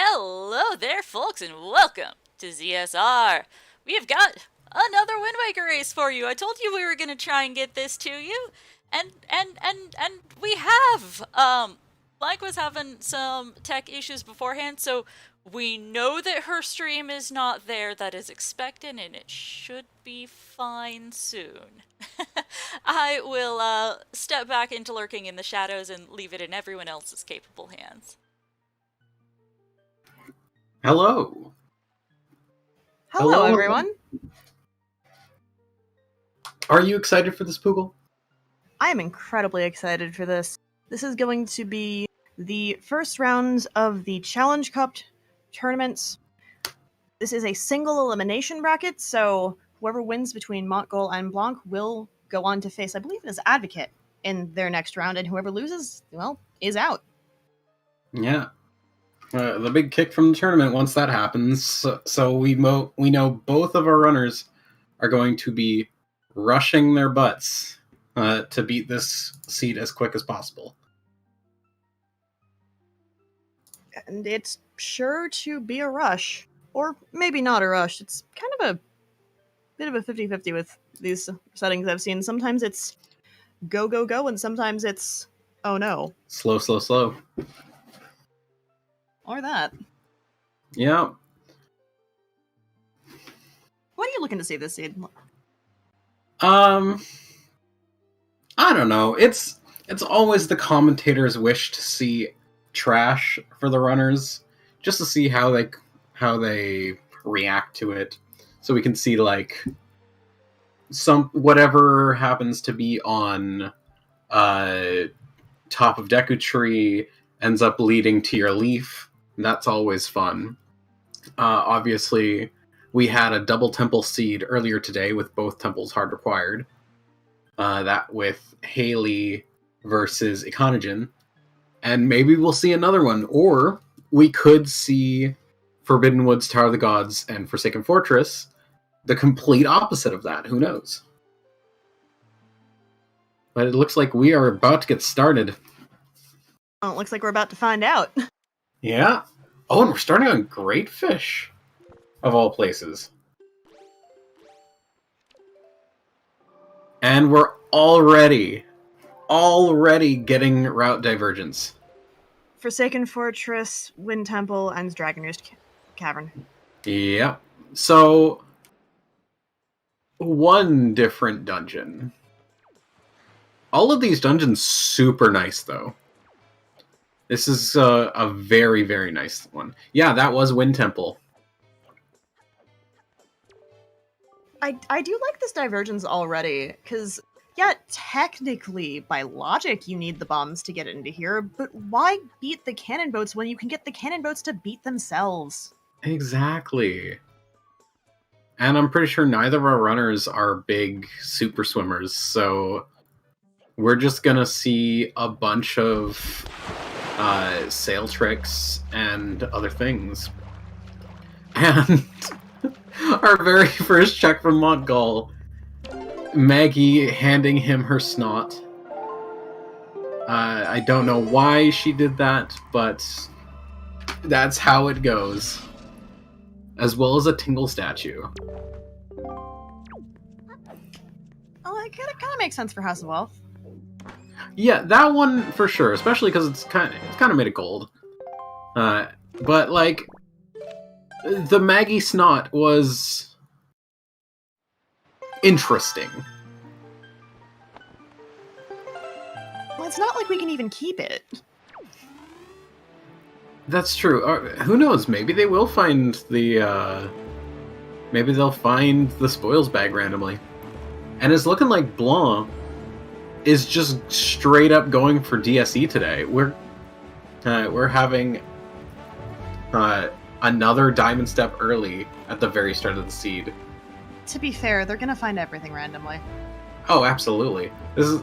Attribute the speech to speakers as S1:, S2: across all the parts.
S1: Hello there, folks, and welcome to ZSR. We have got another Wind Waker race for you. I told you we were gonna try and get this to you, and we have. Blanc was having some tech issues beforehand, so we know that her stream is not there. That is expected, and it should be fine soon. I will step back into lurking in the shadows and leave it in everyone else's capable hands.
S2: Hello.
S3: Hello, everyone.
S2: Are you excited for this, Poogle?
S3: I am incredibly excited for this. This is going to be the first round of the Challenge Cup tournaments. This is a single elimination bracket, so whoever wins between Montgol and Blanc will go on to face, I believe it is Advocate in their next round, and whoever loses, well, is out.
S2: Yeah. The big kick from the tournament once that happens. So we know both of our runners are going to be rushing their butts to beat this seed as quick as possible.
S3: And it's sure to be a rush. Or maybe not a rush. It's kind of a bit of a 50-50 with these settings I've seen. Sometimes it's go, go, go, and sometimes it's oh no.
S2: Slow, slow, slow.
S3: Or that.
S2: Yeah.
S3: What are you looking to see this seed?
S2: I don't know. It's always the commentator's wish to see trash for the runners, just to see how they react to it, so we can see like some whatever happens to be on top of Deku Tree ends up leading to your leaf. That's always fun. Obviously, we had a double temple seed earlier today with both temples hard required. That with Haley versus Econogen. And maybe we'll see another one. Or we could see Forbidden Woods, Tower of the Gods, and Forsaken Fortress. The complete opposite of that. Who knows? But it looks like we are about to get started.
S3: Well, it looks like we're about to find out.
S2: Yeah. Oh, and we're starting on Great Fish, of all places. And we're already getting route divergence.
S3: Forsaken Fortress, Wind Temple, and Dragon Roost Cavern.
S2: Yep. So, one different dungeon. All of these dungeons super nice, though. This is a very, very nice one. Yeah, that was Wind Temple.
S3: I do like this divergence already, because, yeah, technically, by logic, you need the bombs to get into here, but why beat the cannon boats when you can get the cannon boats to beat themselves?
S2: Exactly. And I'm pretty sure neither of our runners are big super swimmers, so we're just gonna see a bunch of sail tricks and other things. And our very first check from Montgol, Maggie handing him her snot. I don't know why she did that, but that's how it goes. As well as a Tingle statue.
S3: Oh, it kind of makes sense for House of Wealth.
S2: Yeah, that one for sure, especially because it's kind of made of gold. But like, the Maggie snot was interesting.
S3: Well, it's not like we can even keep it.
S2: That's true. Who knows? Maybe they will find the. Maybe they'll find the spoils bag randomly, and it's looking like Blanc is just straight up going for DSE today. We're having another Diamond Step early at the very start of the seed.
S3: To be fair, they're gonna find everything randomly.
S2: Oh, absolutely. This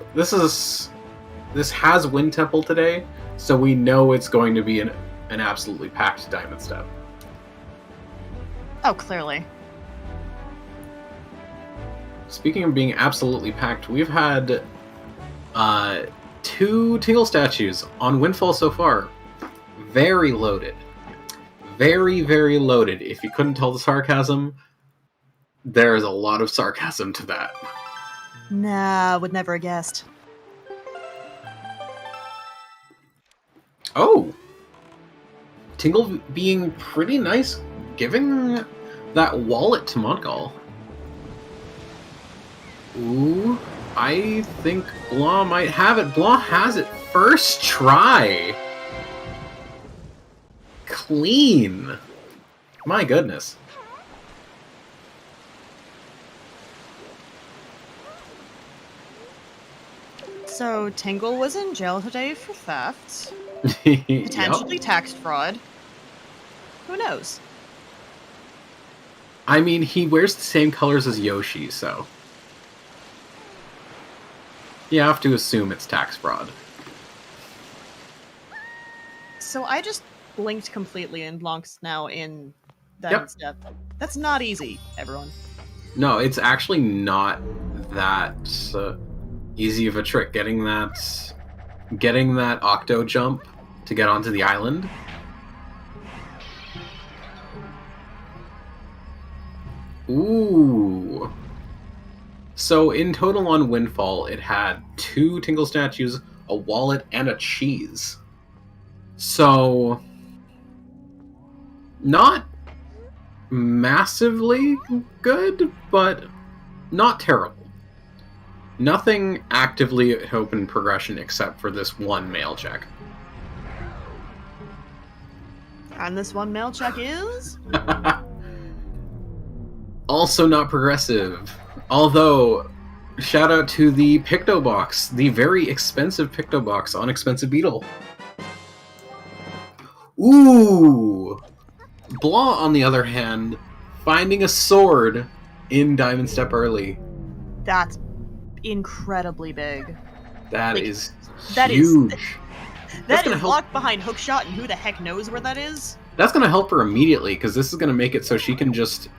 S2: has Wind Temple today, so we know it's going to be an absolutely packed Diamond Step.
S3: Oh, clearly.
S2: Speaking of being absolutely packed, we've had 2 Tingle statues on Windfall so far. Very loaded. very, very loaded. If you couldn't tell the sarcasm, there is a lot of sarcasm to that.
S3: Nah, would never have guessed.
S2: Oh! Tingle being pretty nice, giving that wallet to Montgol. Ooh, I think Blanc might have it. Blanc has it first try. Clean. My goodness.
S3: So, Tingle was in jail today for theft, potentially
S2: Yep.
S3: tax fraud. Who knows?
S2: I mean, he wears the same colors as Yoshi, so you have to assume it's tax fraud.
S3: So I just blinked completely and Blanc's now in Diamond Step. That's not easy, everyone.
S2: No, it's actually not that easy of a trick. Getting that octo jump to get onto the island. Ooh. So in total on Windfall, it had 2 Tingle statues, a wallet, and a cheese. So not massively good, but not terrible. Nothing actively open progression except for this one mail check.
S3: And this one mail check is?
S2: Also not progressive. Although, shout out to the Picto Box, the very expensive Picto Box on Expensive Beetle. Ooh! Blanc, on the other hand, finding a sword in Diamond Step early.
S3: That's incredibly big.
S2: That
S3: Like,
S2: is
S3: that is-
S2: huge.
S3: That
S2: gonna
S3: is
S2: help.
S3: locked behind hookshot, and who the heck knows where that is?
S2: That's going to help her immediately, because this is going to make it so she can just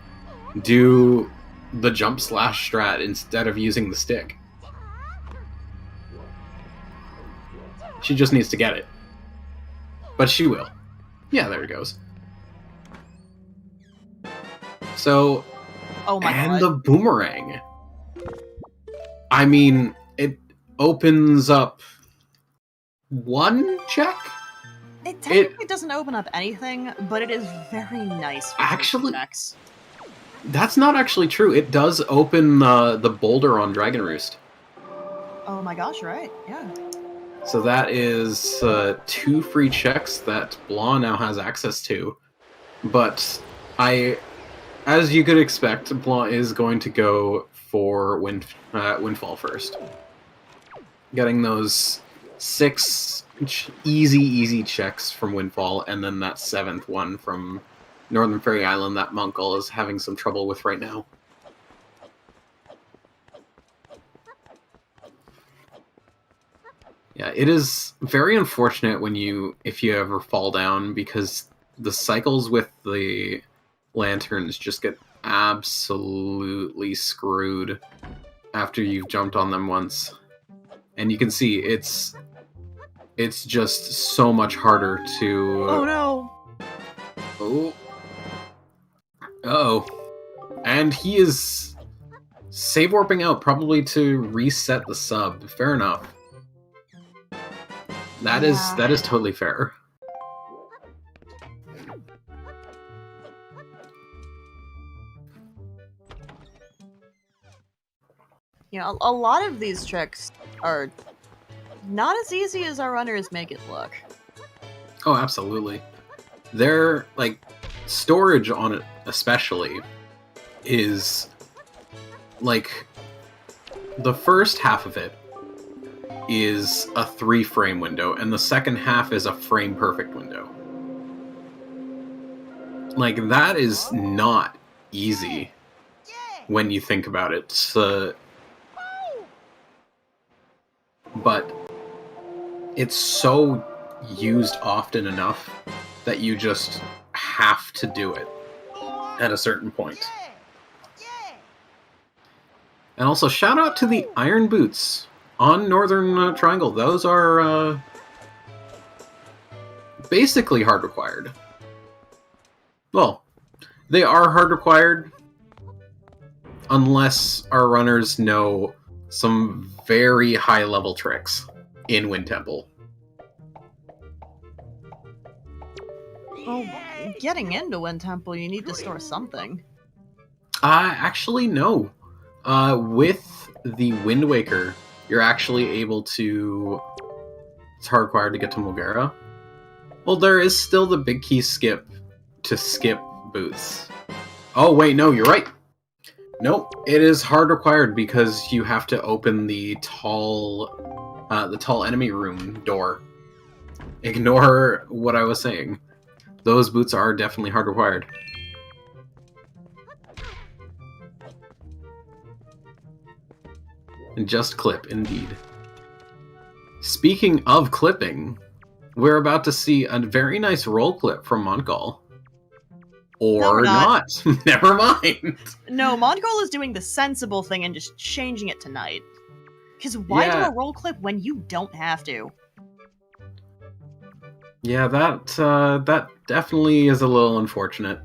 S2: do the jump slash strat instead of using the stick. She just needs to get it. But she will. Yeah, there it goes. So,
S3: Oh my
S2: and
S3: god.
S2: the boomerang. I mean, it opens up one check?
S3: It technically doesn't open up anything, but it is very nice for
S2: Actually-
S3: checks.
S2: That's not actually true. It does open the boulder on Dragon Roost.
S3: Oh my gosh, right, yeah.
S2: So that is 2 free checks that Blanc now has access to. But as you could expect, Blanc is going to go for Windfall first. Getting those 6 easy checks from Windfall, and then that 7th one from Northern Fairy Island that Montgol is having some trouble with right now. Yeah, it is very unfortunate if you ever fall down, because the cycles with the lanterns just get absolutely screwed after you've jumped on them once. And you can see it's just so much harder to...
S3: Oh no!
S2: Oh. Uh-oh. And he is save warping out, probably to reset the sub. Fair enough. That is totally fair.
S3: You know, a lot of these tricks are not as easy as our runners make it look.
S2: Oh, absolutely. Their, like, storage on it especially is, like, the first half of it is a 3-frame window, and the second half is a frame-perfect window. Like, that is not easy when you think about it. But it's so used often enough that you just have to do it at a certain point. And also, shout out to the iron boots on Northern Triangle. Those are basically hard required. Well, they are hard required, unless our runners know some very high level tricks in Wind Temple.
S3: Well, getting into Wind Temple, you need to store something.
S2: Actually, no. With the Wind Waker, you're actually able to... It's hard required to get to Mulgara. Well, there is still the big key skip to skip booths. Oh, wait, no, you're right. Nope, it is hard required because you have to open the tall enemy room door. Ignore what I was saying. Those boots are definitely hard required. And just clip, indeed. Speaking of clipping, we're about to see a very nice roll clip from Montgol. Or
S3: No, we're
S2: not. Never mind.
S3: No, Montgol is doing the sensible thing and just changing it tonight. Because why do a roll clip when you don't have to?
S2: Yeah, that definitely is a little unfortunate.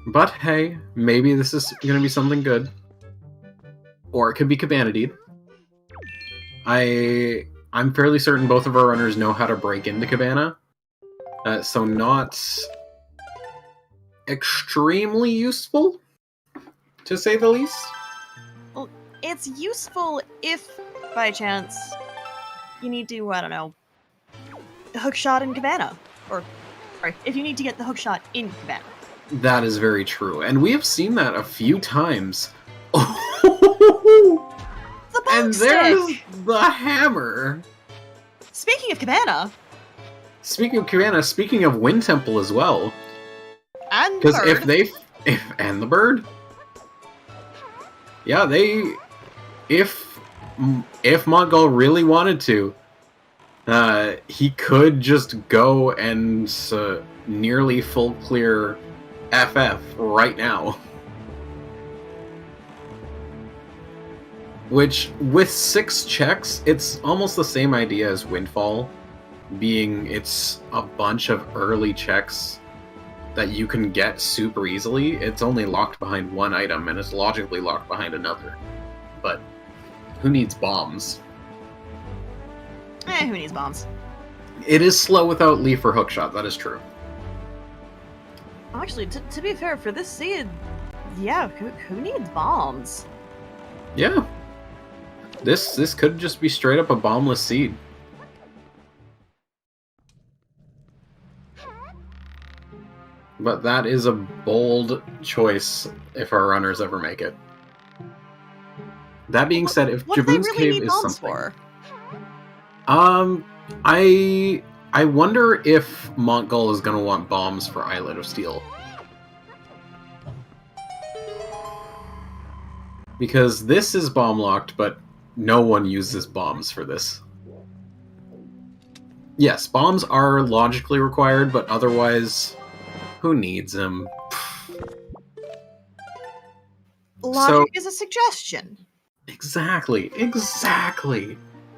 S2: But hey, maybe this is going to be something good. Or it could be Cabana Deed. I'm fairly certain both of our runners know how to break into Cabana. So not extremely useful, to say the least.
S3: Well, it's useful if, by chance, you need to, I don't know, hook shot in Cabana. Or, sorry, if you need to get the hook shot in Cabana.
S2: That is very true, and we have seen that a few times.
S3: The bump
S2: And
S3: stick!
S2: there's the hammer.
S3: Speaking of Cabana,
S2: Speaking of Cabana, speaking of Wind Temple as well.
S3: and
S2: Because
S3: Bird,
S2: and the bird. Yeah, if Montgol really wanted to, he could just go and nearly full clear FF right now. Which, with 6 checks, it's almost the same idea as Windfall, being it's a bunch of early checks that you can get super easily. It's only locked behind one item, and it's logically locked behind another. But who needs bombs?
S3: who needs bombs?
S2: It is slow without leaf or hookshot, that is true.
S3: Actually, to be fair, for this seed, yeah, who needs bombs?
S2: Yeah. This could just be straight up a bombless seed. But that is a bold choice if our runners ever make it. That being said, if
S3: What do they
S2: Jaboon's
S3: really
S2: Cave
S3: need
S2: is
S3: bombs
S2: something...
S3: for?
S2: I wonder if Montgol is going to want bombs for Islet of Steel. Because this is bomb locked, but no one uses bombs for this. Yes, bombs are logically required, but otherwise, who needs them?
S3: Logic is a suggestion.
S2: Exactly.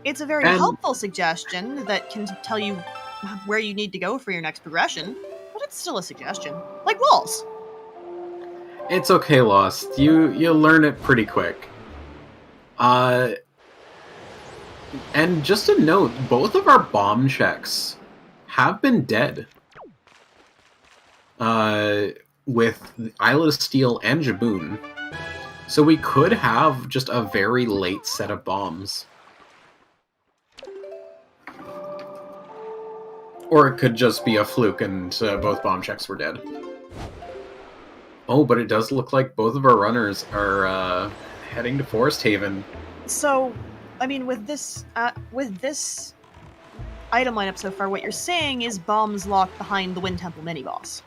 S3: It's a very helpful suggestion that can tell you where you need to go for your next progression, but it's still a suggestion. Like walls.
S2: It's okay, Lost. You learn it pretty quick. And just a note, both of our bomb checks have been dead. With Islet of Steel and Jaboon. So we could have just a very late set of bombs. Or it could just be a fluke and both bomb checks were dead. Oh, but it does look like both of our runners are heading to Forest Haven.
S3: So, I mean, with this item lineup so far, what you're saying is bombs locked behind the Wind Temple mini-boss.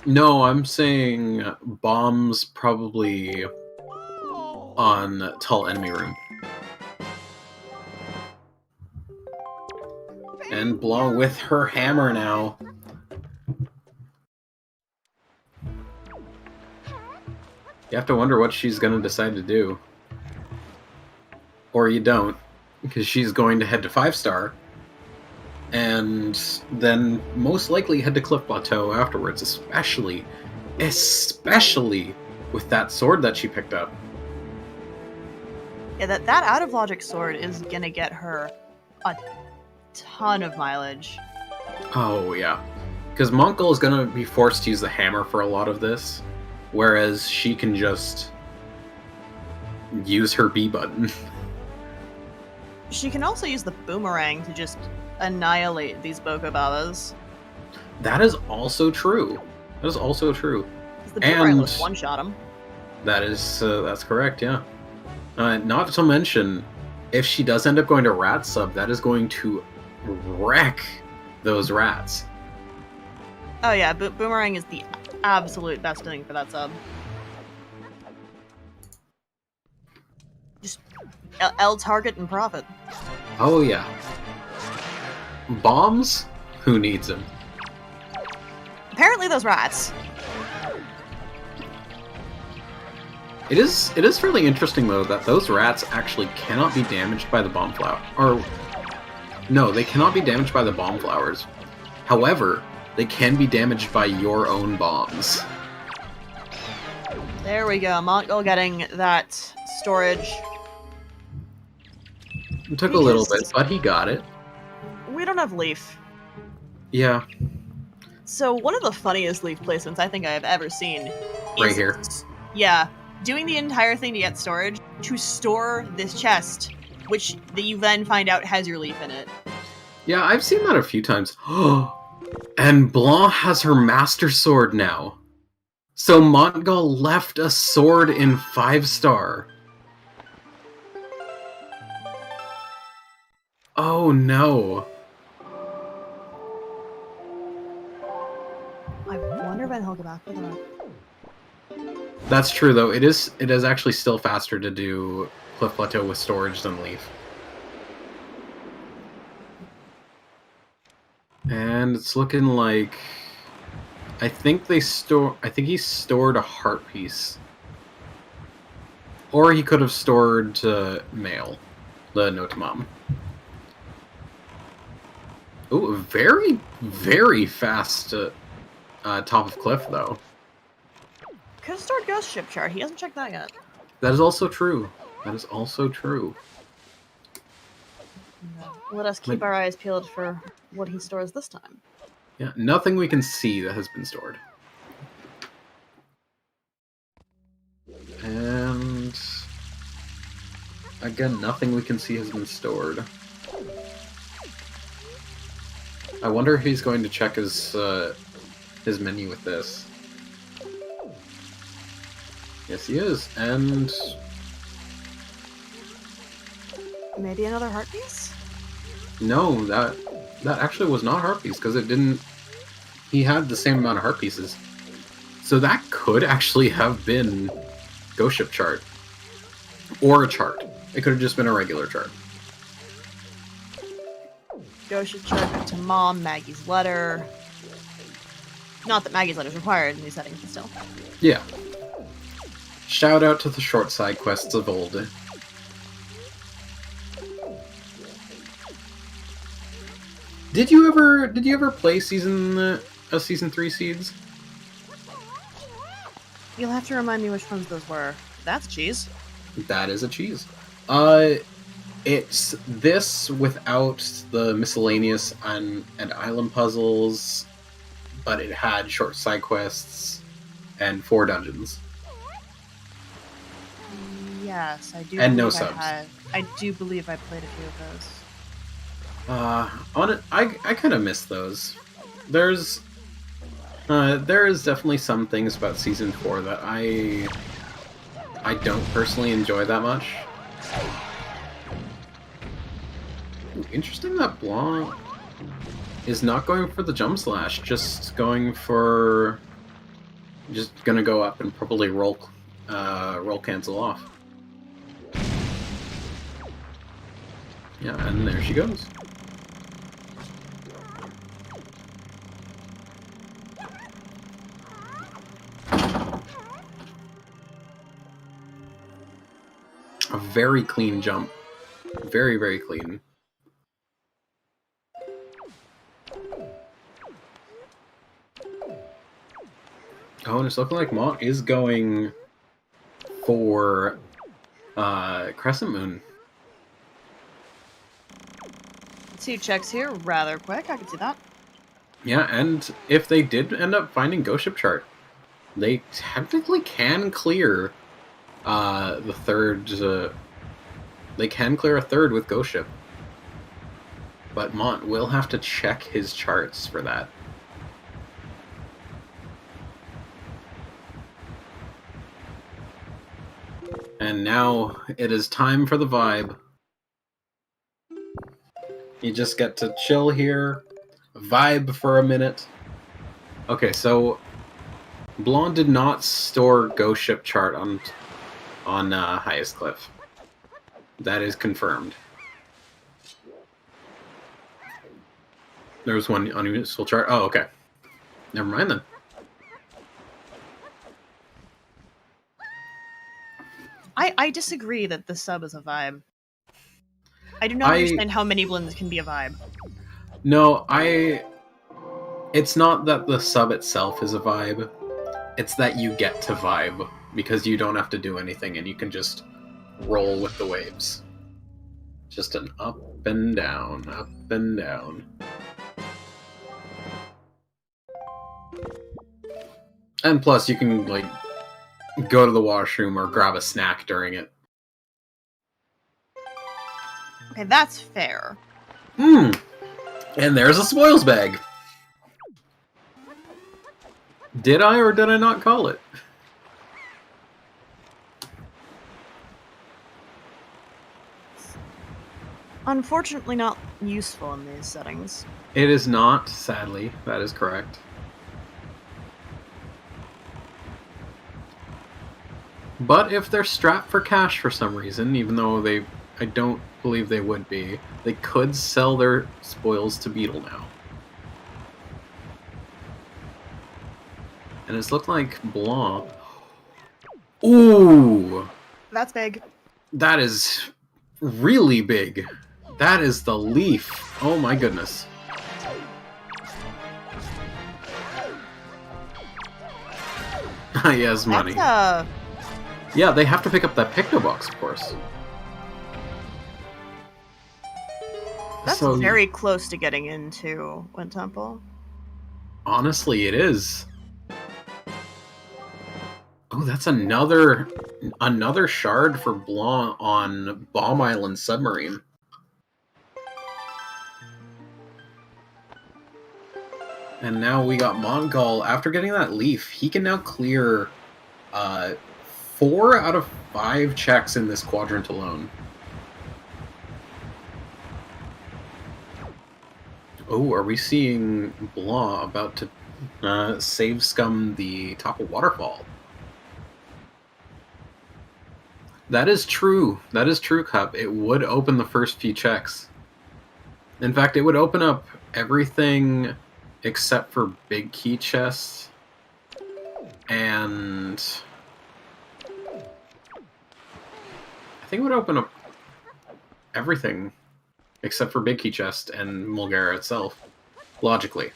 S2: No, I'm saying bombs probably on Tall Enemy Room. And Blanc with her hammer now. You have to wonder what she's gonna decide to do. Or you don't. because she's going to head to 5-star, and then most likely head to Cliff Plateau afterwards, especially with that sword that she picked up.
S3: Yeah, that out of logic sword is gonna get her a ton of mileage.
S2: Oh, yeah. Because Montgol is going to be forced to use the hammer for a lot of this, whereas she can just use her B button.
S3: She can also use the boomerang to just annihilate these Bokobabas.
S2: That is also true. That is also true.
S3: 'Cause the boomerang
S2: And
S3: will one-shot him.
S2: that's correct, yeah. Not to mention, if she does end up going to Rat Sub, that is going to wreck those rats.
S3: Oh yeah, boomerang is the absolute best thing for that sub. Just L target and profit.
S2: Oh yeah. Bombs? Who needs them?
S3: Apparently those rats.
S2: It is fairly interesting though that those rats actually cannot be damaged by the bomb flower. Or no, they cannot be damaged by the bomb flowers. However, they can be damaged by your own bombs.
S3: There we go. Montgol getting that storage.
S2: It took a little bit, but he got it.
S3: We don't have leaf.
S2: Yeah,
S3: So one of the funniest leaf placements I think I have ever seen
S2: right
S3: is,
S2: here.
S3: yeah, doing the entire thing to get storage to store this chest, which you then find out has your leaf in it.
S2: Yeah, I've seen that a few times. And Blanc has her Master Sword now. So Montgol left a sword in 5-star. Oh no.
S3: I wonder when he'll go back for that.
S2: That's true though. It is actually still faster to do Cliff Plateau with storage than Leaf. And it's looking like I think he stored a heart piece. Or he could have stored mail, the note to mom. Oh, very, very fast top of cliff, though.
S3: Could have stored Ghost Ship chart. He hasn't checked that yet.
S2: That is also true. That is also true.
S3: Let us keep our eyes peeled for what he stores this time.
S2: Yeah, nothing we can see that has been stored. And again, nothing we can see has been stored. I wonder if he's going to check his menu with this. Yes, he is, and
S3: Maybe another heart piece?
S2: no, that actually was not heart piece because it didn't. He had the same amount of heart pieces, so that could actually have been Ghost Ship chart or a chart. It could have just been a regular chart.
S3: Ghost Ship chart to Mom, Maggie's letter. Not that Maggie's letter is required in these settings, but still.
S2: Yeah. Shout out to the short side quests of old. Did you ever play season 3 Seeds?
S3: You'll have to remind me which ones those were. That's cheese.
S2: That is a cheese. It's this without the miscellaneous and island puzzles, but it had short side quests and 4 dungeons.
S3: Yes, I do.
S2: And no
S3: believe
S2: subs.
S3: I do believe I played a few of those.
S2: I kind of miss those. There is definitely some things about season 4 that I don't personally enjoy that much. Ooh, interesting that Blanc is not going for the jump slash, just gonna go up and probably roll cancel off. Yeah, and there she goes. A very clean jump. Very, very clean. Oh, and it's looking like Mont is going for Crescent Moon.
S3: 2 checks here, rather quick. I can see that.
S2: Yeah, and if they did end up finding Ghost Ship Chart, they technically can clear the third. They can clear a third with Ghost Ship, but Mont will have to check his charts for that. And now it is time for the vibe. You just get to chill here, vibe for a minute. Okay, so Blanc did not store Ghost Ship Chart on Highest Cliff. That is confirmed. There was one unuseful chart. Oh, okay. Never mind then.
S3: I disagree that the sub is a vibe. I do not understand how mini blends can be a vibe.
S2: No, it's not that the sub itself is a vibe. It's that you get to vibe because you don't have to do anything and you can just roll with the waves. Just an up and down, up and down. And plus you can, like, go to the washroom or grab a snack during it.
S3: Okay, that's fair.
S2: And there's a spoils bag. Did I or did I not call it?
S3: Unfortunately not useful in these settings.
S2: It is not, sadly. That is correct. But if they're strapped for cash for some reason, even though I don't believe they would be, they could sell their spoils to Beetle now. And it's looked like Blanc. Ooh!
S3: That's big.
S2: That is really big. That is the leaf. Oh my goodness. He has money. Yeah, they have to pick up that Picto Box, of course.
S3: That's
S2: So,
S3: very close to getting into Wind Temple.
S2: honestly, it is. Oh, that's another shard for Blanc on Bomb Island Submarine. And now we got Montgol. After getting that leaf, he can now clear 4 out of 5 checks in this quadrant alone. Oh, are we seeing Blanc about to save scum the top of Waterfall? That is true. That is true, Cup. It would open the first few checks. In fact, it would open up everything except for big key chests. And I think it would open up everything except for big key chest and Mulgara itself. Logically.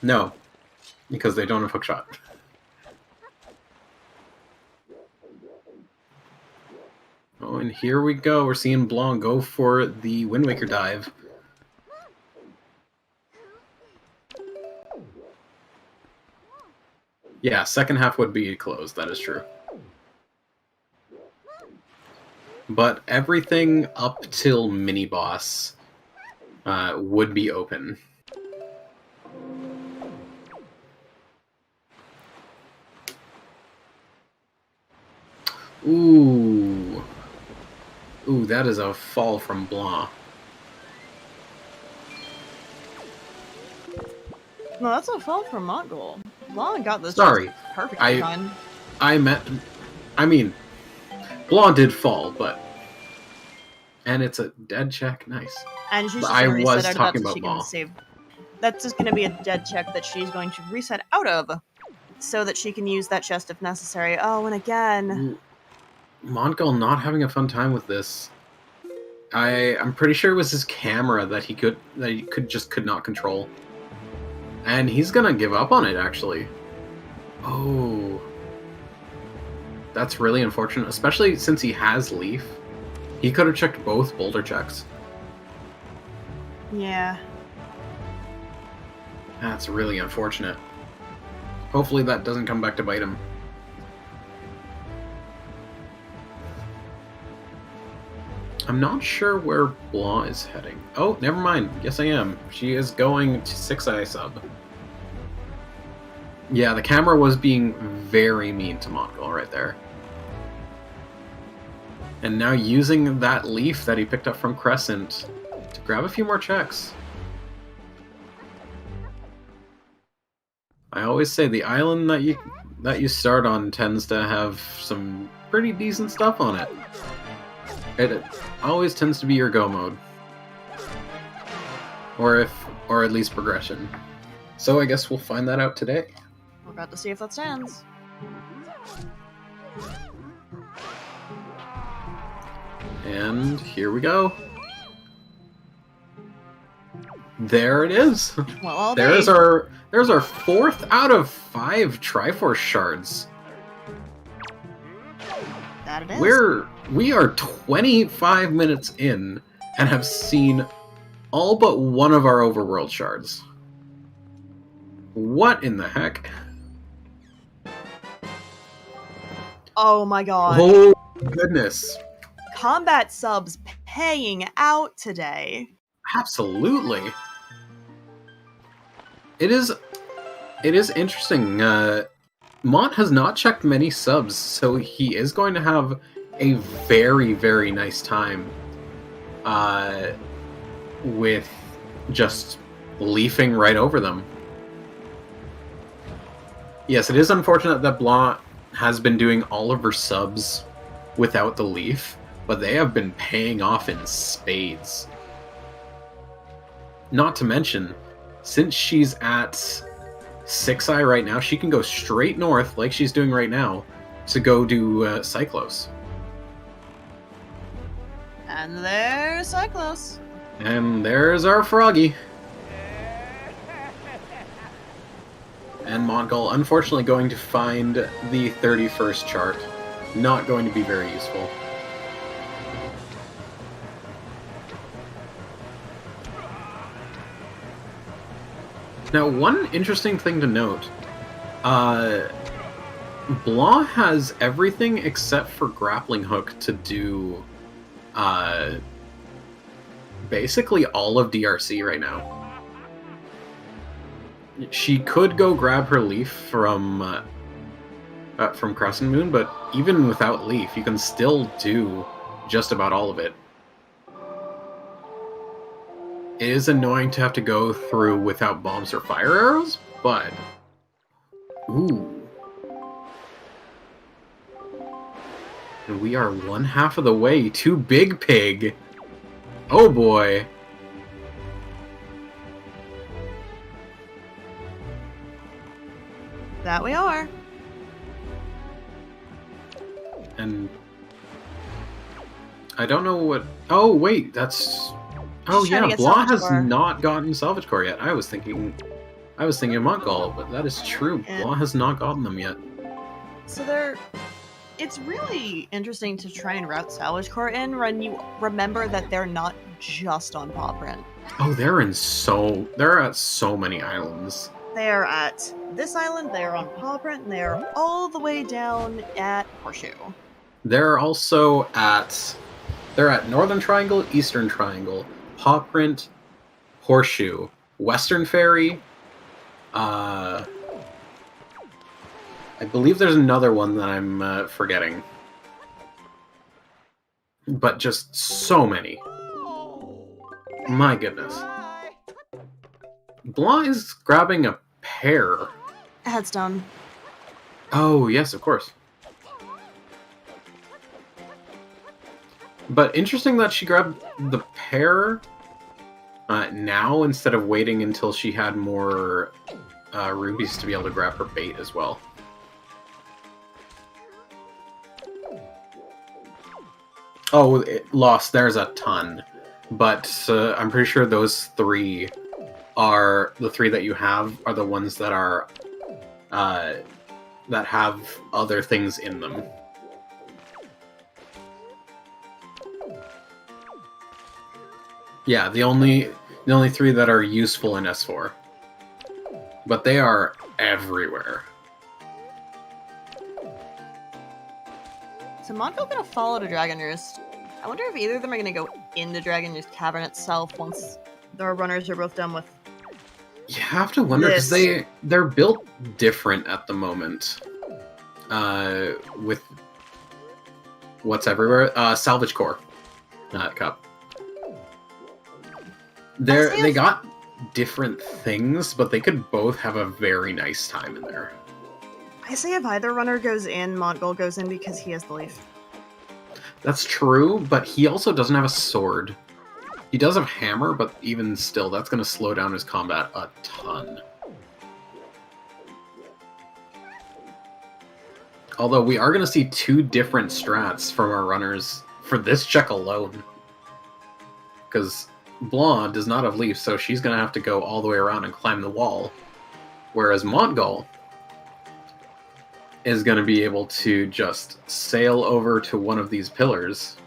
S2: No. Because they don't have hookshot. Oh, and here we go. We're seeing Blanc go for the Wind Waker dive. Yeah, second half would be closed. That is true. But everything up till mini-boss would be open. Ooh. Ooh, that is a fall from Blanc.
S3: No, that's a fall from Montgol. Blanc got this
S2: Sorry.
S3: perfectly fine.
S2: I mean, Blanc did fall, but... And it's a dead check. Nice.
S3: And she's just
S2: I
S3: going to
S2: was
S3: reset out
S2: talking
S3: of that so
S2: about
S3: she can
S2: Maul.
S3: save. That's just going to be a dead check that she's going to reset out of so that she can use that chest if necessary. Oh, and again...
S2: Montgol not having a fun time with this. I'm pretty sure it was his camera that he could not control. And he's gonna give up on it, actually. Oh. That's really unfortunate, especially since he has Leaf. He could have checked both boulder checks.
S3: Yeah.
S2: That's really unfortunate. Hopefully that doesn't come back to bite him. I'm not sure where Blanc is heading. Oh, never mind. Yes, I am. She is going to 6i sub. Yeah, the camera was being very mean to Montgol right there. And now using that leaf that he picked up from Crescent to grab a few more checks. I always say the island that you start on tends to have some pretty decent stuff on it. It always tends to be your go mode. Or at least progression. So I guess we'll find that out today.
S3: We're about to see if that stands.
S2: And here we go. There it is.
S3: Well,
S2: there's our 4th out of 5 Triforce shards.
S3: That it is.
S2: We are 25 minutes in and have seen all but one of our overworld shards. What in the heck?
S3: Oh my god.
S2: Oh goodness.
S3: Combat subs paying out today.
S2: Absolutely. It is interesting. Mont has not checked many subs, so he is going to have a very, very nice time with just leafing right over them. Yes, it is unfortunate that Blanc has been doing all of her subs without the leaf, but they have been paying off in spades. Not to mention, since she's at 6i right now, she can go straight north, like she's doing right now, to go do Cyclos.
S3: And there's Cyclos.
S2: And there's our Froggy. And Montgol, unfortunately, going to find the 31st chart. Not going to be very useful. Now, one interesting thing to note. Blanc has everything except for Grappling Hook to do basically all of DRC right now. She could go grab her leaf from Crescent Moon, but even without leaf, you can still do just about all of it. It is annoying to have to go through without bombs or fire arrows, but... Ooh. And we are 1/2 of the way to Big Pig. Oh boy.
S3: That we are.
S2: And I don't know what... Oh, wait, that's... Oh, yeah, Blanc has not gotten Salvage Core yet. I was thinking of Montgol, but that is true. Blanc has not gotten them yet.
S3: So it's really interesting to try and route Salvage Core in when you remember that they're not just on Paw Print.
S2: Oh, they're at so many islands.
S3: They are at this island, they are on Paw Print, and they are all the way down at Horseshoe.
S2: They're also at Northern Triangle, Eastern Triangle, Paw Print, Horseshoe, Western Ferry. I believe there's another one that I'm forgetting. But just so many. My goodness. Blanc is grabbing a pear.
S3: Headstone.
S2: Oh, yes, of course. But interesting that she grabbed the pear now instead of waiting until she had more rubies to be able to grab her bait as well. Oh, Lost, there's a ton. But I'm pretty sure those 3 are... The 3 that you have are the ones that are... that have other things in them. Yeah, the only 3 that are useful in S4. But they are everywhere.
S3: So Montgol gonna follow to Dragon Roost. I wonder if either of them are gonna go into Dragon Roost Cavern itself once the runners are both done with.
S2: You have to wonder, because they're built different at the moment. With what's everywhere? Salvage Core. Cup. They got different things, but they could both have a very nice time in there.
S3: I say if either runner goes in, Montgol goes in because he has the leaf.
S2: That's true, but he also doesn't have a sword. He does have hammer, but even still, that's going to slow down his combat a ton. Although we are going to see 2 different strats from our runners for this check alone. Because Blanc does not have leaf, so she's going to have to go all the way around and climb the wall. Whereas Montgol is going to be able to just sail over to one of these pillars,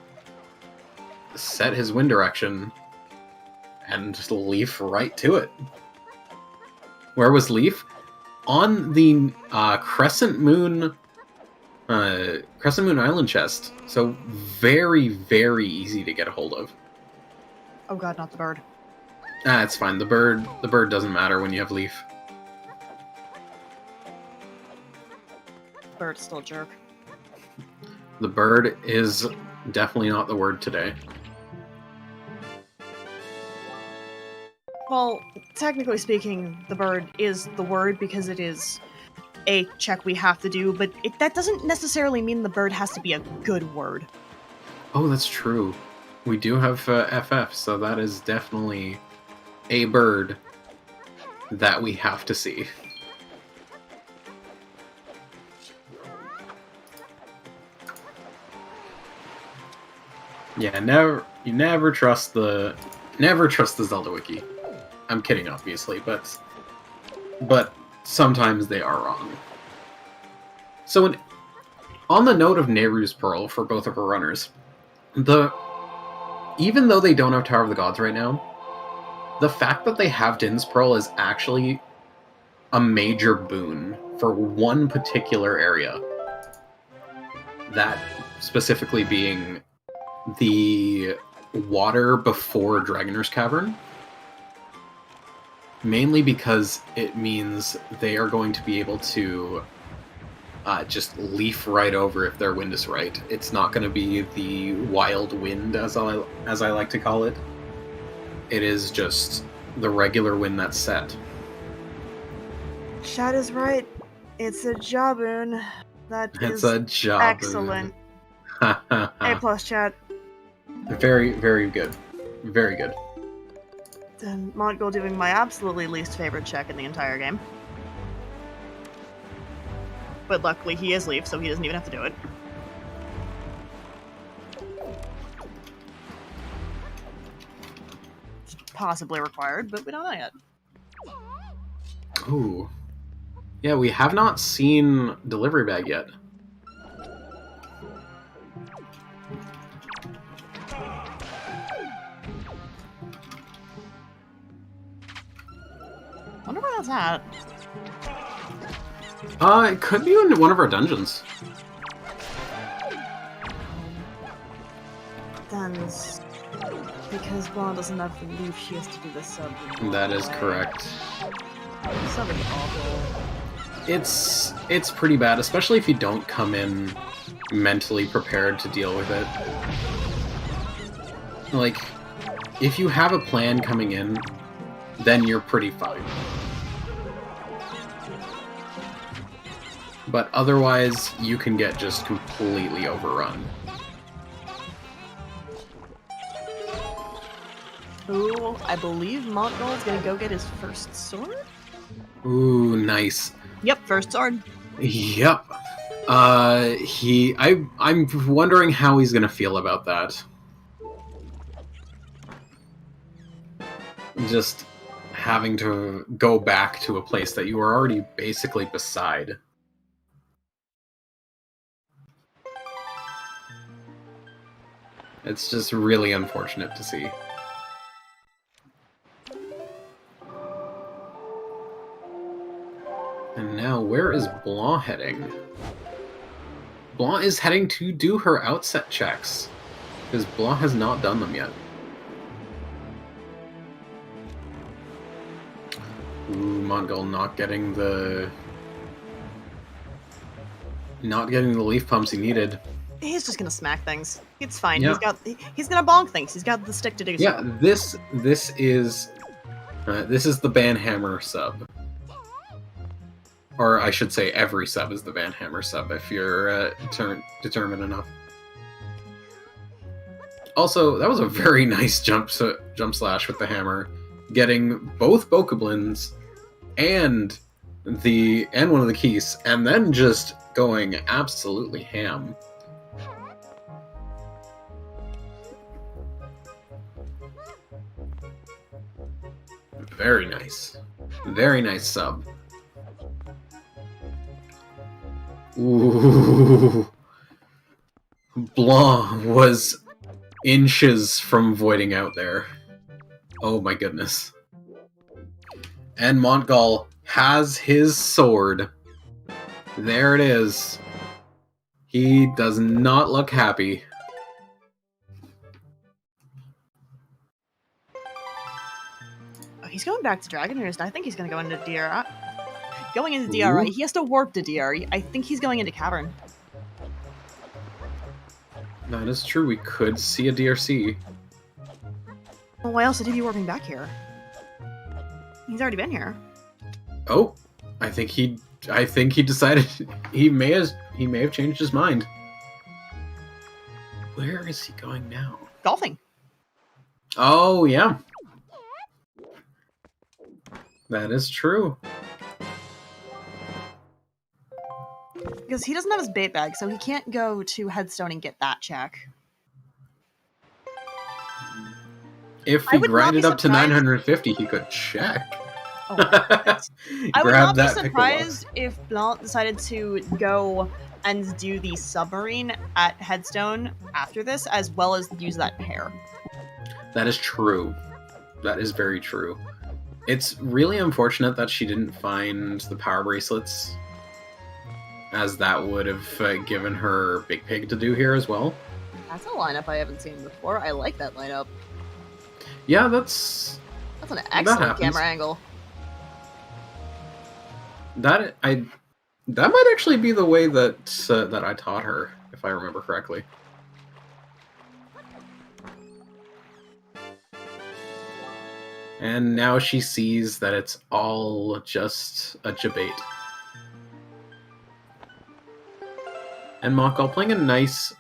S2: set his wind direction, and just leaf right to it. Where was Leaf? On the Crescent Moon Island chest. So very, very easy to get a hold of.
S3: Oh god, not the bird.
S2: It's fine. The bird doesn't matter when you have Leaf.
S3: Bird's still a jerk.
S2: The bird is definitely not the word today.
S3: Well, technically speaking, the bird is the word because it is a check we have to do, but that doesn't necessarily mean the bird has to be a good word.
S2: Oh, that's true. We do have FF, so that is definitely a bird that we have to see. Yeah, you never trust the Zelda wiki. I'm kidding, obviously, but sometimes they are wrong. So, on the note of Nehru's Pearl for both of her runners, even though they don't have Tower of the Gods right now, the fact that they have Din's Pearl is actually a major boon for one particular area. That specifically being the water before Dragoner's Cavern. Mainly because it means they are going to be able to just leaf right over if their wind is right. It's not going to be the wild wind, as I like to call it. It is just the regular wind that's set.
S3: Chad is right. It's a Jaboon.
S2: It's a job.
S3: Excellent. A+, Chad.
S2: Very, very good. Very good.
S3: Then Montgol doing my absolutely least favorite check in the entire game. But luckily he is Leaf, so he doesn't even have to do it. It's possibly required, but we don't know yet.
S2: Ooh. Yeah, we have not seen Delivery Bag yet.
S3: Wonder where that's at.
S2: It could be in one of our dungeons.
S3: Then, because Blanc doesn't have the leaf, she has to do the sub.
S2: That is correct.
S3: Sub is awful.
S2: It's pretty bad, especially if you don't come in mentally prepared to deal with it. Like, if you have a plan coming in, then you're pretty fine. But otherwise, you can get just completely overrun.
S3: Ooh, I believe Montgol is gonna go get his first sword?
S2: Ooh, nice.
S3: Yep, first sword.
S2: Yep. I'm wondering how he's gonna feel about that. Just having to go back to a place that you were already basically beside. It's just really unfortunate to see. And now, where is Blanc heading? Blanc is heading to do her outset checks, because Blanc has not done them yet. Ooh, Montgol not getting the leaf pumps he needed.
S3: He's just gonna smack things. It's fine.
S2: Yeah.
S3: He's gonna bonk things. He's got the stick to do so.
S2: Yeah, this is the Banhammer sub. Or I should say every sub is the Banhammer sub if you're determined enough. Also, that was a very nice jump slash with the hammer, getting both Bokoblins and one of the keys, and then just going absolutely ham. Very nice. Very nice sub. Ooh. Blanc was inches from voiding out there. Oh my goodness. And Montgol has his sword. There it is. He does not look happy.
S3: Oh, he's going back to Dragon Roost. I think he's gonna go into DRI. Going into DRI. He has to warp to DRI. I think he's going into Cavern.
S2: That is true. We could see a DRC.
S3: Well, why else would he be warping back here? He's already been here.
S2: Oh, I think he decided he may have changed his mind. Where is he going now?
S3: Golfing.
S2: Oh yeah, that is true.
S3: Because he doesn't have his bait bag, so he can't go to Headstone and get that check.
S2: If he grinded up to 950, he could check.
S3: Oh, I would not be surprised if Blanc decided to go and do the submarine at Headstone after this, as well as use that pair.
S2: That is true. That is very true. It's really unfortunate that she didn't find the power bracelets, as that would have given her Big Pig to do here as well.
S3: That's a lineup I haven't seen before. I like that lineup.
S2: Yeah, that's
S3: an excellent camera angle.
S2: That might actually be the way that that I taught her, if I remember correctly. And now she sees that it's all just a debate. And Montgol playing a nice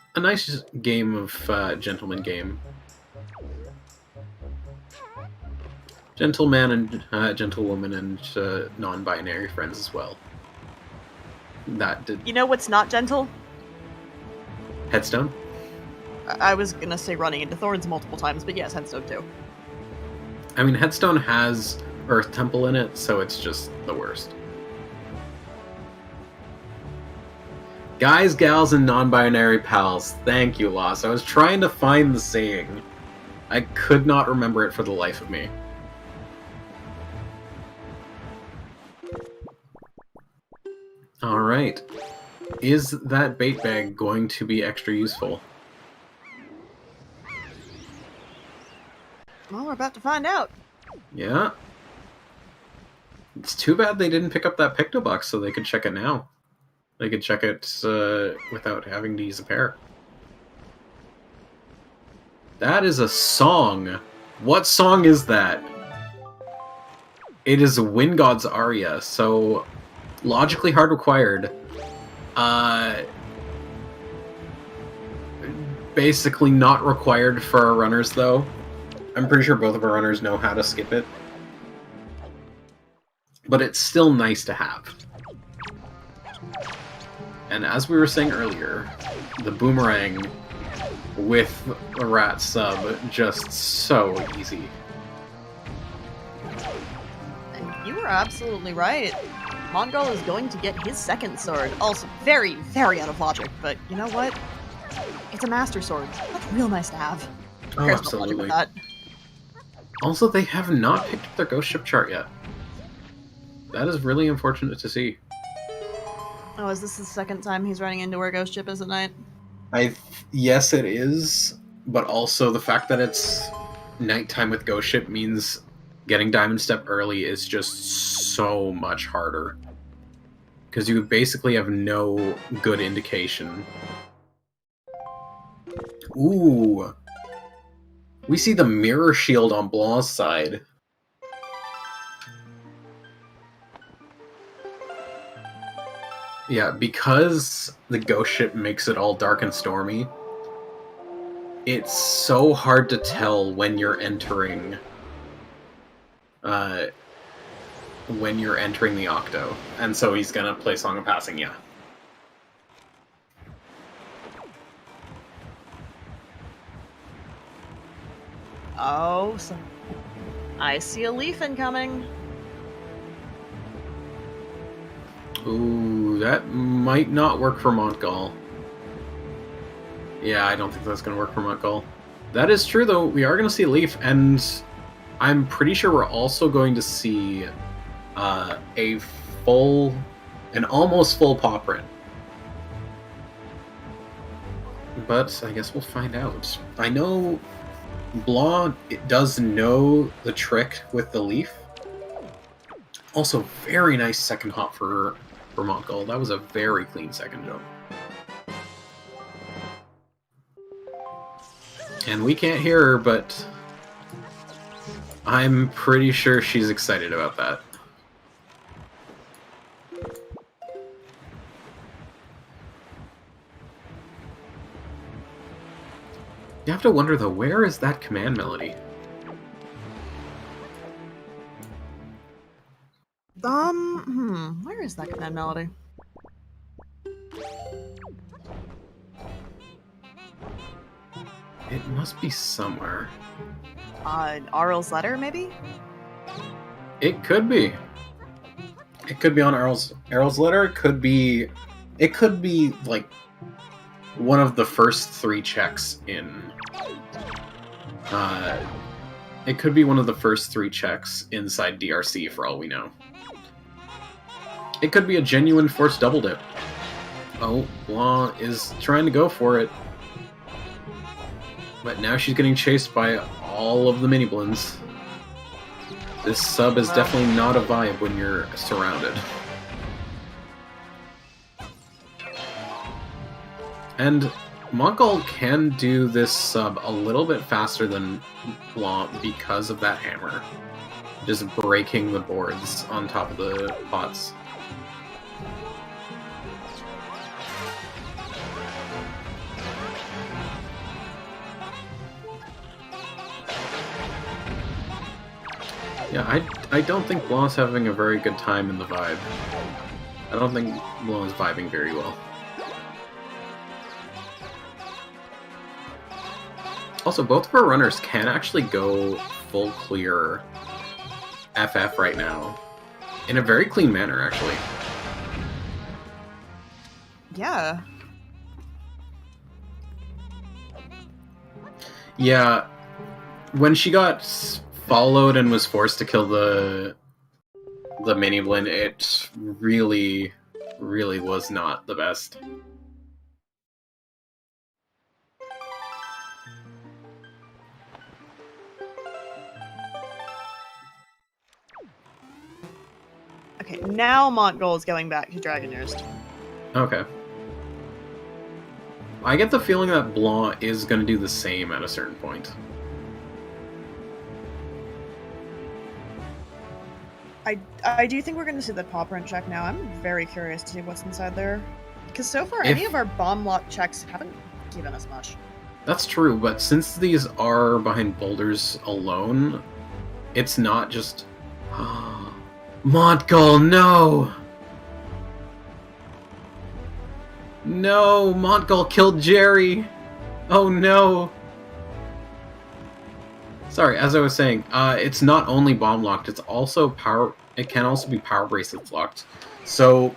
S2: game of gentleman game. Gentleman and gentlewoman and non-binary friends as well. That did.
S3: You know what's not gentle?
S2: Headstone?
S3: I was gonna say running into thorns multiple times, but yes, Headstone too.
S2: I mean, Headstone has Earth Temple in it, so it's just the worst. Guys, gals, and non-binary pals, thank you, Loss. I was trying to find the saying. I could not remember it for the life of me. Alright. Is that bait bag going to be extra useful?
S3: Well, we're about to find out.
S2: Yeah. It's too bad they didn't pick up that Pictobox so they could check it now. They could check it without having to use a pair. That is a song. What song is that? It is a Wind God's aria, so logically hard required. Basically not required for our runners, though. I'm pretty sure both of our runners know how to skip it. But it's still nice to have. And as we were saying earlier, the boomerang with a rat sub, just so easy.
S3: And you were absolutely right. Montgol is going to get his second sword. Also very, very out of logic, but you know what? It's a master sword. That's real nice to have.
S2: Oh, absolutely.
S3: That.
S2: Also, they have not picked up their ghost ship chart yet. That is really unfortunate to see.
S3: Oh, is this the second time he's running into where ghost ship is at night?
S2: Yes, it is, but also the fact that it's nighttime with ghost ship means getting Diamond Step early is just so much harder. Because you basically have no good indication. Ooh. We see the mirror shield on Blanc's side. Yeah, because the ghost ship makes it all dark and stormy, it's so hard to tell when you're entering the Octo. And so he's gonna play Song of Passing, yeah.
S3: Oh, so I see a leaf incoming.
S2: Ooh, that might not work for Montgol. Yeah, I don't think that's going to work for Montgol. That is true, though. We are going to see a leaf, and I'm pretty sure we're also going to see an almost full paw print. But I guess we'll find out. I know Blanc does know the trick with the leaf. Also, very nice second hop for Montgol. That was a very clean second jump. And we can't hear her, but I'm pretty sure she's excited about that. You have to wonder, though, where is that command melody?
S3: Where is that command melody?
S2: It must be somewhere.
S3: Arl's letter, maybe?
S2: It could be. It could be on Arl's letter. It could be like one of the first 3 checks in. It could be one of the first 3 checks inside DRC, for all we know. It could be a genuine forced double dip. Oh, Blanc is trying to go for it. But now she's getting chased by all of the mini blends. This sub is definitely not a vibe when you're surrounded. And Montgol can do this sub a little bit faster than Blanc because of that hammer. Just breaking the boards on top of the pots. Yeah, I don't think Blanc's having a very good time in the vibe. I don't think Blanc is vibing very well. Also, both of our runners can actually go full clear FF right now. In a very clean manner, actually.
S3: Yeah.
S2: Yeah, when she got followed and was forced to kill the mini blend, it really was not the best.
S3: Okay, now Montgol is going back to Dragonurst.
S2: Okay. I get the feeling that Blanc is going to do the same at a certain point.
S3: I do think we're going to see the paw print check now. I'm very curious to see what's inside there. Because so far, any of our bomb lock checks haven't given us much.
S2: That's true, but since these are behind boulders alone, it's not just... Montgol, no! No, Montgol killed Jerry. Oh no. Sorry, as I was saying, it's not only bomb locked, it's also power. It can also be power bracelets locked. So,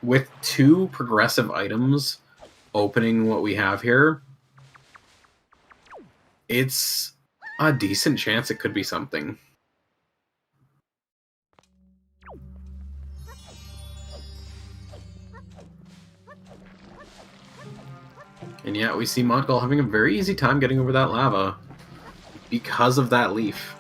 S2: with 2 progressive items opening what we have here, it's a decent chance it could be something. And yeah, we see Montgol having a very easy time getting over that lava because of that leaf.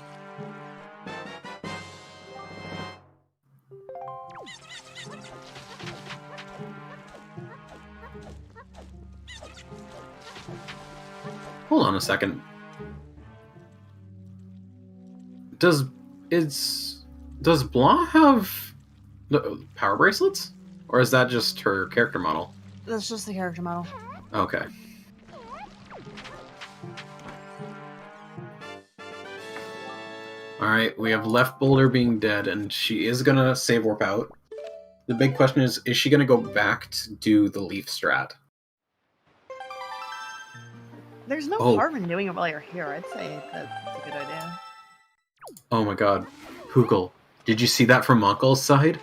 S2: Hold on a second. Does Blanc have the power bracelets? Or is that just her character model?
S3: That's just the character model.
S2: Okay. Alright, we have left Boulder being dead, and she is gonna save warp out. The big question is she gonna go back to do the leaf strat?
S3: There's no harm in doing it while you're here. I'd say that's a good idea.
S2: Oh my god. Hoogle, did you see that from Montgol's side?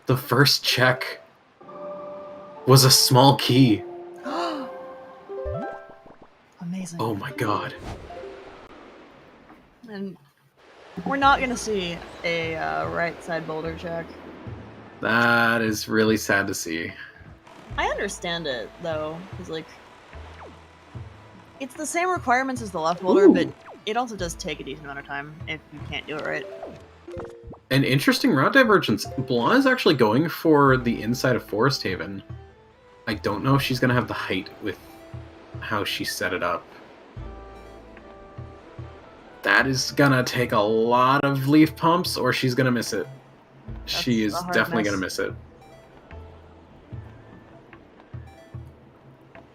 S2: The first check was a small key.
S3: Amazing.
S2: Oh my god.
S3: And we're not gonna see a right side boulder check.
S2: That is really sad to see.
S3: I understand it though, because like it's the same requirements as the left boulder, but it also does take a decent amount of time if you can't do it right.
S2: An interesting route divergence. Blanc is actually going for the inside of Forest Haven. I don't know if she's going to have the height with how she set it up. That is going to take a lot of leaf pumps, or she's going to miss it. She is definitely going to miss it.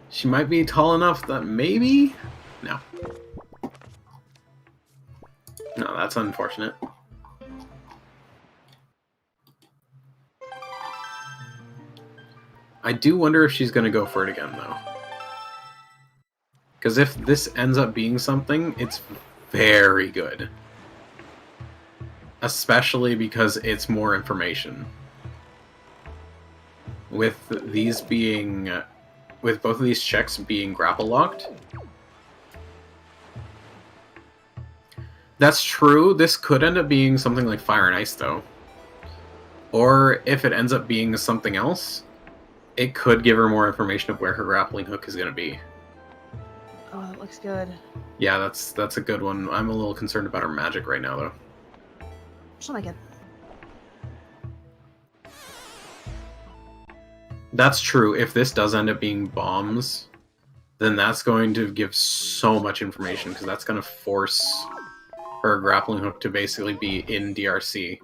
S2: She might be tall enough that maybe? No. No, that's unfortunate. I do wonder if she's going to go for it again, though. Because if this ends up being something, it's very good. Especially because it's more information. With these being... with both of these checks being grapple locked. That's true. This could end up being something like Fire and Ice, though. Or if it ends up being something else, it could give her more information of where her grappling hook is going to be.
S3: Oh, that looks good.
S2: Yeah, that's a good one. I'm a little concerned about her magic right now, though.
S3: She'll make it.
S2: That's true. If this does end up being bombs, then that's going to give so much information, because that's going to force her grappling hook to basically be in DRC.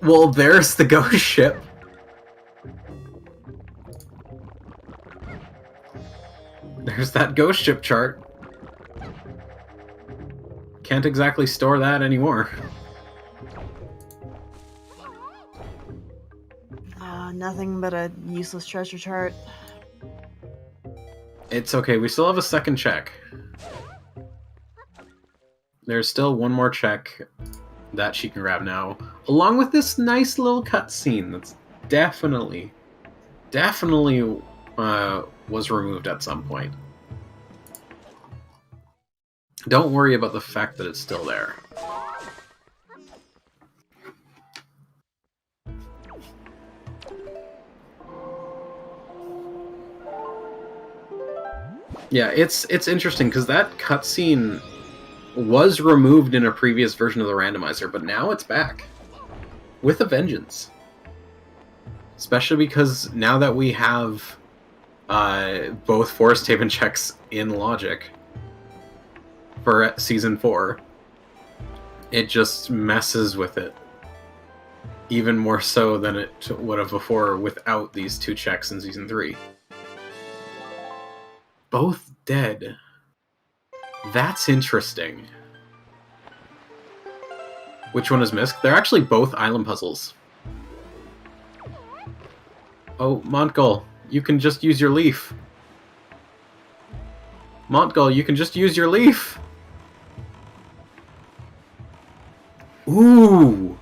S2: Well, there's the ghost ship. There's that ghost ship chart. Can't exactly store that anymore.
S3: Nothing but a useless treasure chart.
S2: It's okay, we still have a second check. There's still one more check that she can grab now, along with this nice little cutscene that's definitely was removed at some point. Don't worry about the fact that it's still there. Yeah, it's interesting because that cutscene was removed in a previous version of the randomizer, but now it's back with a vengeance. Especially because now that we have both Forest Haven checks in logic for Season 4, it just messes with it. Even more so than it would have before without these two checks in Season 3. Both dead. That's interesting. Which one is Misk? They're actually both island puzzles. Oh, Montgol, you can just use your leaf. Montgol, you can just use your leaf. Ooh.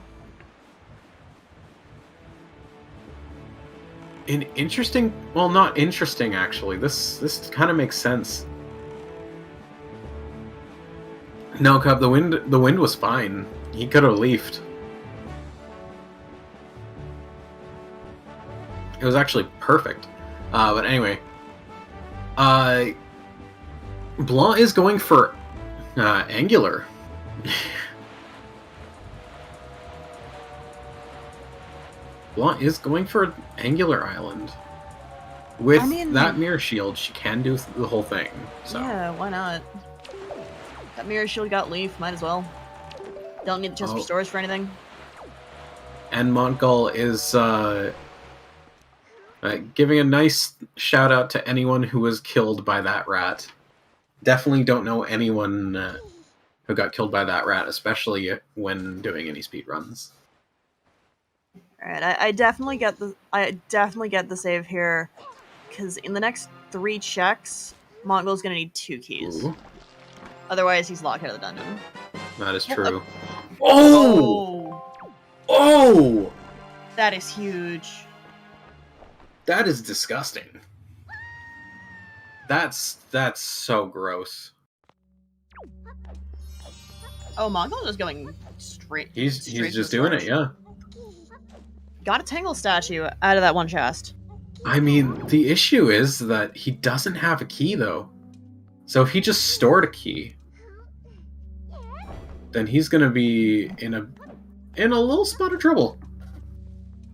S2: An interesting... Well, not interesting, actually. This kind of makes sense. No, Cub, the wind was fine. He could have leafed. It was actually perfect. But anyway. Blanc is going for angular. Blanc is going for an angular island. With that mirror shield, she can do the whole thing. So.
S3: Yeah, why not? That mirror shield got leaf, might as well. Don't need the chest for storage for anything.
S2: And Montgol is giving a nice shout out to anyone who was killed by that rat. Definitely don't know anyone who got killed by that rat, especially when doing any speedruns.
S3: Alright, I definitely get the save here, because in the next 3 checks, Montgol's gonna need 2 keys.
S2: Ooh.
S3: Otherwise, he's locked out of the dungeon.
S2: That is true. Oh! Oh!
S3: That is huge.
S2: That is disgusting. That's so gross.
S3: Oh, Montgol is going straight.
S2: He's just doing it, yeah.
S3: Got a Tangle statue out of that one chest.
S2: I mean, the issue is that he doesn't have a key, though. So if he just stored a key, then he's gonna be in a little spot of trouble,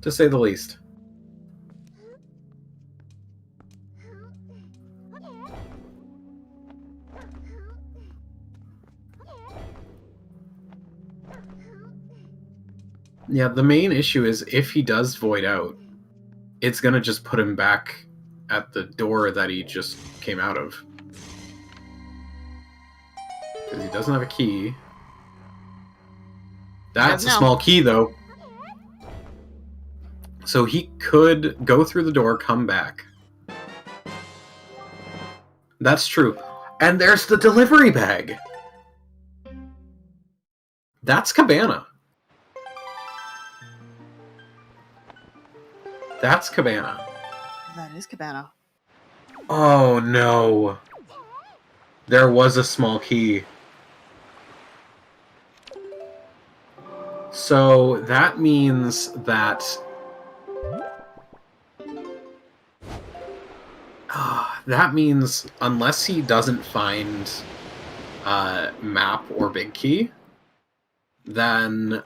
S2: to say the least. Yeah, the main issue is if he does void out, it's gonna just put him back at the door that he just came out of. Because he doesn't have a key. That's a small key, though. So he could go through the door, come back. That's true. And there's the delivery bag! That's Cabana. That's Cabana.
S3: That is Cabana.
S2: Oh no. There was a small key. So that means that... that means unless he doesn't find map or big key, then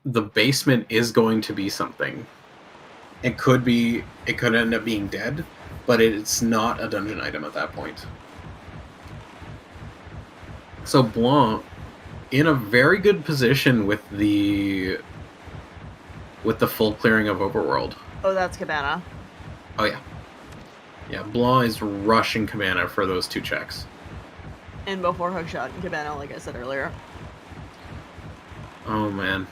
S2: the basement is going to be something. It could end up being dead, but it's not a dungeon item at that point. So Blanc, in a very good position with the full clearing of Overworld.
S3: Oh, that's Cabana.
S2: Oh yeah. Yeah, Blanc is rushing Cabana for those 2 checks.
S3: And before Hookshot and Cabana, like I said earlier.
S2: Oh man.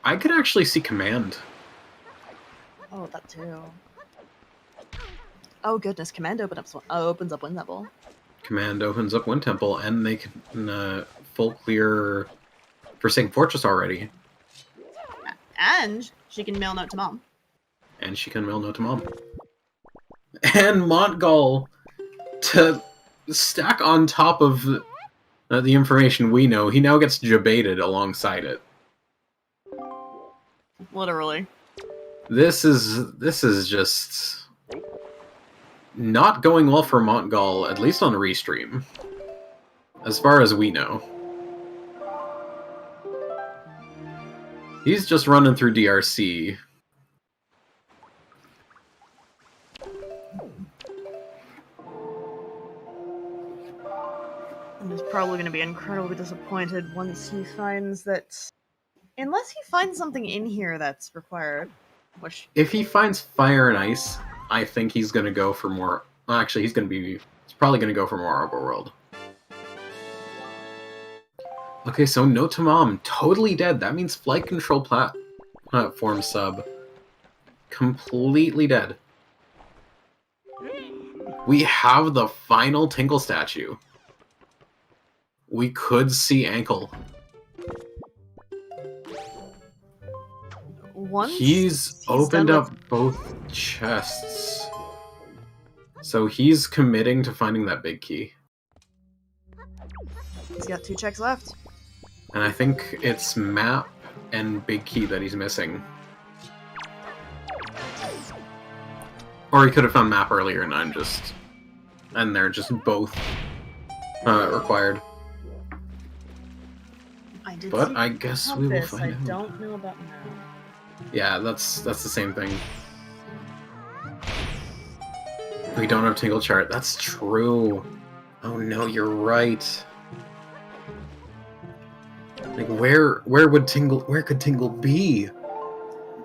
S2: I could actually see Command.
S3: Oh, that too. Oh goodness, Command opens up Wind Temple.
S2: Command opens up Wind Temple, and they can full clear Forsaken Fortress already.
S3: And she can mail note to Mom.
S2: And she can mail note to Mom. And Montgol, to stack on top of the information we know, he now gets jebaited alongside it.
S3: Literally.
S2: This is just not going well for Montgol, at least on Restream. As far as we know. He's just running through DRC.
S3: And he's probably going to be incredibly disappointed once he finds that... Unless he finds something in here that's required. Which...
S2: If he finds fire and ice, I think he's going to go for more... Well, actually, he's probably going to go for more Overworld. Okay, so no Tamam, totally dead. That means flight control platform sub. Completely dead. We have the final Tingle statue. We could see Ankle.
S3: Once
S2: He's opened
S3: done
S2: up both chests. So he's committing to finding that big key.
S3: He's got 2 checks left.
S2: And I think it's map and big key that he's missing. Or he could have found map earlier and they're just both required. But I guess we will find out.
S3: I don't know about map.
S2: Yeah, that's the same thing. We don't have Tingle chart. That's true. Oh no, you're right. Like where could Tingle be?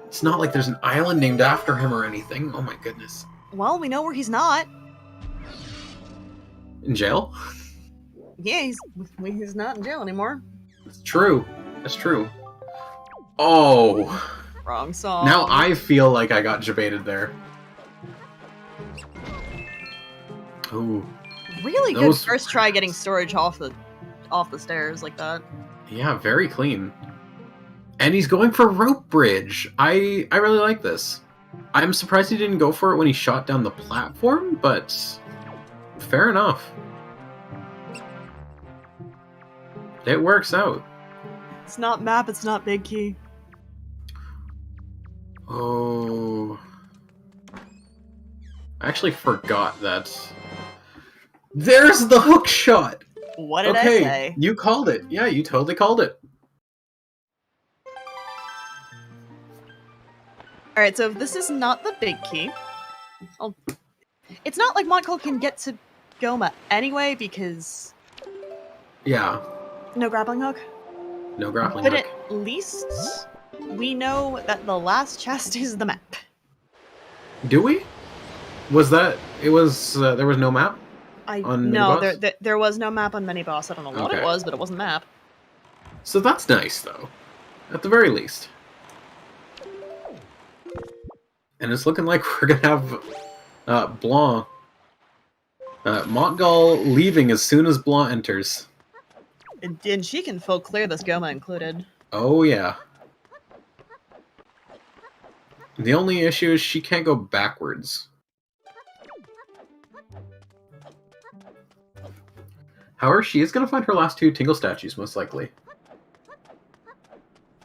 S2: It's not like there's an island named after him or anything. Oh my goodness.
S3: Well, we know where he's not.
S2: In jail?
S3: Yeah, he's not in jail anymore.
S2: It's true. That's true. Oh.
S3: Wrong song.
S2: Now I feel like I got jebaited there. Ooh.
S3: Really good first try getting storage off the stairs like that.
S2: Yeah, very clean. And he's going for rope bridge. I really like this. I'm surprised he didn't go for it when he shot down the platform, but fair enough. It works out.
S3: It's not map, it's not big key.
S2: Oh. I actually forgot that. There's the hook shot!
S3: What did I say?
S2: You called it. Yeah, you totally called it.
S3: Alright, so if this is not the big key... It's not like Montgol can get to Goma anyway, because...
S2: Yeah.
S3: No grappling hook?
S2: No grappling
S3: hook.
S2: But
S3: at least we know that the last chest is the map.
S2: Do we? Was that... there was no map?
S3: No, there was no map on Mini-Boss. I don't know what it was, but it wasn't map.
S2: So that's nice, though. At the very least. And it's looking like we're gonna have Blanc. Montgol leaving as soon as Blanc enters.
S3: And she can full clear this Goma included.
S2: Oh, yeah. The only issue is she can't go backwards. However, she is going to find her last 2 Tingle statues, most likely.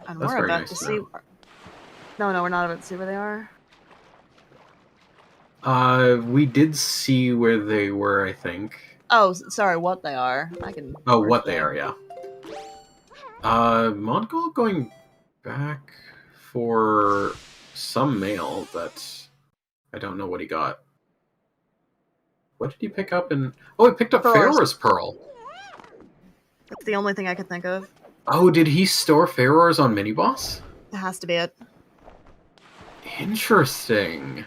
S3: And we're about to see... No, we're not about to see where they are.
S2: We did see where they were, I think.
S3: Oh, sorry, what they are. I can...
S2: Oh, what they are, yeah. Montgol going back for some mail that I don't know what he got. What did he pick up in... Oh, he picked up Ferror's Pearl.
S3: That's the only thing I could think of.
S2: Oh, did he store Ferror's on Mini-Boss?
S3: That has to be it.
S2: Interesting.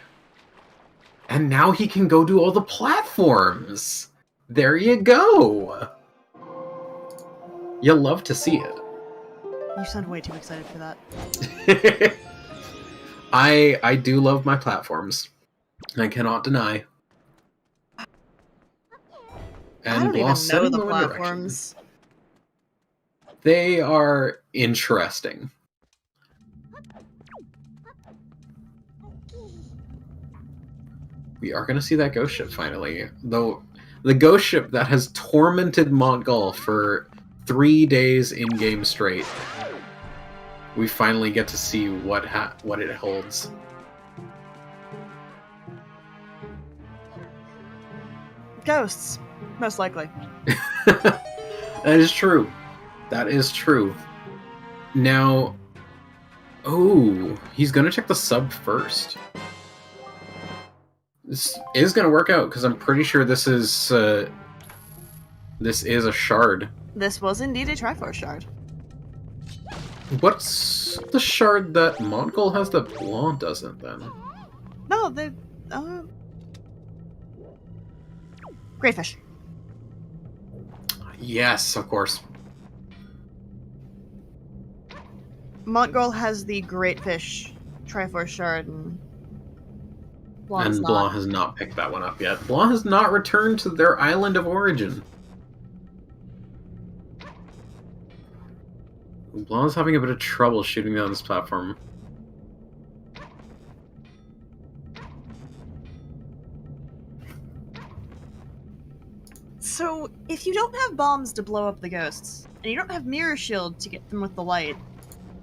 S2: And now he can go do all the platforms. There you go. You'll love to see it.
S3: You sound way too excited for that.
S2: I do love my platforms. I cannot deny. And
S3: I don't even know the platforms.
S2: They are interesting. We are going to see that ghost ship finally. Though the ghost ship that has tormented Montgol for 3 days in-game straight. We finally get to see what it holds.
S3: Ghosts, most likely.
S2: That is true. That is true. Now, oh, he's gonna check the sub first. This is gonna work out because I'm pretty sure this is a shard.
S3: This was indeed a Triforce shard.
S2: What's the shard that Montgol has that Blanc doesn't then?
S3: No, the Greyfish.
S2: Yes, of course.
S3: Montgol has the Great Fish Triforce Shard, and Blanc's
S2: And
S3: not.
S2: Blanc has not picked that one up yet. Blanc has not returned to their island of origin. Blanc's having a bit of trouble shooting down this platform.
S3: So, if you don't have bombs to blow up the ghosts, and you don't have Mirror Shield to get them with the light,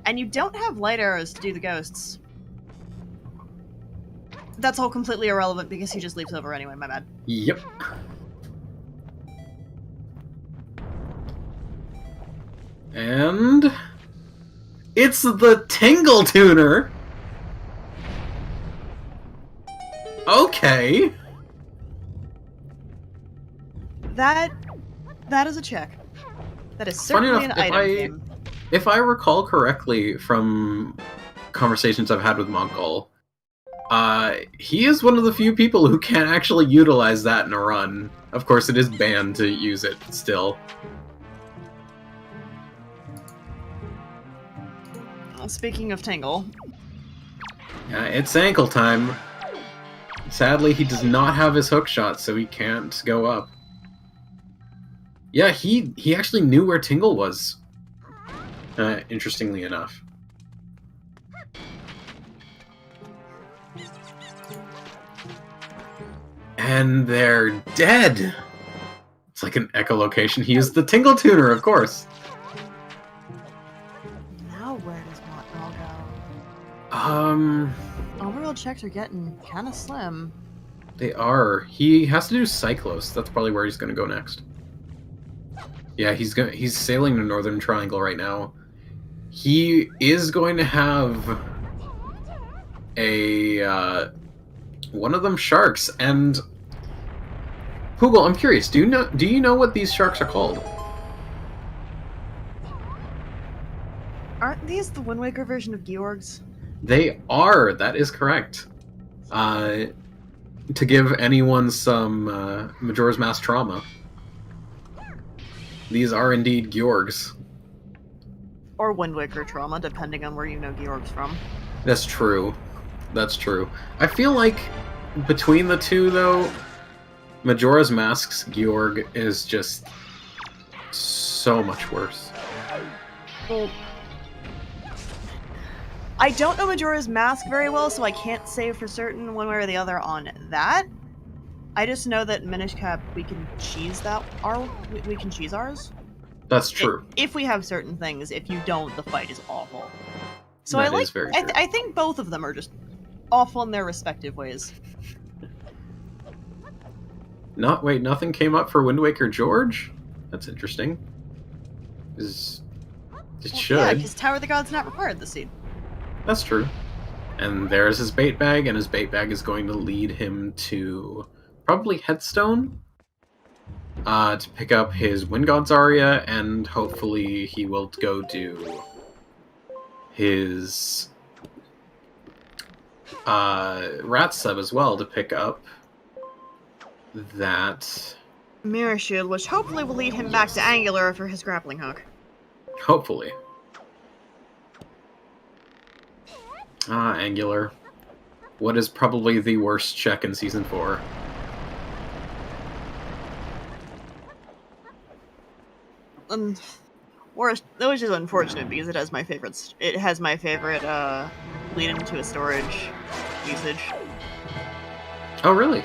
S3: and you don't have light arrows to do the ghosts, that's all completely irrelevant because he just leaps over anyway, my bad.
S2: Yep. And... it's the Tingle Tuner! Okay.
S3: That is a check. That is
S2: Funny
S3: certainly
S2: enough,
S3: an item game.
S2: if I recall correctly from conversations I've had with Montgol, he is one of the few people who can actually utilize that in a run. Of course, it is banned to use it still.
S3: Speaking of Tingle,
S2: It's ankle time. Sadly, he does not have his hook shot, so he can't go up. Yeah, he actually knew where Tingle was. Interestingly enough. And they're dead! It's like an echolocation. He is the Tingle Tuner, of course.
S3: now where does Montgol go? Overworld checks are getting kind of slim.
S2: They are. He has to do Cyclos. That's probably where he's going to go next. Yeah, he's sailing the Northern Triangle right now. He is going to have a one of them sharks. And Poogle, I'm curious. Do you know what these sharks are called?
S3: Aren't these the Wind Waker version of Georgs?
S2: They are. That is correct. To give anyone some Majora's Mask trauma, these are indeed Georgs.
S3: Or Wind Waker trauma, depending on where you know Georgs from.
S2: That's true. That's true. I feel like between the two, though, Majora's Mask's Georg is just so much worse.
S3: Well, I don't know Majora's Mask very well, so I can't say for certain one way or the other on that. I just know that Minish Cap, we can cheese we can cheese ours.
S2: That's true.
S3: If we have certain things, if you don't, the fight is awful. So
S2: That is very true.
S3: I think both of them are just awful in their respective ways.
S2: Wait, nothing came up for Wind Waker George? That's interesting. It should.
S3: Yeah, because Tower of the Gods not required this seed.
S2: That's true. And there's his bait bag, and his bait bag is going to lead him to probably Headstone to pick up his Wind God's Aria, and hopefully he will go do his Rat Sub as well to pick up that.
S3: Mirror Shield, which hopefully will lead him back to Angular for his grappling hook.
S2: Hopefully. Angular. What is probably the worst check in Season 4?
S3: Worst, which is unfortunate because it has my favorite. It has my favorite lead into a storage usage.
S2: Oh, really?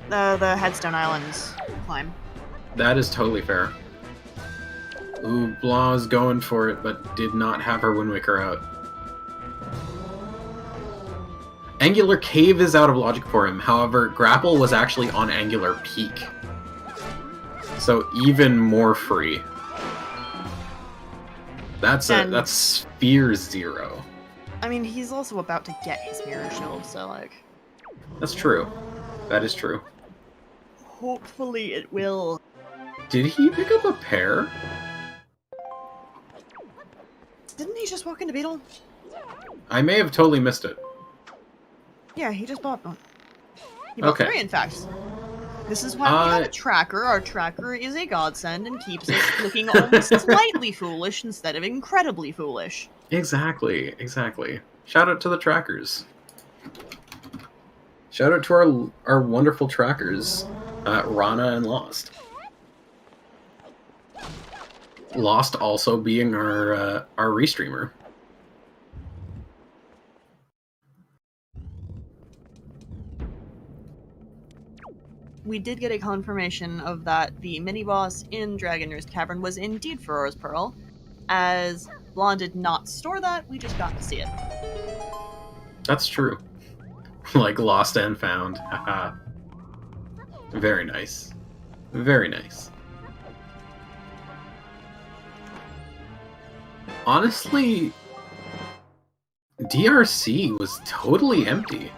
S3: The Headstone Islands climb.
S2: That is totally fair. Ooh, Blanc's going for it, but did not have her Wind Waker out. Angular Cave is out of logic for him. However, Grapple was actually on Angular Peak. So even more free. That's Sphere 0.
S3: I mean, he's also about to get his Mirror Shield, so like...
S2: That's true. That is true.
S3: Hopefully it will...
S2: Did he pick up a pair?
S3: Didn't he just walk into Beetle?
S2: I may have totally missed it.
S3: Yeah, he just bought one. He bought
S2: Okay.
S3: 3, in fact. This is why we have a tracker. Our tracker is a godsend and keeps us looking almost slightly foolish instead of incredibly foolish.
S2: Exactly, exactly. Shout out to the trackers. Shout out to our wonderful trackers, Rana and Lost. Lost also being our restreamer.
S3: We did get a confirmation of that the mini-boss in Dragon Roost Cavern was indeed Ferora's Pearl. As Blanc did not store that, we just got to see it.
S2: That's true. Like lost and found. Haha. Very nice. Very nice. Honestly, DRC was totally empty,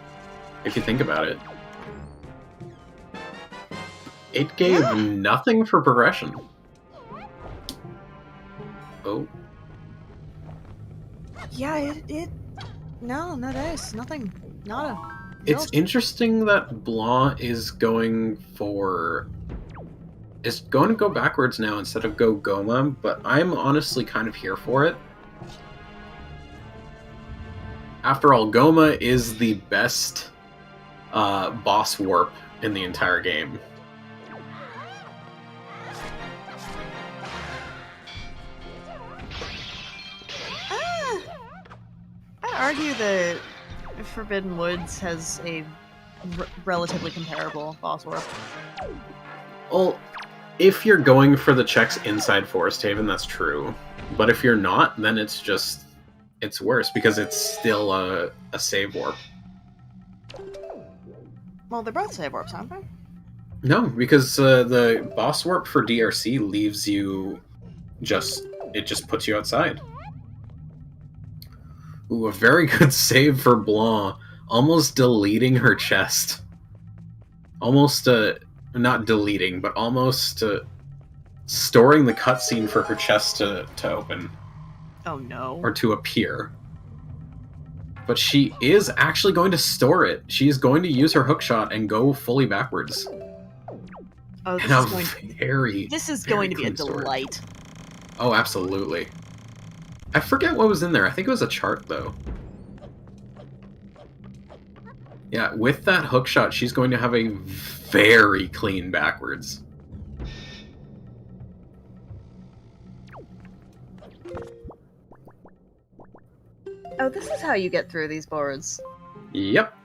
S2: if you think about it. It gave nothing for progression. Oh.
S3: Yeah, no dice, nothing, nada.
S2: It's interesting that Blanc is going to go backwards now instead of go Goma, but I'm honestly kind of here for it. After all, Goma is the best boss warp in the entire game.
S3: I'd argue that Forbidden Woods has a relatively comparable boss warp.
S2: Well, if you're going for the checks inside Forest Haven, that's true. But if you're not, then it's worse because it's still a save warp.
S3: Well, they're both save warps, aren't they?
S2: No, because the boss warp for DRC leaves you it just puts you outside. Ooh, a very good save for Blanc. Almost deleting her chest. Almost, not deleting, but almost storing the cutscene for her chest to open.
S3: Oh no.
S2: Or to appear. But she is actually going to store it. She is going to use her hookshot and go fully backwards.
S3: Oh, this is going to be a delight.
S2: Oh, absolutely. I forget what was in there. I think it was a chart, though. Yeah, with that hookshot, she's going to have a very clean backwards.
S3: Oh, this is how you get through these boards.
S2: Yep.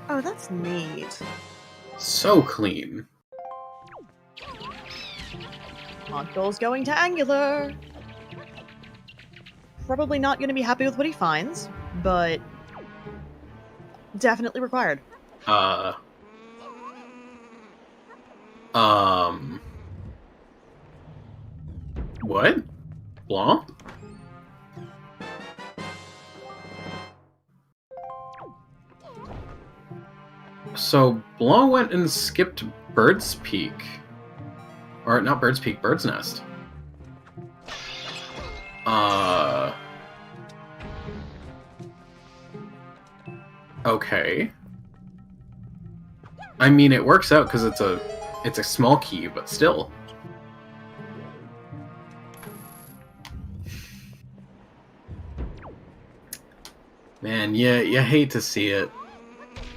S3: Oh, that's neat.
S2: So clean.
S3: Montgol's going to Angular. Probably not going to be happy with what he finds, but definitely required.
S2: What? Blanc? So, Blanc went and skipped Bird's Peak. Or, not Bird's Peak, Bird's Nest. Okay. I mean, it works out because it's a small key, but still. Man, you hate to see it.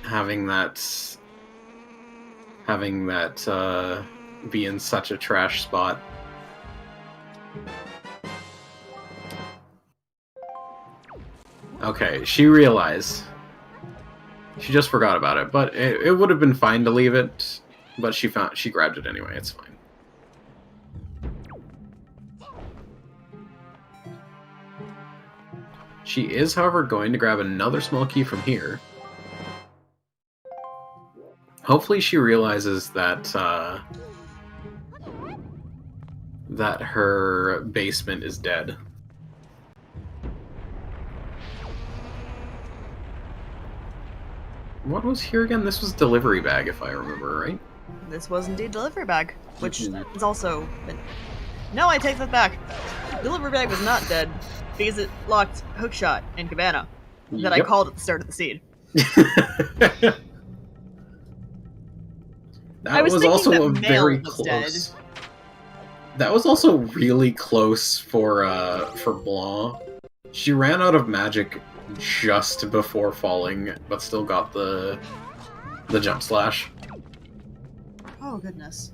S2: Having that be in such a trash spot. Okay, she realized. She just forgot about it, but it would have been fine to leave it, but she grabbed it anyway, it's fine. She is, however, going to grab another small key from here. Hopefully she realizes that that her basement is dead. What was here again? This was delivery bag, if I remember, right?
S3: This was indeed delivery bag, which is also... No, I take that back. Delivery bag was not dead, because it locked Hookshot and Cabana, that I called at the start of the seed.
S2: That was also a very close... That was also really close for Blanc. She ran out of magic just before falling, but still got the jump slash.
S3: Oh, goodness.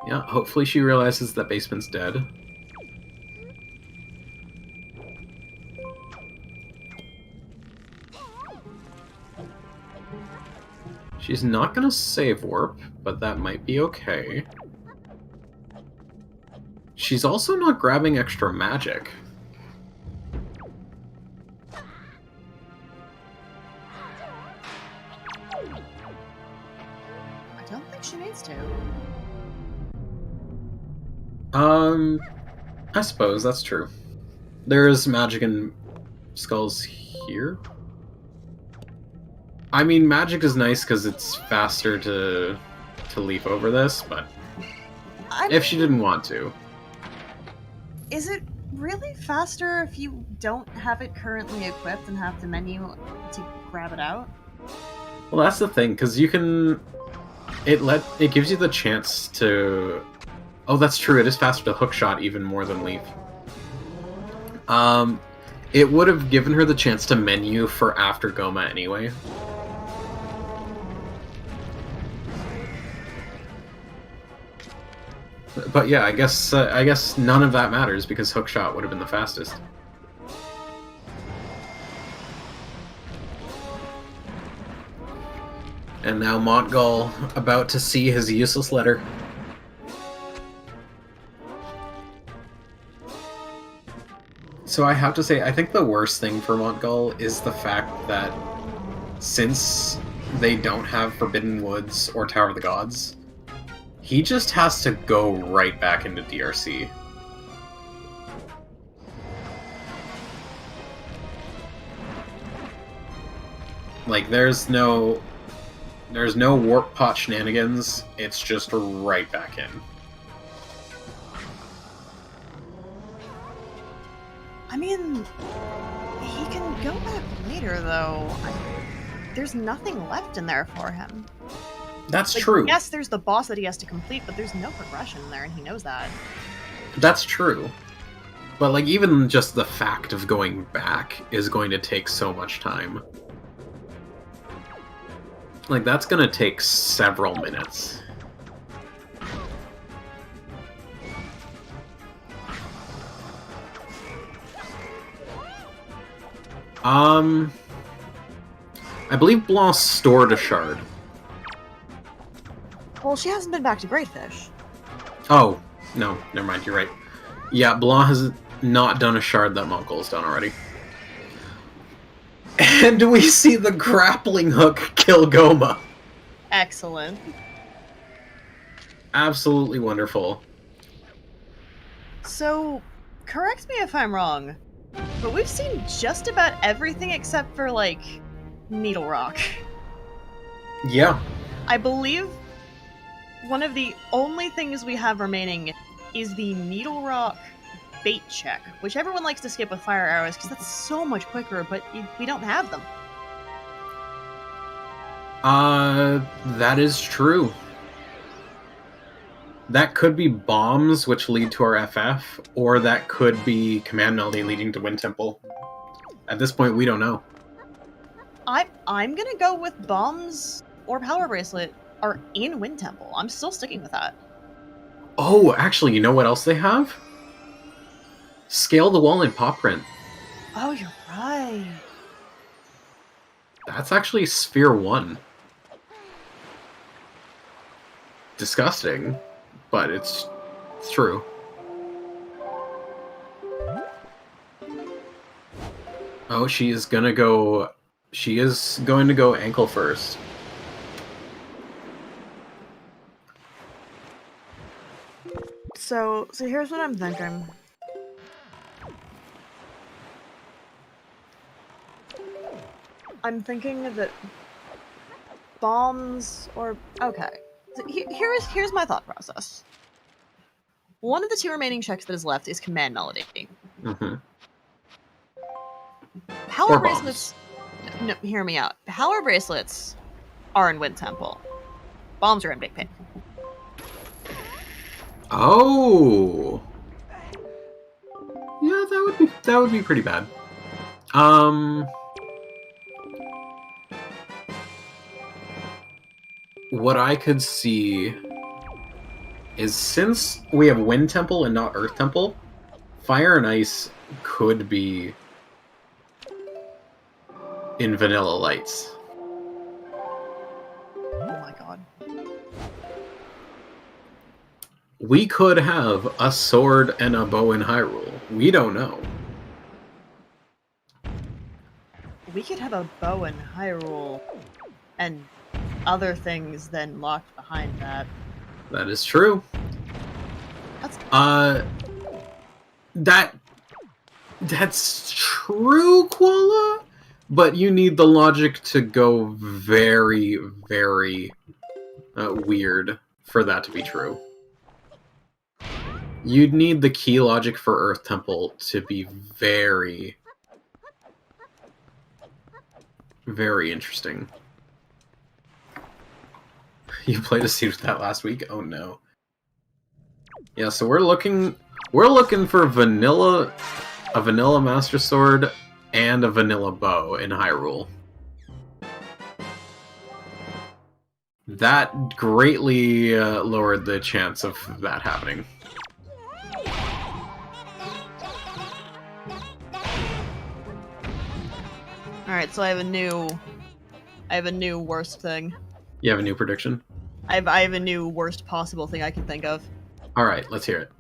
S2: Yeah, hopefully she realizes that Basement's dead. She's not gonna save warp, but that might be okay. She's also not grabbing extra magic.
S3: I don't think she needs to.
S2: I suppose that's true. There's magic in skulls here. I mean, magic is nice because it's faster to leap over this, but if she didn't want to.
S3: Is it really faster if you don't have it currently equipped and have the menu to grab it out?
S2: Well, that's the thing, because you can... It gives you the chance to... Oh, that's true, it is faster to hookshot even more than leap. It would have given her the chance to menu for after Goma anyway. But yeah, I guess none of that matters because hookshot would have been the fastest. And now Montgol about to see his useless letter. So I have to say, I think the worst thing for Montgol is the fact that since they don't have Forbidden Woods or Tower of the Gods, he just has to go right back into DRC. Like, there's no warp pot shenanigans, it's just right back in.
S3: I mean, he can go back later, though. There's nothing left in there for him.
S2: That's true.
S3: Yes, there's the boss that he has to complete, but there's no progression in there, and he knows that.
S2: That's true. But, like, even just the fact of going back is going to take so much time. Like, that's gonna take several minutes. I believe Blanc stored a shard.
S3: Well, she hasn't been back to Greatfish.
S2: Oh, no, never mind, you're right. Yeah, Blanc has not done a shard that Montgol's done already. And we see the grappling hook kill Goma.
S3: Excellent.
S2: Absolutely wonderful.
S3: So, correct me if I'm wrong, but we've seen just about everything except for, like, Needle Rock.
S2: Yeah.
S3: I believe one of the only things we have remaining is the Needle Rock bait check, which everyone likes to skip with fire arrows because that's so much quicker, but we don't have them.
S2: That is true. That could be bombs, which lead to our FF, or that could be Command Melody leading to Wind Temple. At this point, we don't know.
S3: I'm gonna go with bombs or Power Bracelet are in Wind Temple. I'm still sticking with that.
S2: Oh, actually, you know what else they have? Scale the Wall and Paw Print.
S3: Oh, you're right.
S2: That's actually Sphere 1. Disgusting, but it's true. Oh, she is going to go ankle first.
S3: So here's what I'm thinking. I'm thinking that bombs or okay. So here's my thought process. One of the two remaining checks that is left is Command Melody.
S2: Mm-hmm.
S3: Power Bracelets. No, hear me out. Power Bracelets are in Wind Temple. Bombs are in Big Pit.
S2: Oh. Yeah, that would be pretty bad. What I could see is, since we have Wind Temple and not Earth Temple, Fire and Ice could be in Vanilla Lights.
S3: Oh my god.
S2: We could have a sword and a bow in Hyrule. We don't know.
S3: We could have a bow in Hyrule and other things then locked behind that.
S2: That is true.
S3: That's
S2: That's true, Koala, but you need the logic to go very, very weird for that to be true. You'd need the key logic for Earth Temple to be very, very interesting. You played a seed with that last week? Oh no. Yeah, so we're looking for a vanilla Master Sword and a vanilla bow in Hyrule. That greatly lowered the chance of that happening.
S3: Alright, so I have a new worst thing.
S2: You have a new prediction?
S3: I have a new worst possible thing I can think of.
S2: Alright, let's hear it.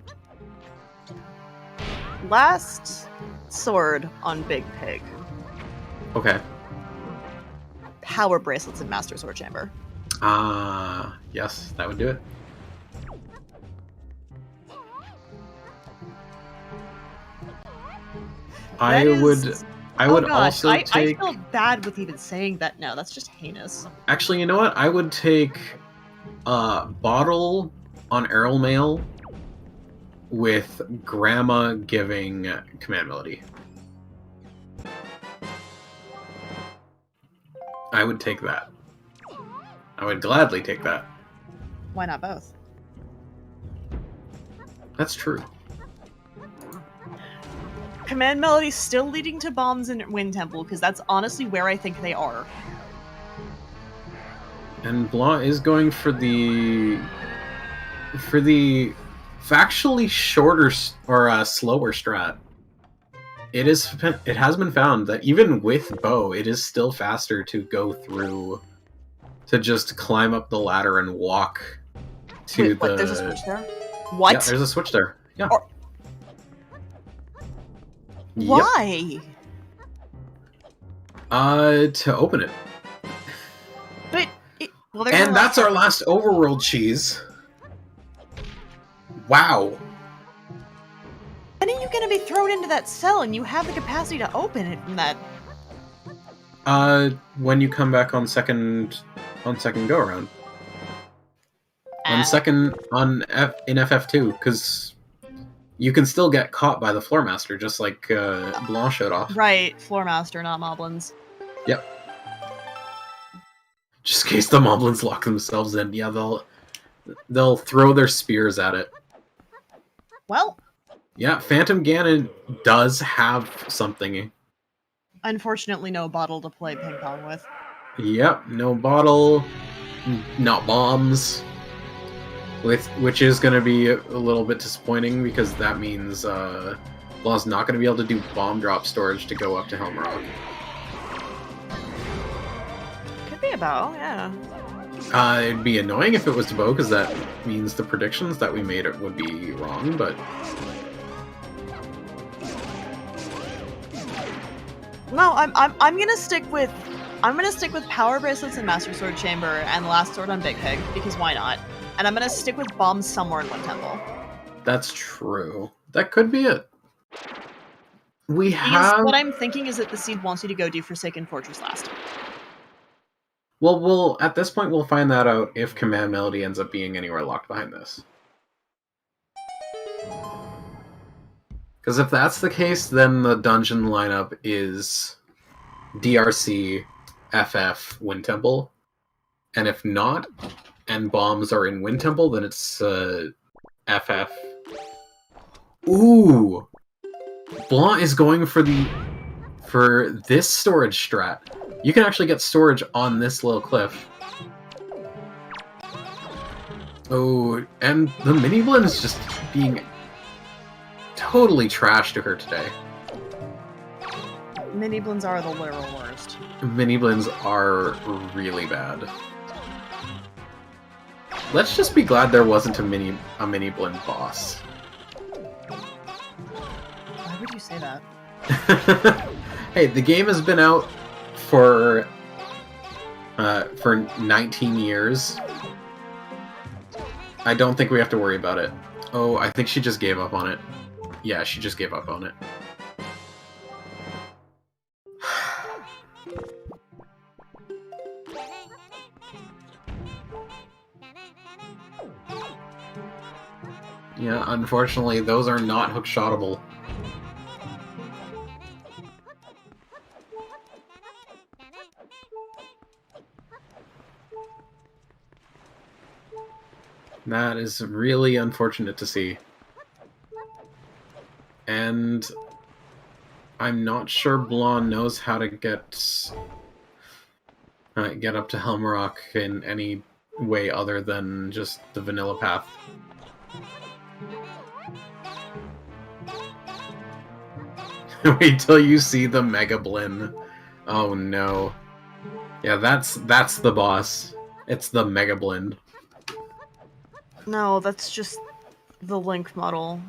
S3: Last sword on Big Pig.
S2: Okay.
S3: Power bracelets in Master Sword Chamber.
S2: Yes, that would do it. I would also take...
S3: I feel bad with even saying that now. That's just heinous.
S2: Actually, you know what? I would take Bottle on Errol Mail with Grandma giving Command Melody. I would take that. I would gladly take that.
S3: Why not both?
S2: That's true.
S3: Command Melody still leading to bombs in Wind Temple, because that's honestly where I think they are.
S2: And Blanc is going for the factually shorter or slower strat. It has been found that even with bow, it is still faster to go through, to just climb up the ladder and walk to
S3: Wait, what? There's a switch there? What?
S2: Yeah, there's a switch there. Yeah. Yep.
S3: Why?
S2: To open it.
S3: But
S2: and that's our last overworld cheese. Wow.
S3: When are you going to be thrown into that cell and you have the capacity to open it from that?
S2: When you come back on second go around. In FF2, because you can still get caught by the Floor Master, just like Blanc showed off.
S3: Right, Floor Master, not Moblins.
S2: Yep. Just in case the Moblins lock themselves in, yeah, they'll throw their spears at it.
S3: Well.
S2: Yeah, Phantom Ganon does have something.
S3: Unfortunately, no bottle to play ping pong with. Yep,
S2: no bottle, not bombs. Which is going to be a little bit disappointing, because that means Blanc's not going to be able to do bomb drop storage to go up to Helm Rock.
S3: Could be a bow, yeah.
S2: It'd be annoying if it was to bow, because that means the predictions that we made would be wrong, but...
S3: No, I'm gonna stick with Power Bracelets in Master Sword Chamber and Last Sword on Big Pig, because why not? And I'm gonna stick with bombs somewhere in Wind Temple.
S2: That's true. That could be it.
S3: What I'm thinking is that the seed wants you to go do Forsaken Fortress last.
S2: Well, at this point, we'll find that out if Command Melody ends up being anywhere locked behind this. Because if that's the case, then the dungeon lineup is DRC, FF, Wind Temple. And if not, and bombs are in Wind Temple, then it's FF. Ooh! Blanc is going for this storage strat. You can actually get storage on this little cliff. Oh, and the mini blend is just being totally trash to her today.
S3: Mini blends are the literal worst.
S2: Mini blends are really bad. Let's just be glad there wasn't a mini blend boss.
S3: Why would you say that?
S2: Hey, the game has been out for 19 years. I don't think we have to worry about it. Oh, I think she just gave up on it. Yeah, she just gave up on it. Yeah, unfortunately, those are not hookshotable. That is really unfortunate to see. And I'm not sure Blanc knows how to get up to Helmrock in any way other than just the vanilla path. Wait till you see the Mega Blin. Oh no. Yeah, that's the boss. It's the Mega Blend.
S3: No, that's just the Link model.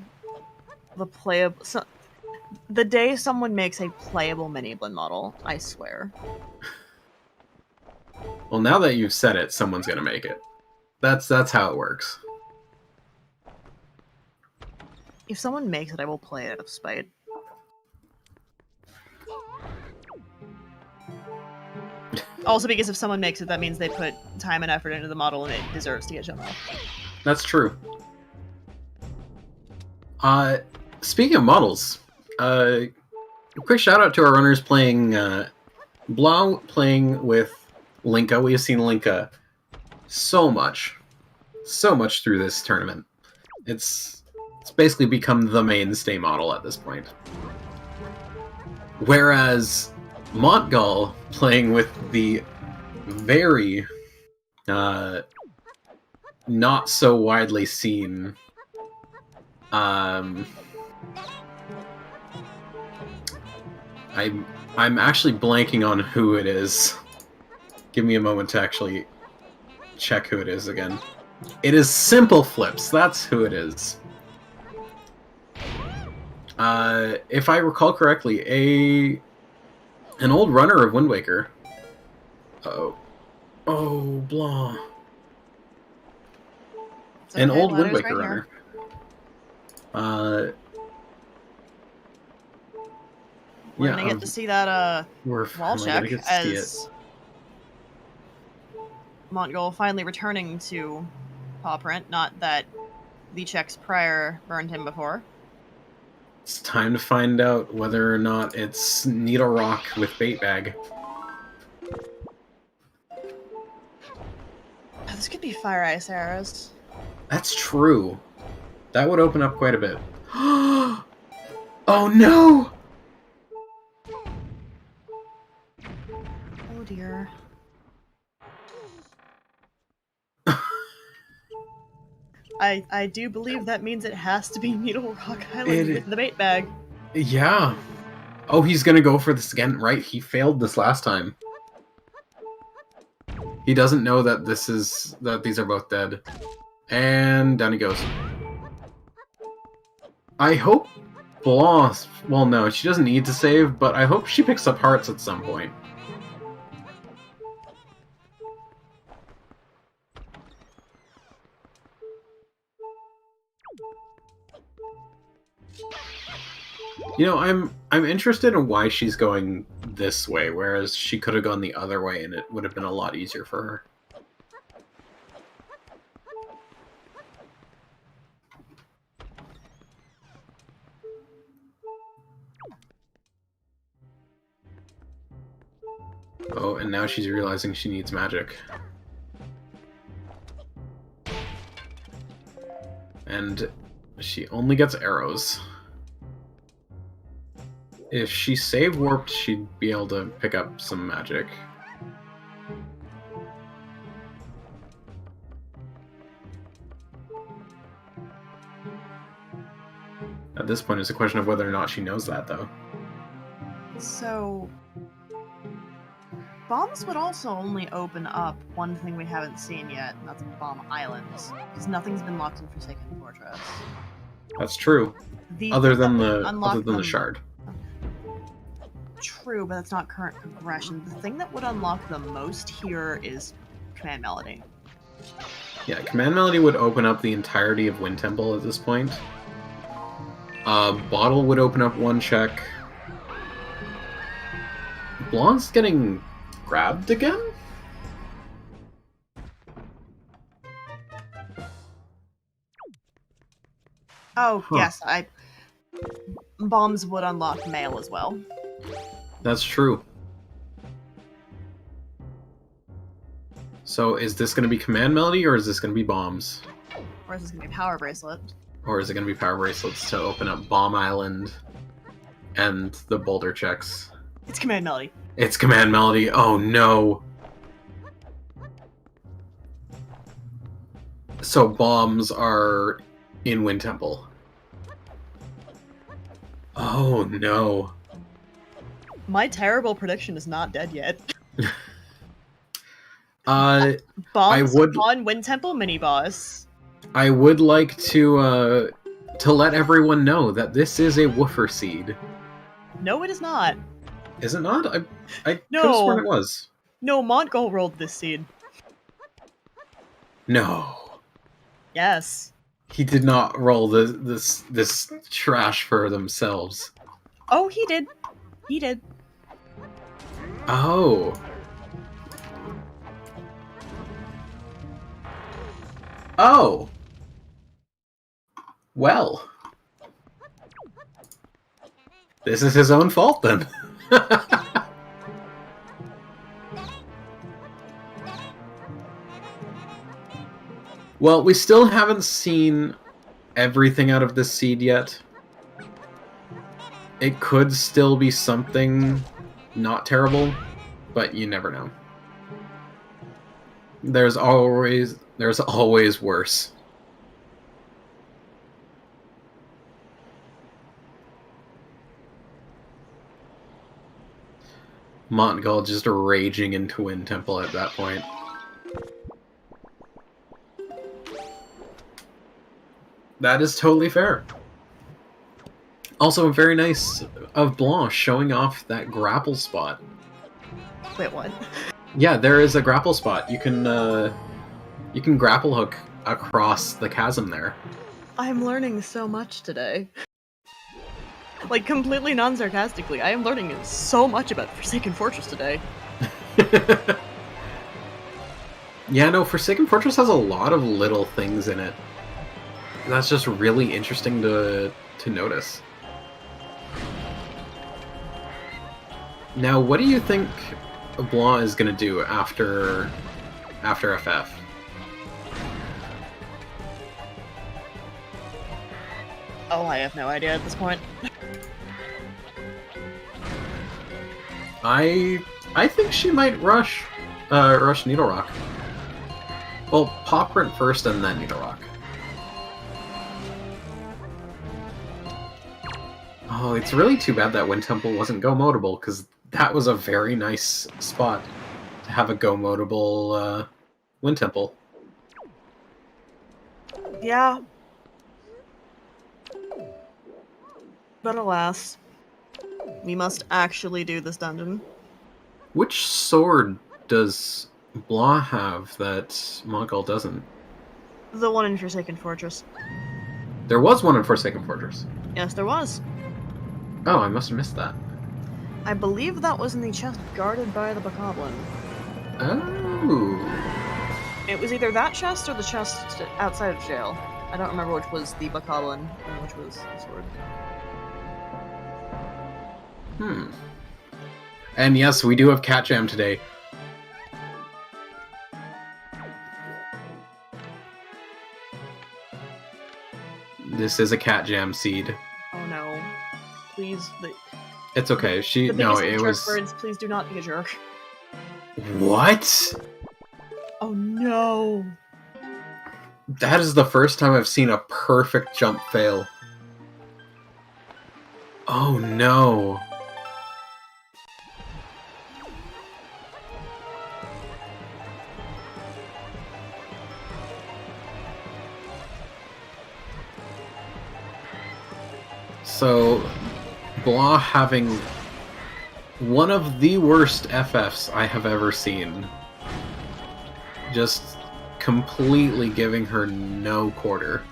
S3: The playable. The day someone makes a playable mini blend model, I swear.
S2: Well, now that you've said it, someone's gonna make it. That's how it works.
S3: If someone makes it, I will play it out of spite. Also, because if someone makes it, that means they put time and effort into the model and it deserves to get shown off.
S2: That's true. Speaking of models, quick shout out to our runners playing Blanc playing with Linka. We have seen Linka so much through this tournament. It's basically become the mainstay model at this point. Whereas Montgol playing with the very not so widely seen I'm actually blanking on who it is. Give me a moment to actually check who it is again. It is Simple Flips, that's who it is. If I recall correctly, an old runner of Wind Waker. Oh, Blanc.
S3: Okay,
S2: An old Wind
S3: ladder's
S2: Waker
S3: right
S2: runner.
S3: We're gonna get to see that wall check
S2: get to see it.
S3: as Montgol finally returning to paw print. Not that the checks prior burned him before.
S2: It's time to find out whether or not it's Needle Rock with Bait Bag.
S3: Oh, this could be Fire Ice arrows.
S2: That's true. That would open up quite a bit. Oh no!
S3: Oh dear. I do believe that means it has to be Needle Rock Island with the bait bag.
S2: Yeah. Oh, he's gonna go for this again, right? He failed this last time. He doesn't know that these are both dead. And down he goes. I hope Blanc... Well, no, she doesn't need to save, but I hope she picks up hearts at some point. You know, I'm interested in why she's going this way, whereas she could have gone the other way and it would have been a lot easier for her. Oh, and now she's realizing she needs magic. And she only gets arrows. If she save warped, she'd be able to pick up some magic. At this point, it's a question of whether or not she knows that, though.
S3: So, bombs would also only open up one thing we haven't seen yet, and that's Bomb Islands, because nothing's been locked in Forsaken Fortress.
S2: That's true.
S3: The
S2: Other
S3: thing
S2: than
S3: that would
S2: the
S3: unlock them-
S2: shard.
S3: True, but that's not current progression. The thing that would unlock the most here is Command Melody.
S2: Yeah, Command Melody would open up the entirety of Wind Temple at this point. Bottle would open up one check. Blanc's getting grabbed again?
S3: Oh,
S2: Huh.
S3: yes, bombs would unlock mail as well.
S2: That's true. So is this going to be Command Melody, or is this going to be bombs?
S3: Or is this going to be Power Bracelet?
S2: Or is it going to be Power Bracelets to open up Bomb Island and the boulder checks?
S3: It's Command Melody.
S2: It's Command Melody. Oh no. So bombs are in Wind Temple. Oh no.
S3: My terrible prediction is not dead yet.
S2: I
S3: Bombs
S2: would-
S3: on Wind Temple mini boss.
S2: I would like to let everyone know that this is a woofer seed.
S3: No, it is not.
S2: Is it not? I could
S3: No.
S2: have sworn it was.
S3: No, Montgol rolled this seed.
S2: No.
S3: Yes.
S2: He did not roll this trash for themselves.
S3: Oh, he did. He did.
S2: Oh. Oh. Well. This is his own fault then. Well, we still haven't seen everything out of this seed yet. It could still be something not terrible, but you never know. There's always worse. Montgol just raging into Wind Temple at that point. That is totally fair. Also, very nice of Blanc showing off that grapple spot.
S3: Wait, what?
S2: Yeah, there is a grapple spot. You can grapple hook across the chasm there.
S3: I'm learning so much today. Like, completely non-sarcastically, I am learning so much about Forsaken Fortress today.
S2: Yeah, no, Forsaken Fortress has a lot of little things in it. That's just really interesting to notice. Now, what do you think Blanc is going to do after FF?
S3: Oh, I have no idea at this point.
S2: I think she might rush Needle Rock. Well, Pop Print first and then Needle Rock. Oh, it's really too bad that Wind Temple wasn't go-modable, because that was a very nice spot to have a go-modable Wind Temple.
S3: Yeah. But alas, we must actually do this dungeon.
S2: Which sword does Blanc have that Montgol doesn't?
S3: The one in Forsaken Fortress.
S2: There was one in Forsaken Fortress.
S3: Yes, there was.
S2: Oh, I must have missed that.
S3: I believe that was in the chest guarded by the Bokoblin.
S2: Oh.
S3: It was either that chest or the chest outside of jail. I don't remember which was the Bokoblin and which was the sword.
S2: And yes, we do have Cat Jam today. This is a cat jam seed.
S3: Oh no. Please,
S2: It's okay.
S3: the
S2: No,
S3: biggest
S2: it
S3: jerk
S2: was...
S3: words, please do not be a jerk.
S2: What?
S3: Oh no.
S2: That is the first time I've seen a perfect jump fail. Oh no. So, Blanc having one of the worst FFs I have ever seen. Just completely giving her no quarter.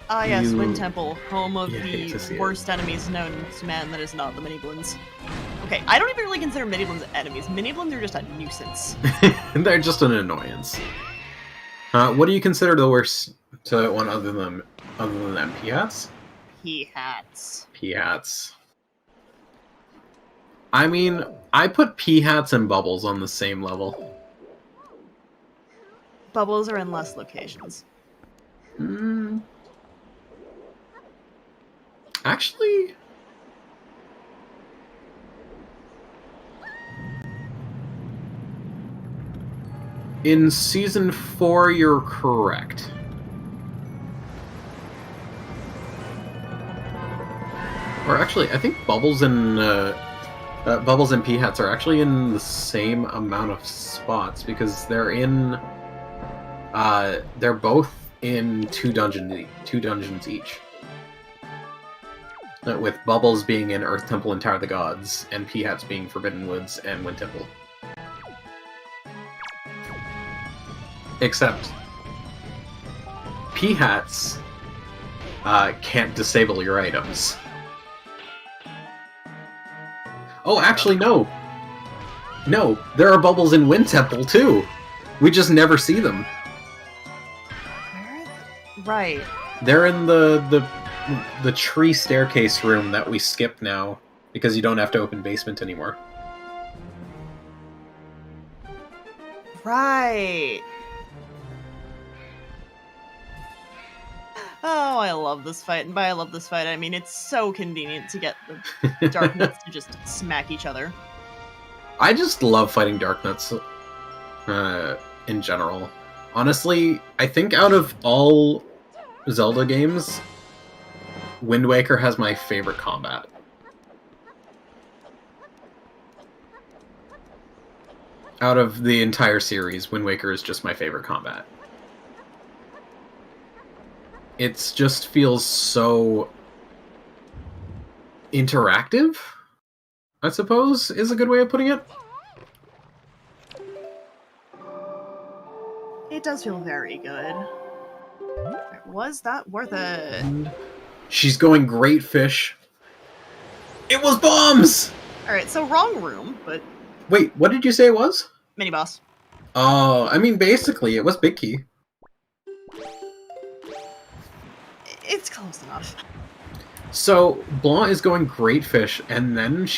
S3: Ah yes,
S2: You-
S3: Wind Temple, home of
S2: you hate to see
S3: the
S2: it.
S3: worst enemies known to man that is not the Mini-Blins. Okay, I don't even really consider Mini-Blins enemies. Mini-Blins are just a nuisance.
S2: They're just an annoyance. What do you consider the worst one other than them? P-hats?
S3: P-hats.
S2: P-hats. I mean, I put P-hats and Bubbles on the same level.
S3: Bubbles are in less locations.
S2: Actually... In Season 4, you're correct. Or actually, I think Bubbles and P-hats are actually in the same amount of spots because they're both in two dungeons each. With Bubbles being in Earth Temple and Tower of the Gods, and P-hats being Forbidden Woods and Wind Temple. Except P-hats can't disable your items. Oh, actually, no. No, there are bubbles in Wind Temple, too. We just never see them.
S3: Where? Right.
S2: They're in the tree staircase room that we skip now, because you don't have to open basement anymore.
S3: Right. Oh, I love this fight. And by I love this fight, I mean it's so convenient to get the Dark Nuts to just smack each other.
S2: I just love fighting Dark Nuts in general. Honestly, I think out of all Zelda games, Wind Waker has my favorite combat. Out of the entire series, Wind Waker is just my favorite combat. It just feels so interactive, I suppose, is a good way of putting it.
S3: It does feel very good. Was that worth it?
S2: She's going great fish. It was bombs!
S3: Alright, so wrong room, but
S2: Wait, what did you say it was?
S3: mini boss.
S2: Oh, I mean, basically, it was Big Key.
S3: It's close enough.
S2: So, Blanc is going great fish, and then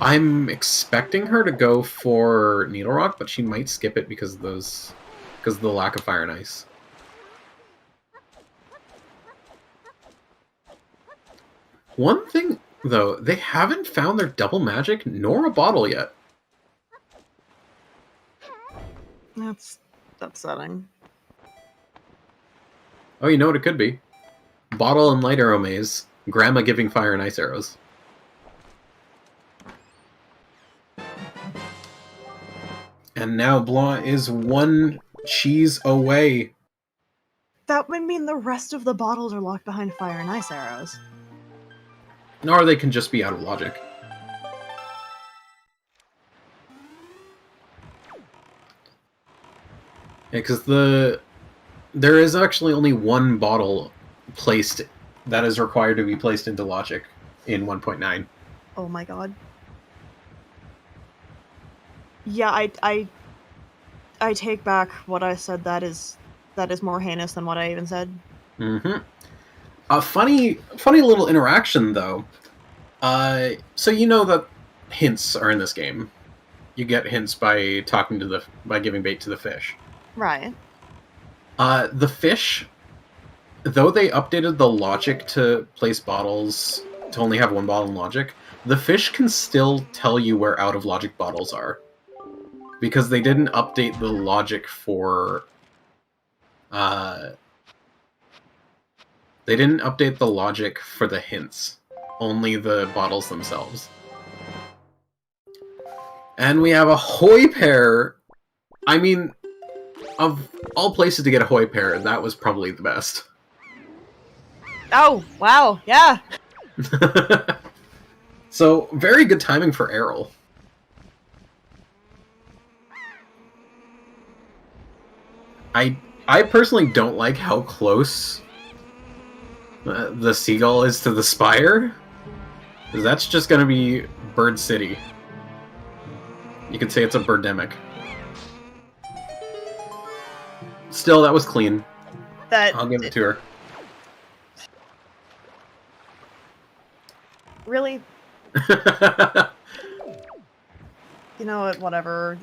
S2: I'm expecting her to go for Needle Rock, but she might skip it because of the lack of Fire and Ice. One thing, though, they haven't found their double magic nor a bottle yet.
S3: That's upsetting.
S2: Oh, you know what it could be? Bottle and light arrow maze. Grandma giving fire and ice arrows. And now Blanc is one cheese away.
S3: That would mean the rest of the bottles are locked behind fire and ice arrows.
S2: Or they can just be out of logic. Yeah, because there is actually only one bottle that is required to be placed into logic in 1.9.
S3: Oh my god. Yeah, I take back what I said. That is more heinous than what I even said.
S2: Mm-hmm. A funny little interaction, though. So you know that hints are in this game. You get hints by by giving bait to the fish.
S3: Right.
S2: The fish, though they updated the logic to place bottles to only have one bottle in logic, the fish can still tell you where out of logic bottles are. Because they didn't update the logic for... they didn't update the logic for the hints. Only the bottles themselves. And we have a hoi pear! I mean, of all places to get a hoi pear, that was probably the best.
S3: Oh, wow, yeah.
S2: So, very good timing for Errol. I personally don't like how close the seagull is to the spire. That's just gonna be Bird City. You could say it's a birdemic. Still, that was clean. I'll give it to her.
S3: Really? You know what, whatever.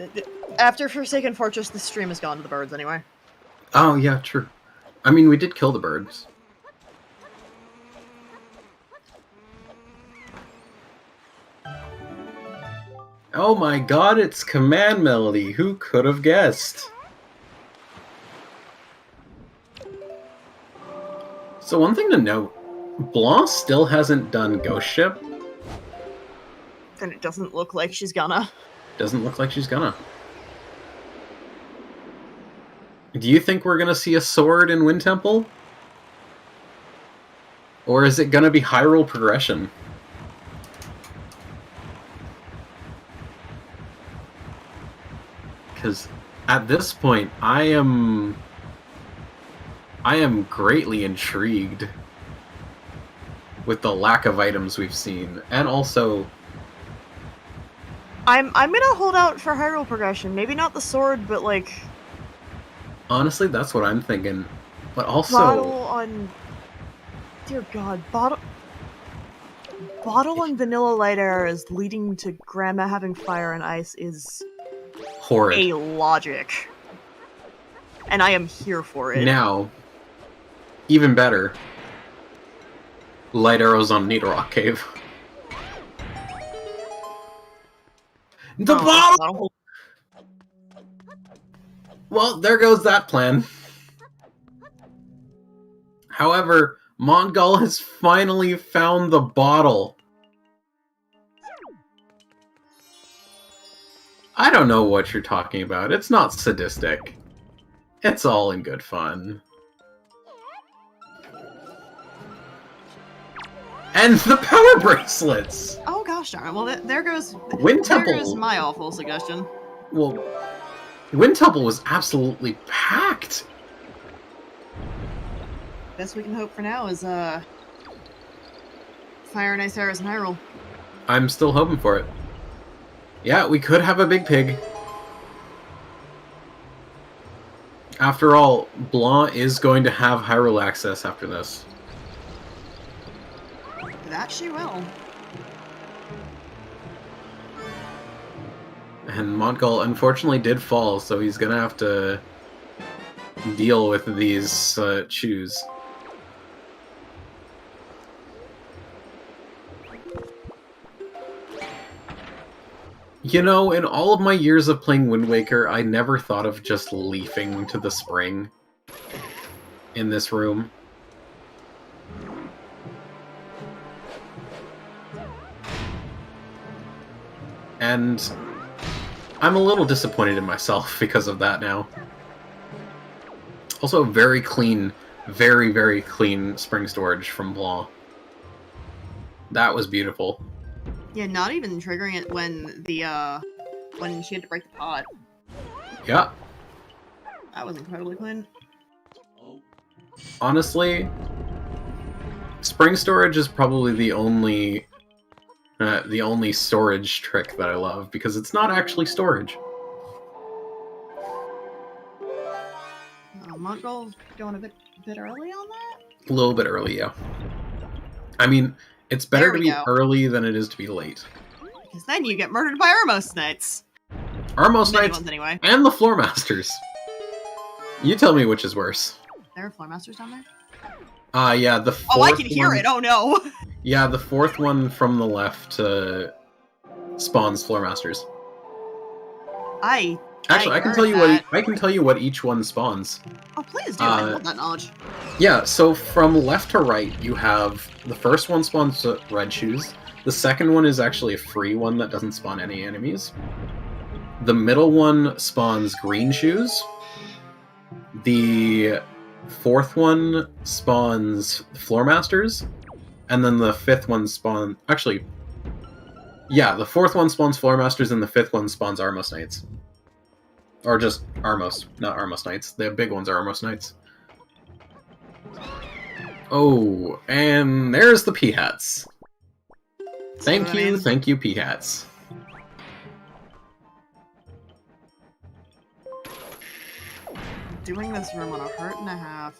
S3: After Forsaken Fortress, the stream has gone to the birds anyway.
S2: Oh, yeah, true. I mean, we did kill the birds. Oh my god, it's Command Melody! Who could have guessed? So one thing to note, Blanc still hasn't done Ghost Ship.
S3: And it doesn't look like she's gonna.
S2: Doesn't look like she's gonna. Do you think we're gonna see a sword in Wind Temple? Or is it gonna be Hyrule progression? Because at this point, I am greatly intrigued with the lack of items we've seen, and also
S3: I'm gonna hold out for Hyrule progression. Maybe not the sword, but like
S2: honestly, that's what I'm thinking. But also,
S3: bottle on, dear God, bottle on Vanilla Light Arrows leading to Grandma having fire and ice is
S2: horrid.
S3: a logic, and I am here for it.
S2: Now, even better, light arrows on Needle Rock Cave. The bottle! Well, there goes that plan. However, Montgol has finally found the bottle. I don't know what you're talking about. It's not sadistic. It's all in good fun. And the power bracelets!
S3: Oh gosh darn it. Well, there goes
S2: Wind Temple.
S3: There goes my awful suggestion.
S2: Well, Wind Temple was absolutely packed.
S3: Best we can hope for now is Fire and Ice Arrows and Hyrule.
S2: I'm still hoping for it. Yeah, we could have a big pig. After all, Blanc is going to have Hyrule access after this.
S3: That she will.
S2: And Montgol unfortunately did fall, so he's gonna have to deal with these chews. You know, in all of my years of playing Wind Waker, I never thought of just leafing to the spring in this room. And I'm a little disappointed in myself because of that now. Also, very clean, very, very clean spring storage from Blanc. That was beautiful.
S3: Yeah, not even triggering it when when she had to break the pot.
S2: Yeah.
S3: That was incredibly clean.
S2: Honestly, spring storage is probably the only storage trick that I love, because it's not actually storage.
S3: Montgol's going a bit early on that?
S2: A little bit early, yeah. I mean, it's better to be
S3: go.
S2: early than it is to be late.
S3: Because then you get murdered by Armos Knights.
S2: Our most
S3: Many
S2: knights
S3: ones anyway.
S2: and the floor masters. You tell me which is worse.
S3: There are floor masters down there?
S2: Yeah, the fourth
S3: Oh, I can hear
S2: one,
S3: it! Oh no!
S2: Yeah, the fourth one from the left spawns floor masters. Actually, I can tell you what each one spawns.
S3: Oh, please do. I love that knowledge.
S2: Yeah, so from left to right, you have the first one spawns red shoes. The second one is actually a free one that doesn't spawn any enemies. The middle one spawns green shoes. The fourth one spawns floor masters, and then the fifth one spawns. Actually, yeah, the fourth one spawns floor masters, and the fifth one spawns Armos Knights. Or just Armos, not Armos Knights. The big ones are Armos Knights. Oh, and there's the P-Hats. Thank you, P-Hats.
S3: Doing this room on a heart and a half.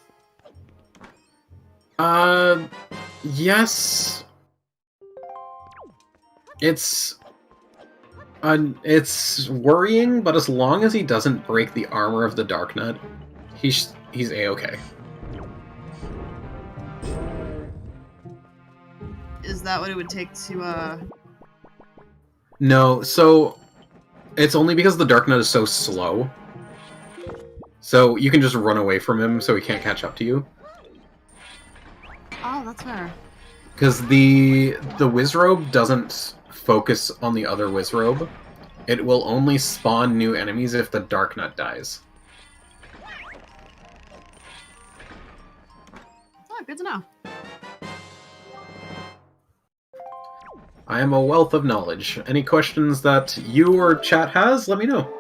S2: Yes. It's worrying, but as long as he doesn't break the armor of the Dark Knight, he's A-okay.
S3: Is that what it would take to,
S2: No, so it's only because the Dark Knight is so slow. So you can just run away from him so he can't catch up to you.
S3: Oh, that's fair.
S2: Because the Wizrobe doesn't focus on the other Wizrobe. It will only spawn new enemies if the Dark Knight dies.
S3: Oh, good to know.
S2: I am a wealth of knowledge. Any questions that you or chat has, let me know.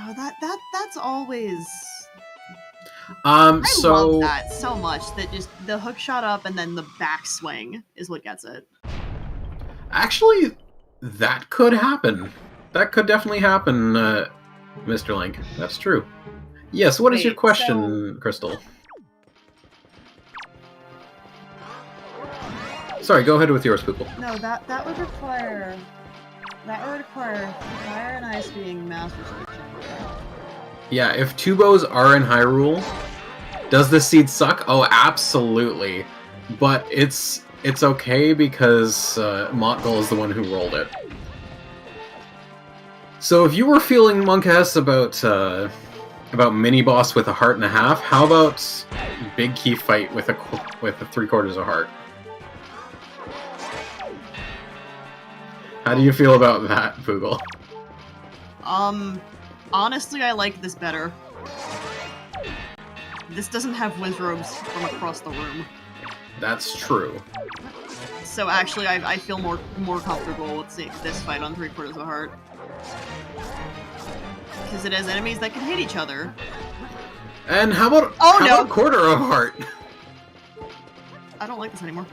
S3: Oh, that's always...
S2: I
S3: love that so much, that just the hook shot up and then the backswing is what gets it.
S2: Actually, that could happen. That could definitely happen, Mr. Link. That's true. Yes, what is your question, Crystal? Sorry, go ahead with yours, Poople.
S3: No, that would require fire and ice being Master Sword.
S2: Yeah, if two bows are in Hyrule, does this seed suck? Oh, absolutely. But it's okay because Montgol is the one who rolled it. So if you were feeling monk-ass about mini-boss with a heart and a half, how about big key fight with a 3/4 of heart? How do you feel about that, Poogle?
S3: Honestly, I like this better. This doesn't have Wizrobes from across the room.
S2: That's true.
S3: So actually, I feel more comfortable with seeing this fight on 3/4 of a heart. Because it has enemies that can hit each other.
S2: And how about about 1/4 of heart?
S3: I don't like this anymore.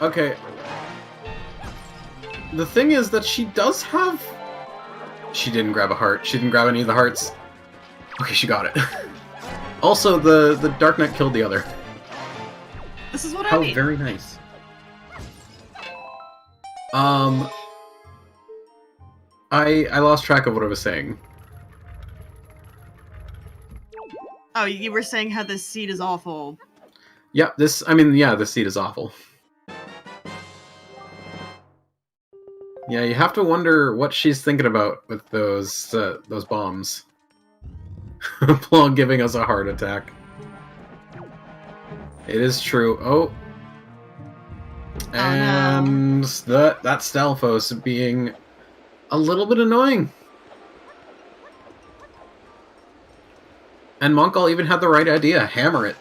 S2: Okay. The thing is that she does have... She didn't grab a heart. She didn't grab any of the hearts. Okay, she got it. Also, the Dark Knight killed the other.
S3: This is what I mean.
S2: How very nice. I lost track of what I was saying.
S3: Oh, you were saying how this seed is awful.
S2: Yeah, this seed is awful. Yeah, you have to wonder what she's thinking about with those bombs. Blanc giving us a heart attack. It is true. Oh. And that Stalfos being a little bit annoying. And Montgol even had the right idea. Hammer it.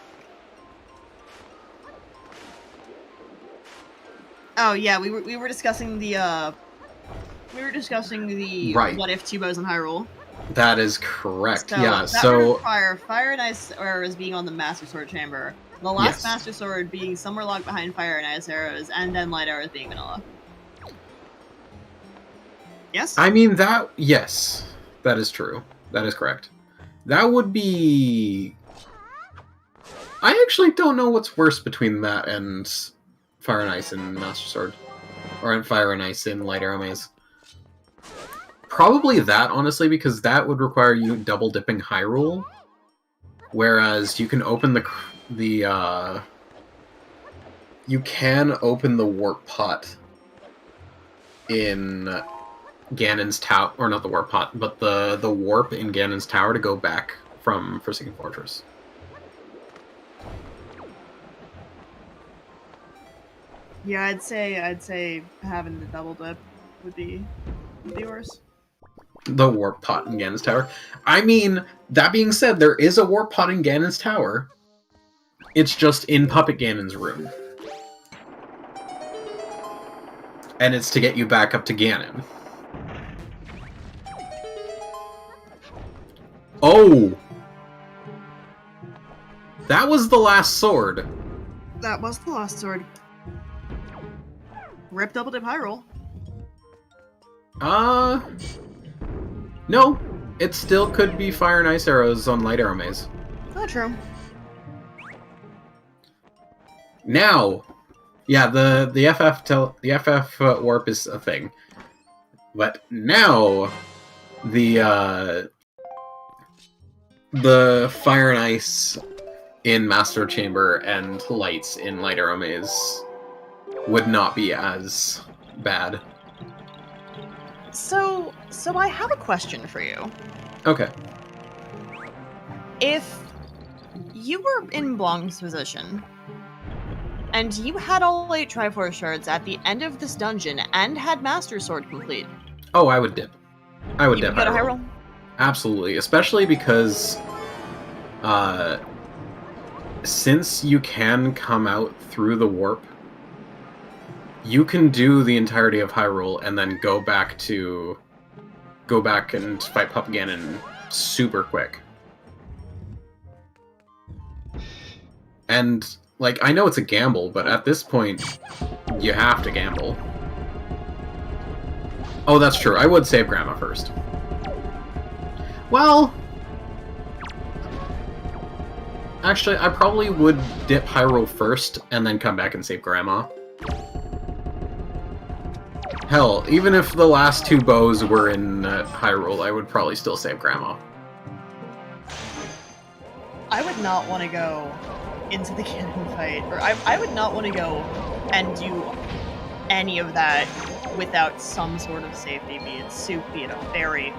S3: Oh yeah, we were discussing the
S2: right.
S3: What if two bows in Hyrule.
S2: That is correct.
S3: So
S2: yeah.
S3: That would require fire and ice arrows being on the Master Sword chamber. The last Master Sword being somewhere locked behind fire and ice arrows, and then light arrows being vanilla. Yes?
S2: I mean, yes. That is true. That is correct. That would be... I actually don't know what's worse between that and Fire and Ice in Master Sword. Or Fire and Ice in Light Arrow Maze. Probably that, honestly, because that would require you double dipping Hyrule. Whereas you can open you can open the warp pot in Ganon's Tower, or not the warp pot, but the warp in Ganon's Tower to go back from Forsaken Fortress.
S3: Yeah, I'd say having the double dip would be worse.
S2: The warp pot in Ganon's Tower. I mean, that being said, there is a warp pot in Ganon's Tower. It's just in Puppet Ganon's room. And it's to get you back up to Ganon. Oh! That was the last sword.
S3: That was the last sword. Rip double dip Hyrule.
S2: No. It still could be Fire and Ice arrows on Light Arrow Maze.
S3: Not true.
S2: Now, yeah, the FF warp is a thing, but now the Fire and Ice in Master Chamber and lights in Light Arrow Maze would not be as bad.
S3: So I have a question for you.
S2: Okay.
S3: If you were in Blanc's position, and you had all 8 Triforce shards at the end of this dungeon and had Master Sword complete.
S2: Oh, I would dip. I would
S3: You
S2: dip
S3: would go to
S2: Hyrule.
S3: Hyrule?
S2: Absolutely, especially because since you can come out through the warp, you can do the entirety of Hyrule and then go back and fight Pup Ganon super quick. And, like, I know it's a gamble, but at this point, you have to gamble. Oh, that's true. I would save Grandma first. Well... Actually, I probably would dip Hyrule first, and then come back and save Grandma. Hell, even if the last 2 bows were in Hyrule, I would probably still save Grandma.
S3: I would not want to go into the Ganon fight, or I would not want to go and do any of that without some sort of safety, be it soup, be it a fairy.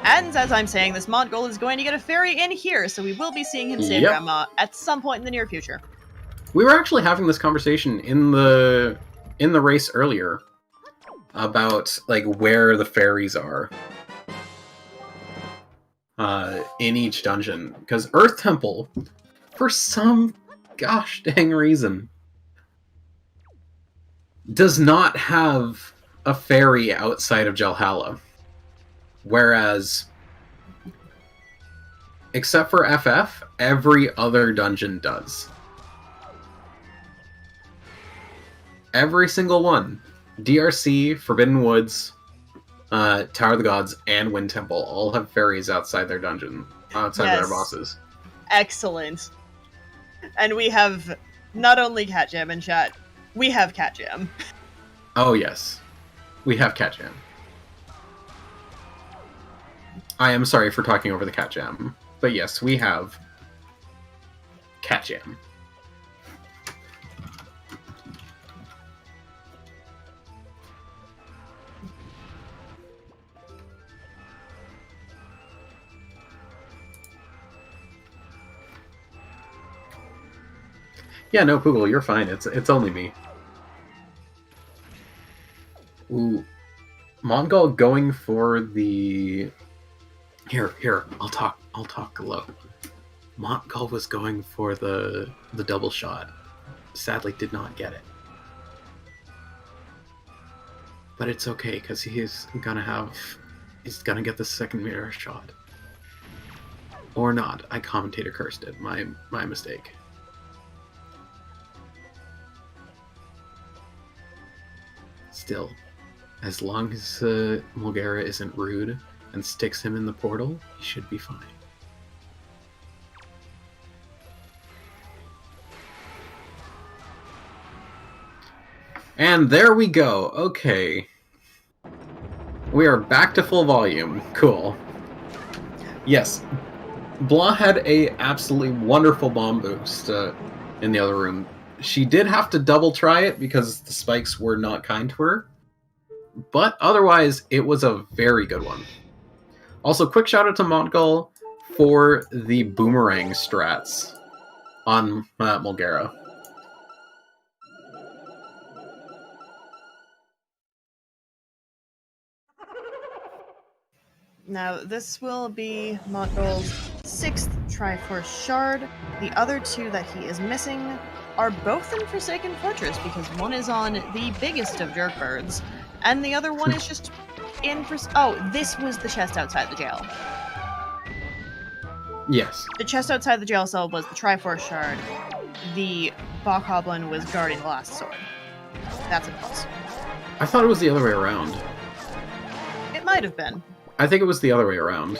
S3: And as I'm saying, this Montgol is going to get a fairy in here, so we will be seeing him save Grandma at some point in the near future.
S2: We were actually having this conversation in the race earlier about, like, where the fairies are in each dungeon. Because Earth Temple, for some gosh dang reason, does not have a fairy outside of Jelhalla. Whereas, except for FF, every other dungeon does. Every single one. DRC, Forbidden Woods, Tower of the Gods, and Wind Temple all have fairies outside their dungeon, outside their bosses.
S3: Excellent. And we have not only Cat Jam in chat, we have Cat Jam.
S2: Oh yes, we have Cat Jam. I am sorry for talking over the Cat Jam, but yes, we have Cat Jam. Yeah, no, Poogle, you're fine. It's only me. Ooh. Montgol going for the... Here, I'll talk low. Montgol was going for the double shot. Sadly did not get it. But it's okay, because he's gonna get the second mirror shot. Or not. I commentator cursed it. My mistake. Still, as long as Mulgara isn't rude and sticks him in the portal, he should be fine. And there we go. Okay. We are back to full volume. Cool. Yes. Blanc had a absolutely wonderful bomb boost in the other room. She did have to double try it because the spikes were not kind to her. But otherwise, it was a very good one. Also, quick shout out to Montgol for the boomerang strats on Mulgara.
S3: Now, this will be Montgol's 6th Triforce Shard. The other 2 that he is missing are both in Forsaken Fortress, because one is on the biggest of Jerkbirds, and the other one is just in Oh, this was the chest outside the jail.
S2: Yes.
S3: The chest outside the jail cell was the Triforce Shard. The Bokoblin was guarding the last sword. That's what it was.
S2: I thought it was the other way around.
S3: It might have been.
S2: I think it was the other way around.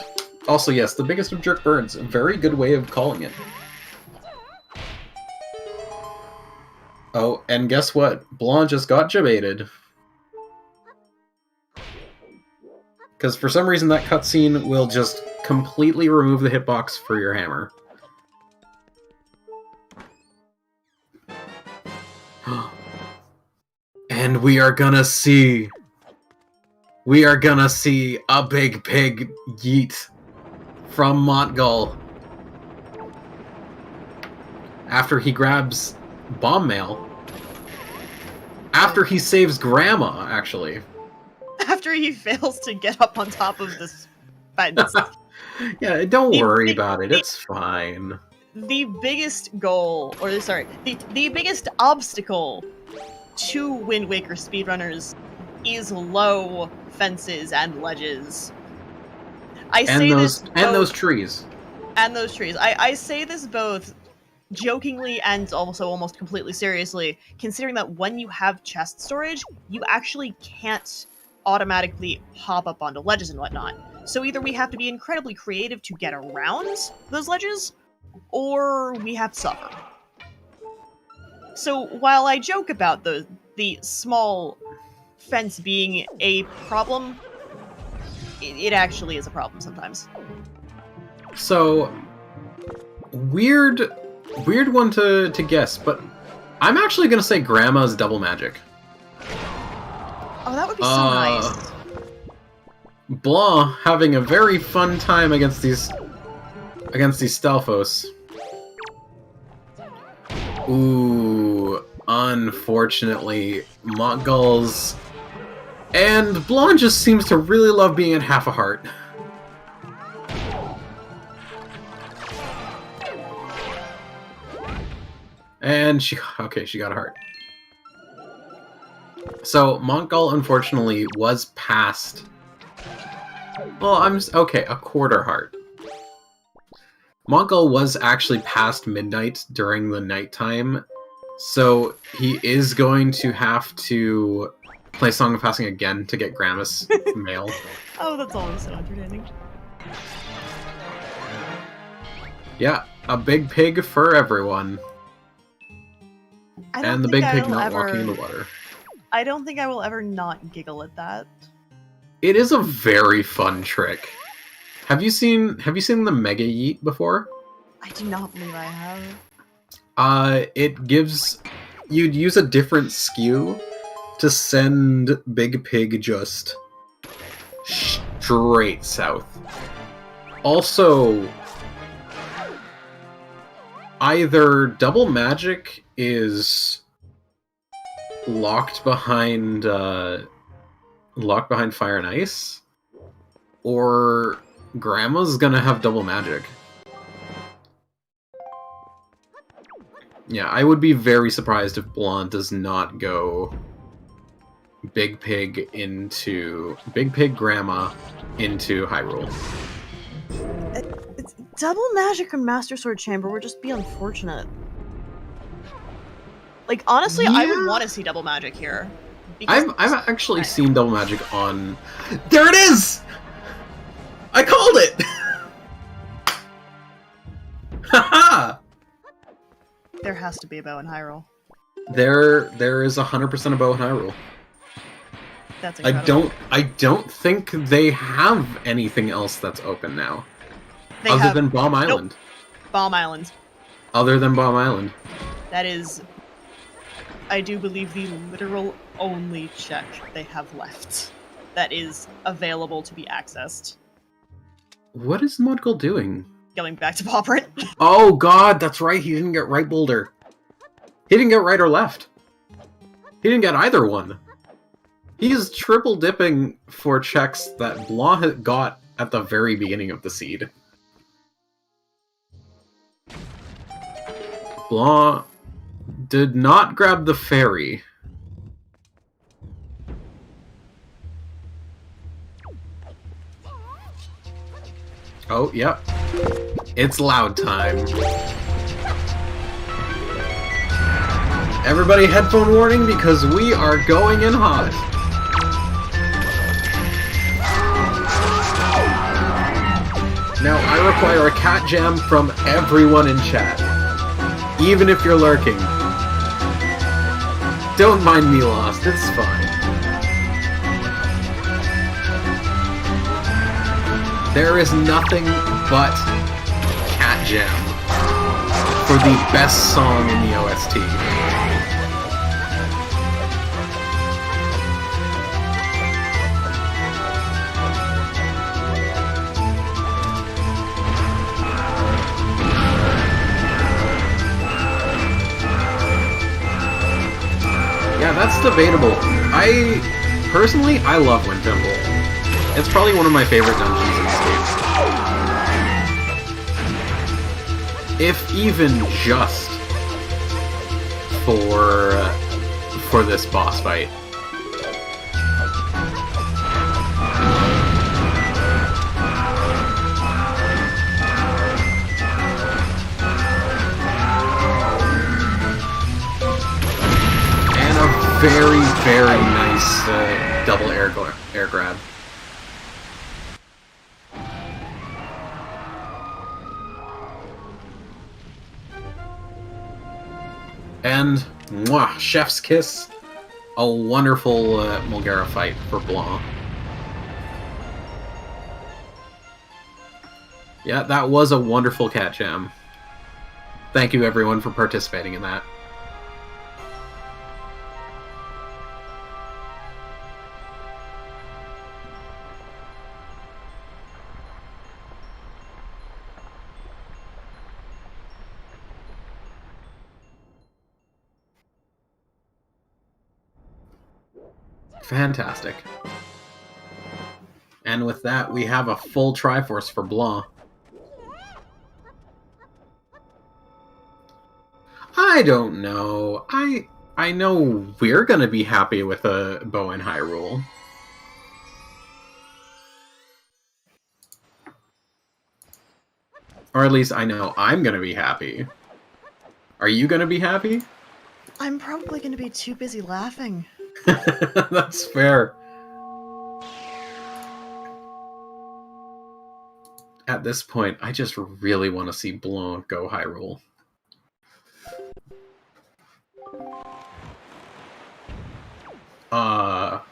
S2: Also, yes, the biggest of Jerkbirds. A very good way of calling it. Oh, and guess what? Blanc just got jebaited. Because for some reason that cutscene will just completely remove the hitbox for your hammer. And we are gonna see a big pig yeet from Montgol. After he grabs bomb mail. After he saves Grandma, actually.
S3: After he fails to get up on top of this fence.
S2: Yeah, don't worry about it. It's fine.
S3: The biggest goal, or sorry, the biggest obstacle to Wind Waker speedrunners is low fences and ledges.
S2: Those trees.
S3: And those trees. I say this both jokingly and also almost completely seriously, considering that when you have chest storage, you actually can't automatically hop up onto ledges and whatnot. So either we have to be incredibly creative to get around those ledges, or we have to suffer. So while I joke about the small fence being a problem, it actually is a problem sometimes.
S2: So, weird one to guess, but I'm actually going to say Grandma's double magic.
S3: Oh, that would be so nice.
S2: Blanc having a very fun time against these Stalfos. Ooh, unfortunately, Montgol's... And Blanc just seems to really love being at half a heart. And she got a heart. So, Montgol, unfortunately, was past... Well, a quarter heart. Montgol was actually past midnight during the nighttime, so he is going to have to play Song of Passing again to get Grandma's mail.
S3: Oh, that's always so entertaining.
S2: Yeah, a big pig for everyone. And the big pig not walking in the water.
S3: I don't think I will ever not giggle at that.
S2: It is a very fun trick. Have you seen the Mega Yeet before?
S3: I do not believe I have.
S2: It gives... You'd use a different skew to send Big Pig just straight south. Also, either double magic is locked behind fire and ice, or Grandma's gonna have double magic. Yeah, I would be very surprised if Blanc does not go Big Pig Grandma into Hyrule.
S3: It's double magic and Master Sword Chamber would just be unfortunate. Like, honestly, yeah. I would want to see double magic here.
S2: I've actually seen double magic on... There it is! I called it! Haha!
S3: There has to be a bow in Hyrule.
S2: There is 100% a bow and high rule.
S3: That's incredible.
S2: I don't think they have anything else that's open now.
S3: They
S2: other
S3: have
S2: than Bomb Island.
S3: Bomb Island.
S2: Other than Bomb Island.
S3: That is, I do believe, the literal only check they have left that is available to be accessed.
S2: What is Montgol doing?
S3: Going back to Pauperant.
S2: Oh god, that's right, he didn't get right boulder. He didn't get right or left. He didn't get either one. He's triple dipping for checks that Blanc had got at the very beginning of the seed. Blanc did not grab the fairy. Oh, yep. It's loud time. Everybody headphone warning because we are going in hot. Now I require a cat jam from everyone in chat. Even if you're lurking. Don't mind me lost, it's fine. There is nothing but cat jam for the best song in the OST. Yeah, that's debatable. Personally, I love Wind Temple. It's probably one of my favorite dungeons in the game. If even just for this boss fight. Very, very nice double air grab. And, mwah, chef's kiss. A wonderful Mulgara fight for Blanc. Yeah, that was a wonderful cat jam. Thank you everyone for participating in that. Fantastic. And with that, we have a full Triforce for Blanc. I don't know. I know we're gonna be happy with a bow and Hyrule. Or at least I know I'm gonna be happy. Are you gonna be happy?
S3: I'm probably going to be too busy laughing.
S2: That's fair. At this point, I just really want to see Blanc go Hyrule. Oh!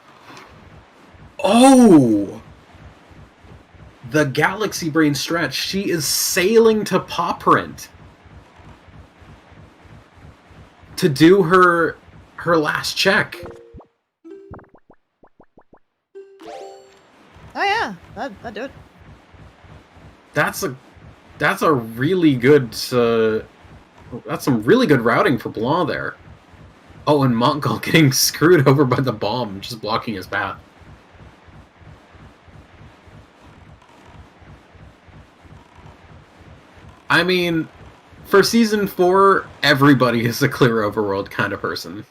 S2: The Galaxy Brain stretch. She is sailing to Pauperant to do her last check.
S3: Oh yeah, that'd do it.
S2: That's a really good that's some really good routing for Blanc there. Oh, and Montgol getting screwed over by the bomb, just blocking his path. I mean, for Season 4, everybody is a clear overworld kind of person.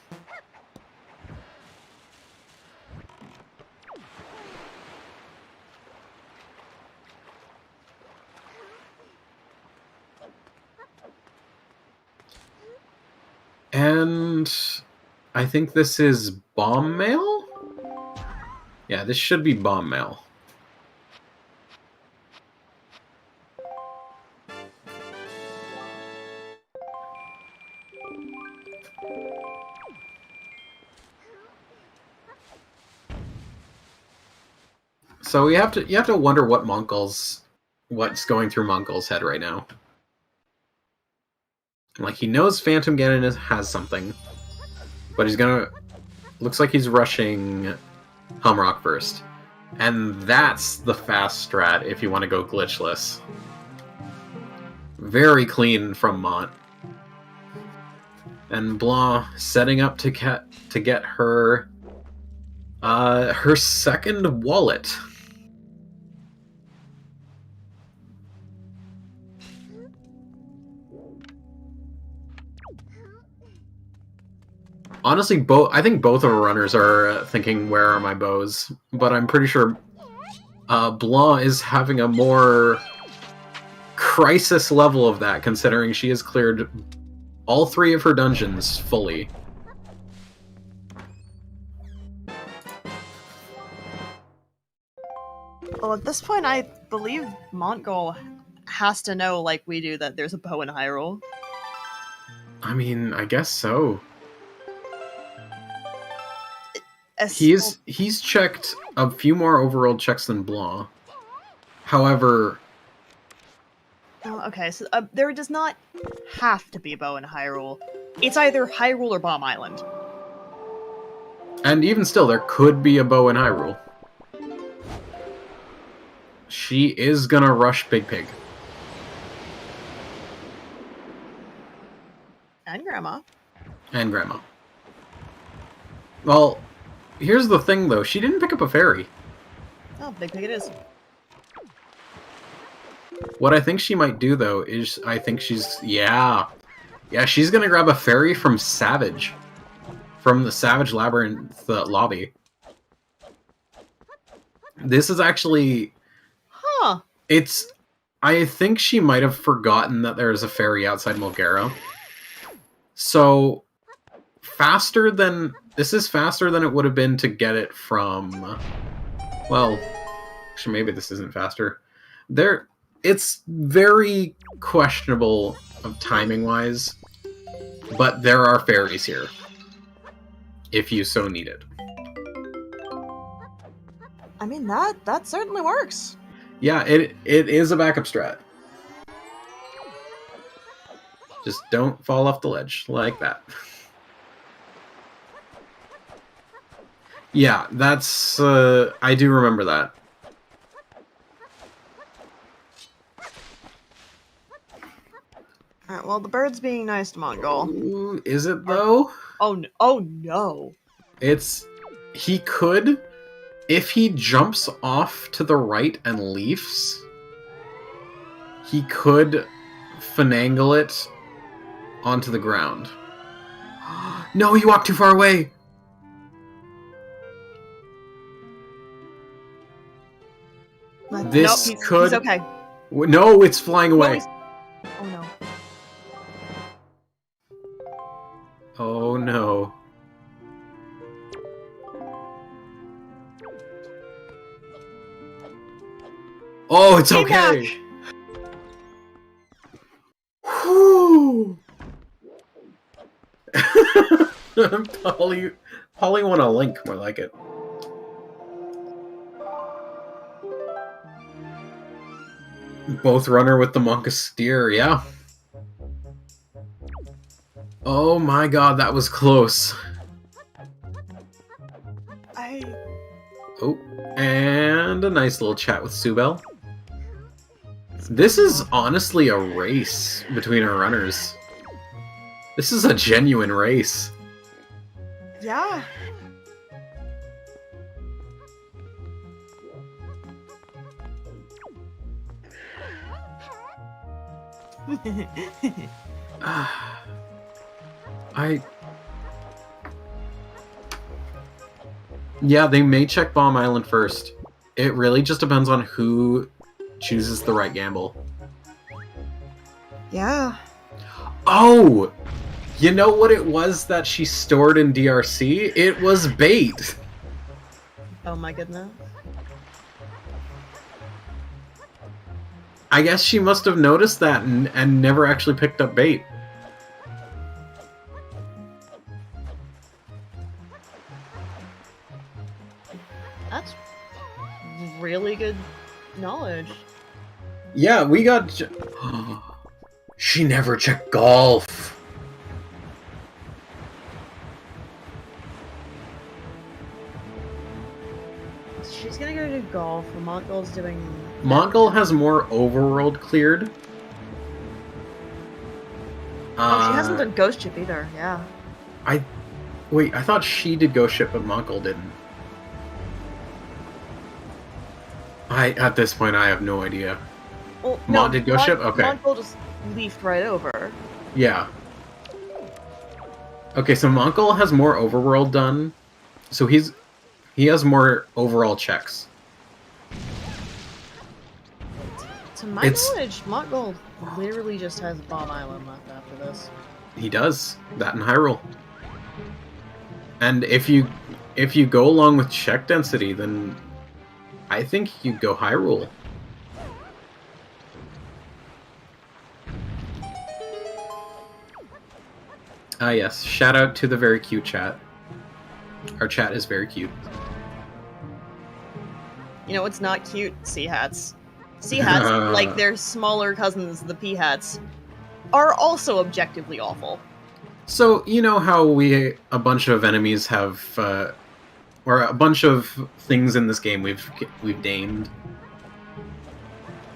S2: And I think this is Bomb Mail? Yeah, this should be Bomb Mail. So you have to wonder what's going through Montgol's head right now. Like, he knows Phantom Ganon has something, but looks like he's rushing Humrock first. And that's the fast strat if you want to go glitchless. Very clean from Mont. And Blanc setting up to get her her second wallet. Honestly, I think both of our runners are thinking, where are my bows? But I'm pretty sure Blanc is having a more crisis level of that, considering she has cleared all 3 of her dungeons fully.
S3: Well, at this point, I believe Montgol has to know, like we do, that there's a bow in Hyrule.
S2: I mean, I guess so.
S3: As-
S2: He's checked a few more overworld checks than Blanc. However...
S3: Oh, okay, so there does not have to be a bow in Hyrule. It's either Hyrule or Bomb Island.
S2: And even still, there could be a bow in Hyrule. She is gonna rush Big Pig.
S3: And Grandma.
S2: And Grandma. Well, here's the thing, though. She didn't pick up a fairy.
S3: Oh, Big Pig it is.
S2: What I think she might do, though, is I think she's... Yeah, she's gonna grab a fairy from Savage. From the Savage Labyrinth lobby. This is actually...
S3: Huh.
S2: I think she might have forgotten that there's a fairy outside Mulgara. So, this is faster than it would have been to get it from... Well, actually, maybe this isn't faster. It's very questionable of timing-wise, but there are fairies here, if you so need it.
S3: I mean, that certainly works.
S2: Yeah, it is a backup strat. Just don't fall off the ledge like that. Yeah, that's... I do remember that.
S3: Alright, well, the bird's being nice to Montgol.
S2: Ooh, is it, though?
S3: Oh no.
S2: He could... If he jumps off to the right and leaps, he could finagle it onto the ground. No, he walked too far away! This
S3: He's okay.
S2: No, it's flying away.
S3: Oh no.
S2: Oh no. Oh, it's okay. Whew. Polly want a link, more like it. Both runner with the Monkasteer, yeah. Oh my god, that was close. Oh, and a nice little chat with Subel. This is honestly a race between our runners. This is a genuine race.
S3: Yeah.
S2: Yeah, they may check Bomb Island first. It really just depends on who chooses the right gamble.
S3: Yeah.
S2: Oh! You know what it was that she stored in DRC? It was bait!
S3: Oh my goodness.
S2: I guess she must have noticed that and never actually picked up bait.
S3: That's really good knowledge.
S2: Yeah, we got... She never checked golf!
S3: She's gonna go to golf, and Montgol's doing...
S2: Montgol has more overworld cleared.
S3: Oh, she hasn't done Ghost Ship either, yeah.
S2: Wait, I thought she did Ghost Ship, but Montgol didn't. At this point, I have no idea.
S3: Well,
S2: Mont did Ghost Ship? Okay.
S3: Montgol just leafed right over.
S2: Yeah. Okay, so Montgol has more overworld done, so he has more overall checks.
S3: To my knowledge, Montgol literally just has Bomb Island left after this.
S2: He does. That in Hyrule. And if you go along with check density, then I think you go Hyrule. Ah yes, shout out to the very cute chat. Our chat is very cute.
S3: You know what's not cute? Sea hats. Sea hats, like their smaller cousins, the pea hats, are also objectively awful.
S2: So, you know how a bunch of enemies have, or a bunch of things in this game we've named?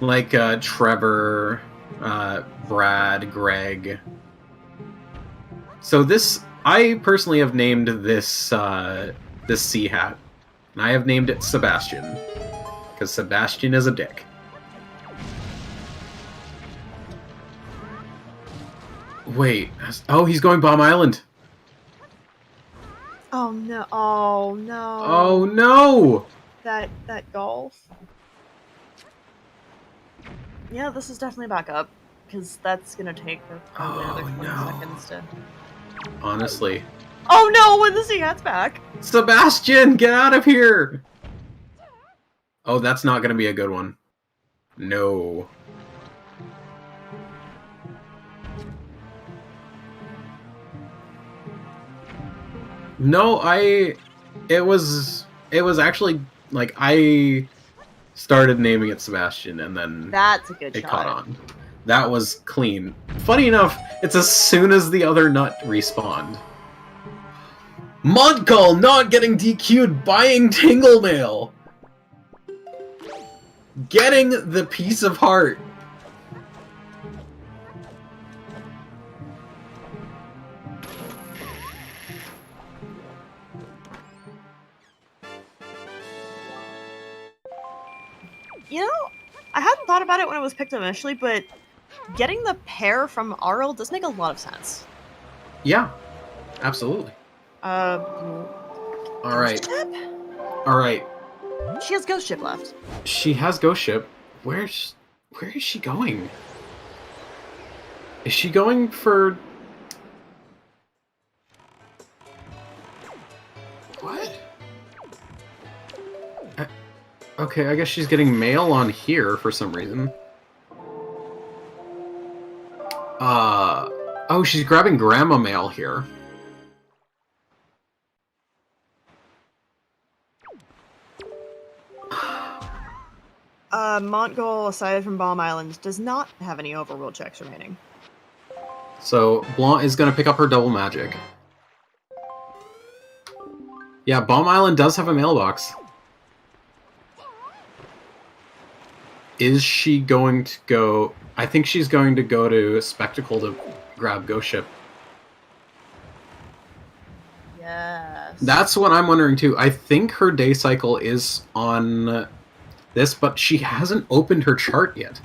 S2: Like, Trevor, Brad, Greg. So I personally have named this sea hat, and I have named it Sebastian, because Sebastian is a dick. Wait, oh, he's going Bomb Island.
S3: Oh no! Oh no!
S2: Oh no!
S3: That golf. Yeah, this is definitely back up, because that's gonna take her probably another 20 seconds to...
S2: Honestly.
S3: Oh no, when the sea hat's back!
S2: Sebastian, get out of here! Oh, that's not gonna be a good one. No. No, it was actually, like, I started naming it Sebastian, and then
S3: that's a good
S2: it
S3: shot.
S2: caught on. That was clean. Funny enough, it's as soon as the other nut respawned. Montgol not getting DQ'd, buying Tingle Mail! Getting the piece of heart.
S3: You know, I hadn't thought about it when it was picked up initially, but getting the pair from RL does make a lot of sense.
S2: Yeah, absolutely. Alright. Alright.
S3: She has Ghost Ship left.
S2: She has Ghost Ship. Where is she going? Is she going for... What? Okay, I guess she's getting mail on here for some reason. Oh, she's grabbing grandma mail here.
S3: Montgol, aside from Bomb Island, does not have any overworld checks remaining.
S2: So, Blanc is going to pick up her double magic. Yeah, Bomb Island does have a mailbox. Is she going to go... I think she's going to go to Spectacle to grab Ghost Ship.
S3: Yes.
S2: That's what I'm wondering too. I think her day cycle is on this, but she hasn't opened her chart yet.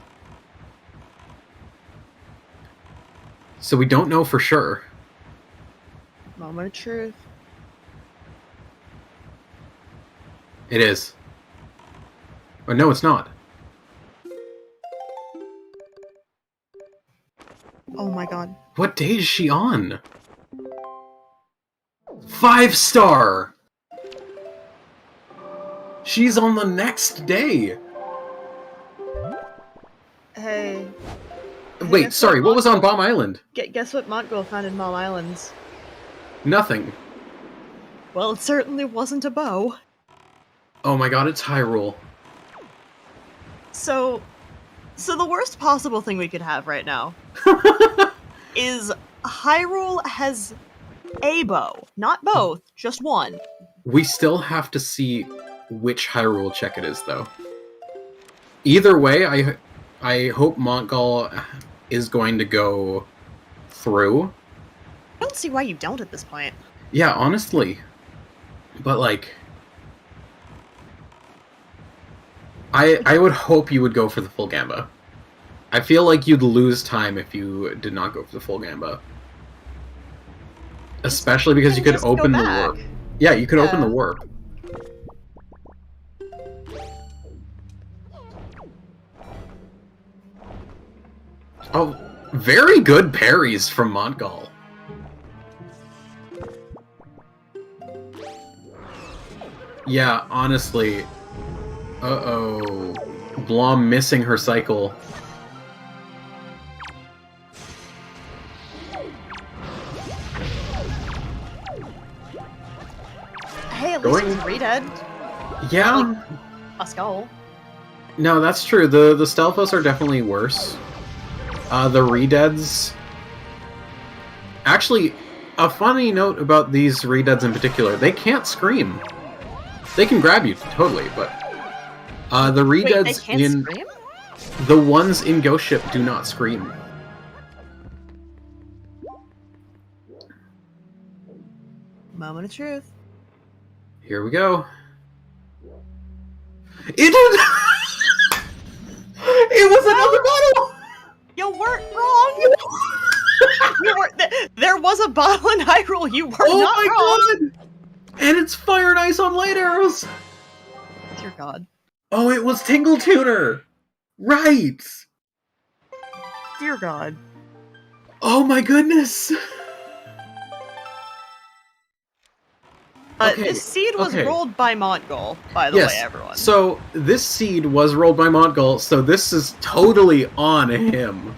S2: So we don't know for sure.
S3: Moment of truth.
S2: It is. Oh, no, it's not.
S3: Oh my god.
S2: What day is she on? 5-star! She's on the next day!
S3: Hey.
S2: Wait, sorry, what was on Bomb Island?
S3: Guess what Montgol found in Bomb Islands?
S2: Nothing.
S3: Well, it certainly wasn't a bow.
S2: Oh my god, it's Hyrule.
S3: So the worst possible thing we could have right now is Hyrule has a bow. Not both, just one.
S2: We still have to see which Hyrule check it is, though. Either way, I hope Montgol is going to go through.
S3: I don't see why you don't at this point.
S2: Yeah, honestly. But, like... I would hope you would go for the full Gamba. I feel like you'd lose time if you did not go for the full Gamba. Especially because you could open the warp. Yeah, you could open the warp. Oh, very good parries from Montgol. Yeah, honestly. Uh-oh. Blanc missing her cycle.
S3: Hey, at least it's re-dead.
S2: Yeah.
S3: Like, a skull.
S2: No, that's true. The Stelphos are definitely worse. The Redeads... Actually, a funny note about these Redeads in particular, they can't scream. They can grab you, totally, but... the Redeads
S3: Wait, they can't scream?
S2: The ones in Ghost Ship do not scream.
S3: Moment of truth.
S2: Here we go. It was... It was another bottle!
S3: You weren't wrong! You were... There was a bottle in Hyrule, you were not wrong!
S2: Oh my god! And it's Fire and Ice on light arrows!
S3: Dear God.
S2: Oh, it was Tingle Tuner! Right!
S3: Dear God.
S2: Oh my goodness!
S3: This seed was rolled by Montgol, by the way, everyone.
S2: So, this seed was rolled by Montgol, so this is totally on him.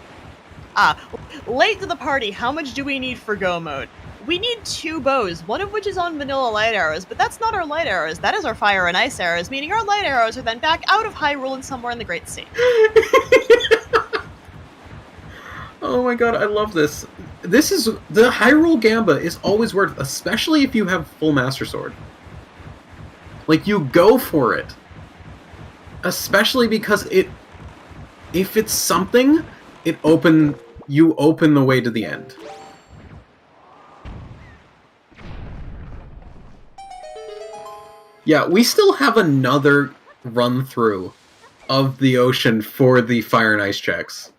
S3: Late to the party, how much do we need for go mode? We need 2 bows, one of which is on vanilla light arrows, but that's not our light arrows, that is our fire and ice arrows, meaning our light arrows are then back out of Hyrule and somewhere in the Great Sea.
S2: Oh my god, I love this. This is... The Hyrule Gamba is always worth, especially if you have full Master Sword. Like, you go for it. Especially because it... If it's something, you open the way to the end. Yeah, we still have another run-through of the ocean for the Fire and Ice checks.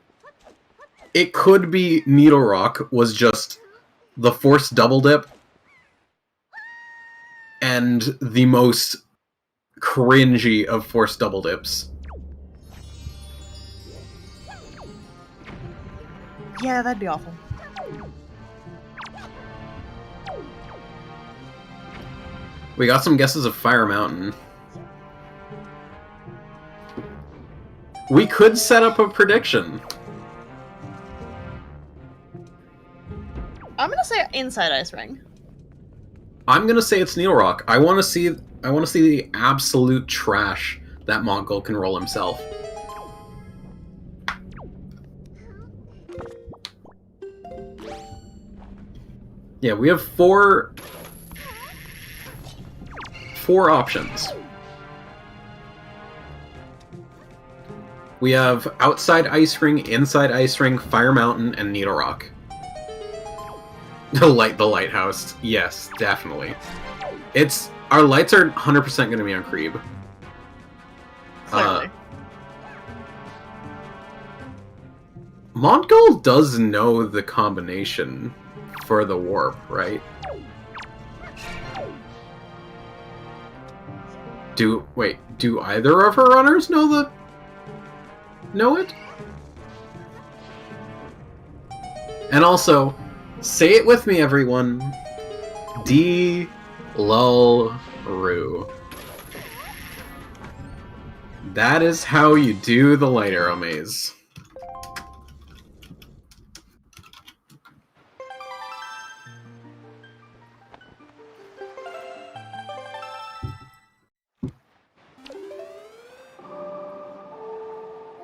S2: It could be Needle Rock was just the forced double dip and the most cringy of forced double dips.
S3: Yeah, that'd be awful.
S2: We got some guesses of Fire Mountain. We could set up a prediction.
S3: I'm gonna say Inside Ice Ring.
S2: I'm gonna say it's Needle Rock. I want to see the absolute trash that Montgol can roll himself. Yeah, we have four options. We have Outside Ice Ring, Inside Ice Ring, Fire Mountain, and Needle Rock. The lighthouse. Yes, definitely. Our lights are 100% going to be on Creeb.
S3: Clearly.
S2: Montgol does know the combination for the warp, right? Do either of her runners know it? And also, say it with me, everyone. D-Lul-Ru. That is how you do the light arrow maze.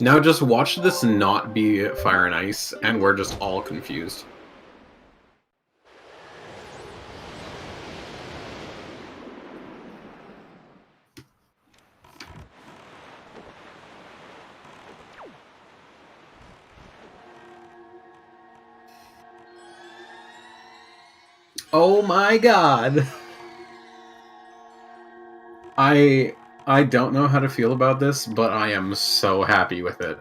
S2: Now just watch this not be Fire and Ice, and we're just all confused. Oh my god! I don't know how to feel about this, but I am so happy with it.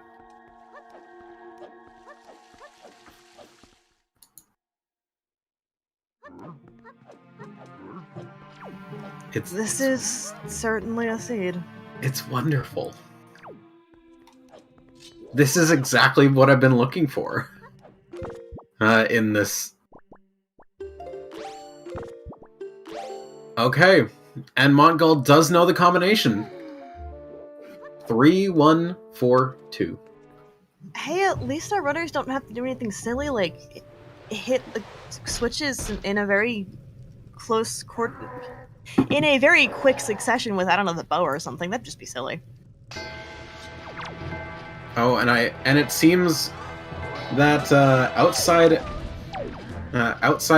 S3: This is certainly a seed.
S2: It's wonderful. This is exactly what I've been looking for. In this... Okay. And Montgol does know the combination. 3, 1, 4, 2.
S3: Hey, at least our runners don't have to do anything silly, like hit the switches in a very close in a very quick succession with, I don't know, the bow or something. That'd just be silly.
S2: Oh, and it seems that outside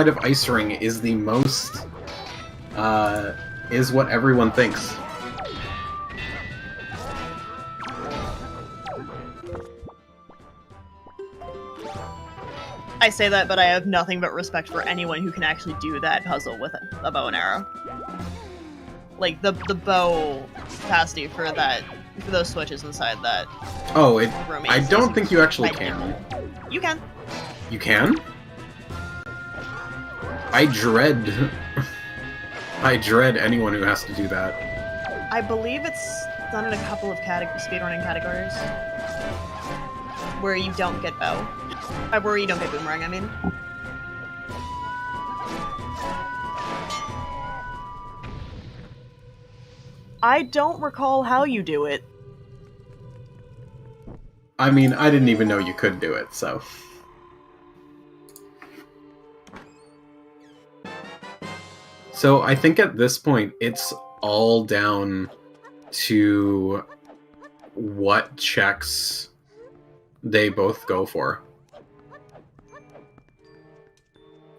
S2: of Ice Ring is the most is what everyone thinks.
S3: I say that, but I have nothing but respect for anyone who can actually do that puzzle with a bow and arrow. Like the bow capacity for those switches inside that.
S2: Oh,
S3: room
S2: I don't think you actually can.
S3: You can.
S2: You can? I dread anyone who has to do that.
S3: I believe it's done in a couple of speedrunning categories where you don't get bow. Where you don't get boomerang, I mean. I don't recall how you do it.
S2: I mean, I didn't even know you could do it, so... So I think at this point, it's all down to what checks they both go for.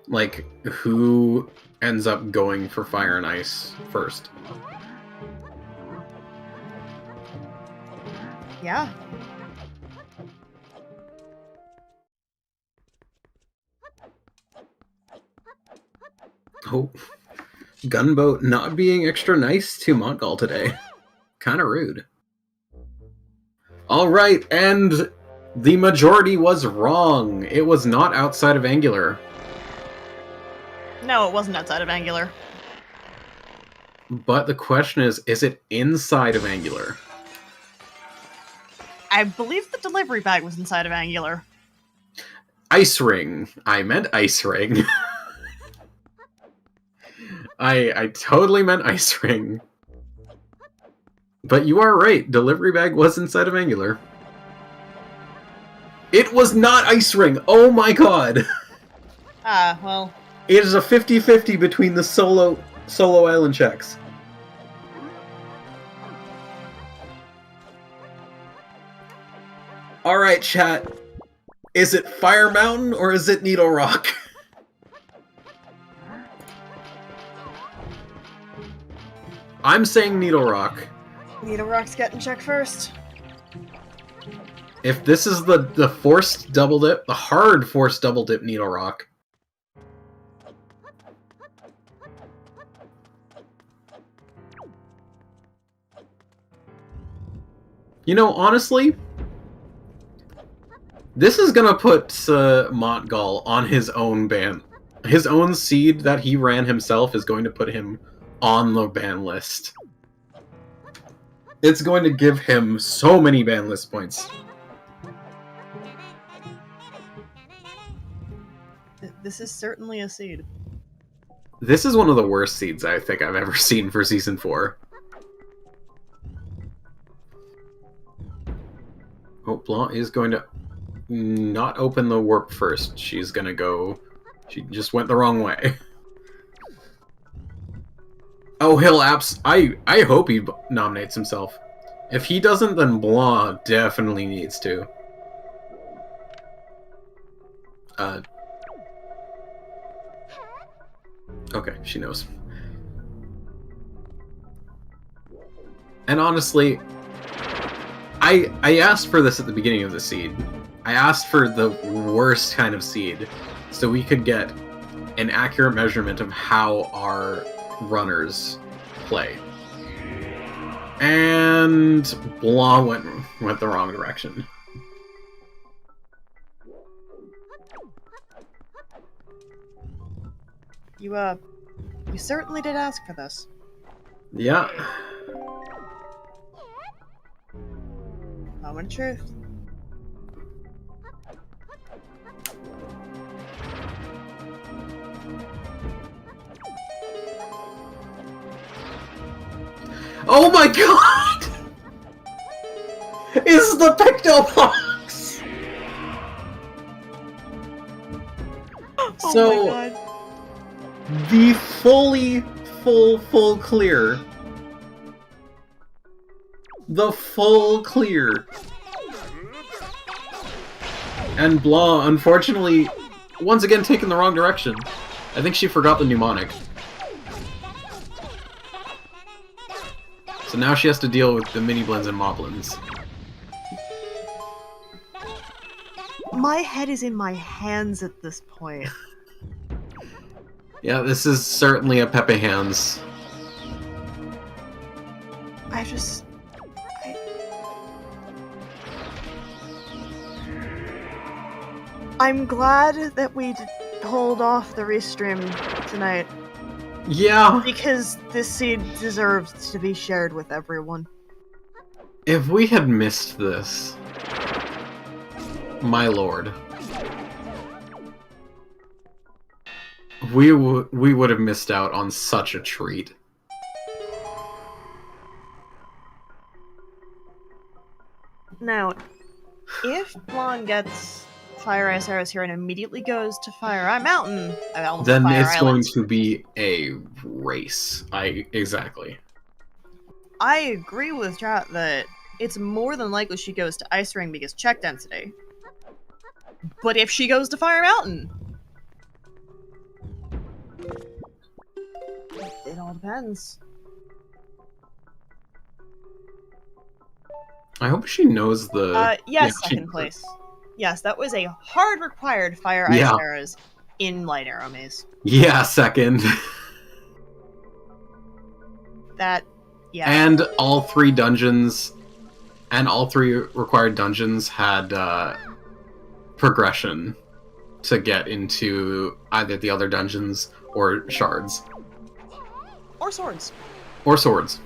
S2: Like, who ends up going for Fire and Ice first.
S3: Yeah.
S2: Oh. Gunboat not being extra nice to Montgol today. Kinda rude. Alright, and the majority was wrong. It was not outside of Angular.
S3: No, it wasn't outside of Angular.
S2: But the question is it inside of Angular?
S3: I believe the delivery bag was inside of Angular.
S2: Ice Ring. I meant Ice Ring. I totally meant Ice Ring. But you are right. Delivery bag was inside of Angular. It was not Ice Ring! Oh my god!
S3: Ah, well...
S2: It is a 50-50 between the solo island checks. Alright, chat. Is it Fire Mountain or is it Needle Rock? I'm saying Needle Rock.
S3: Needle Rock's getting checked first.
S2: If this is the forced double dip, the hard forced double dip Needle Rock. You know, honestly, this is gonna put Montgol on his own ban. His own seed that he ran himself is going to put him on the ban list. It's going to give him so many ban list points.
S3: This is certainly a seed.
S2: This is one of the worst seeds I think I've ever seen for Season 4. Oh, Blanc is going to not open the warp first. She's gonna go... She just went the wrong way. Oh, I hope he nominates himself. If he doesn't, then Blanc definitely needs to. Okay, she knows. And honestly, I asked for this at the beginning of the seed. I asked for the worst kind of seed, so we could get an accurate measurement of how our runners play. And Blanc went the wrong direction.
S3: You certainly did ask for this.
S2: Yeah.
S3: Moment of truth.
S2: Oh my god! Is the Pictobox! So,
S3: oh my god.
S2: the full clear. The full clear. And Blanc, unfortunately, once again taken the wrong direction. I think she forgot the mnemonic. So now she has to deal with the mini-blends and moblins.
S3: My head is in my hands at this point.
S2: Yeah, this is certainly a Pepe Hands.
S3: I'm glad that we hold off the restream tonight.
S2: Yeah.
S3: Because this seed deserves to be shared with everyone.
S2: If we had missed this, my lord, we would have missed out on such a treat.
S3: Now, if Blanc gets Fire Ice Arrows here and immediately goes to Fire Eye Mountain,
S2: Then
S3: Fire
S2: it's
S3: Island.
S2: going to be a race. Exactly.
S3: I agree with chat that it's more than likely she goes to Ice Ring because check density. But if she goes to Fire Mountain, it all depends.
S2: I hope she knows the...
S3: yes,
S2: yeah,
S3: second place. Yes, that was a hard required Fire Ice
S2: Yeah.
S3: Arrows in Light Arrow Maze.
S2: Yeah, second.
S3: That, yeah.
S2: And all three dungeons, and all three required dungeons had progression to get into either the other dungeons or shards.
S3: Or swords.
S2: Or swords.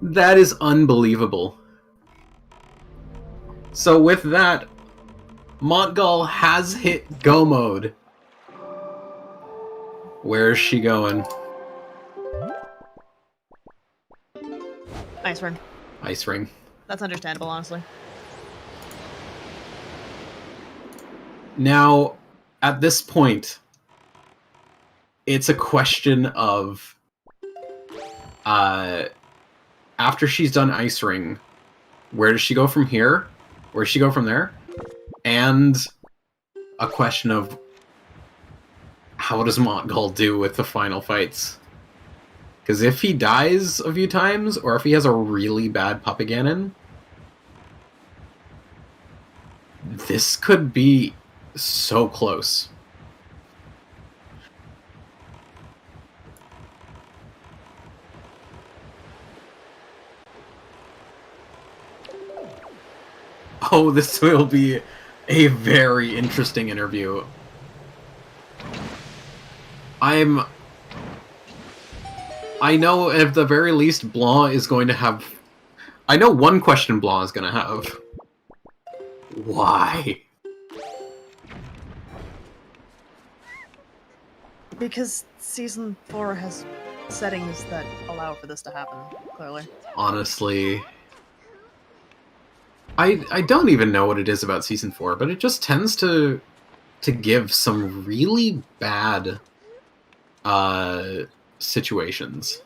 S2: That is unbelievable. So with that, Montgol has hit go mode. Where is she going?
S3: Ice Ring.
S2: Ice Ring.
S3: That's understandable, honestly.
S2: Now, at this point, it's a question of after she's done Ice Ring, where does she go from here? Where does she go from there? And a question of how does Montgol do with the final fights? Because if he dies a few times, or if he has a really bad Papaganon, this could be so close. Oh, this will be a very interesting interview. I know at the very least Blanc is going to have... I know one question Blanc is going to have. Why?
S3: Because Season 4 has settings that allow for this to happen, clearly.
S2: Honestly... I don't even know what it is about Season 4, but it just tends to to give some really bad situations.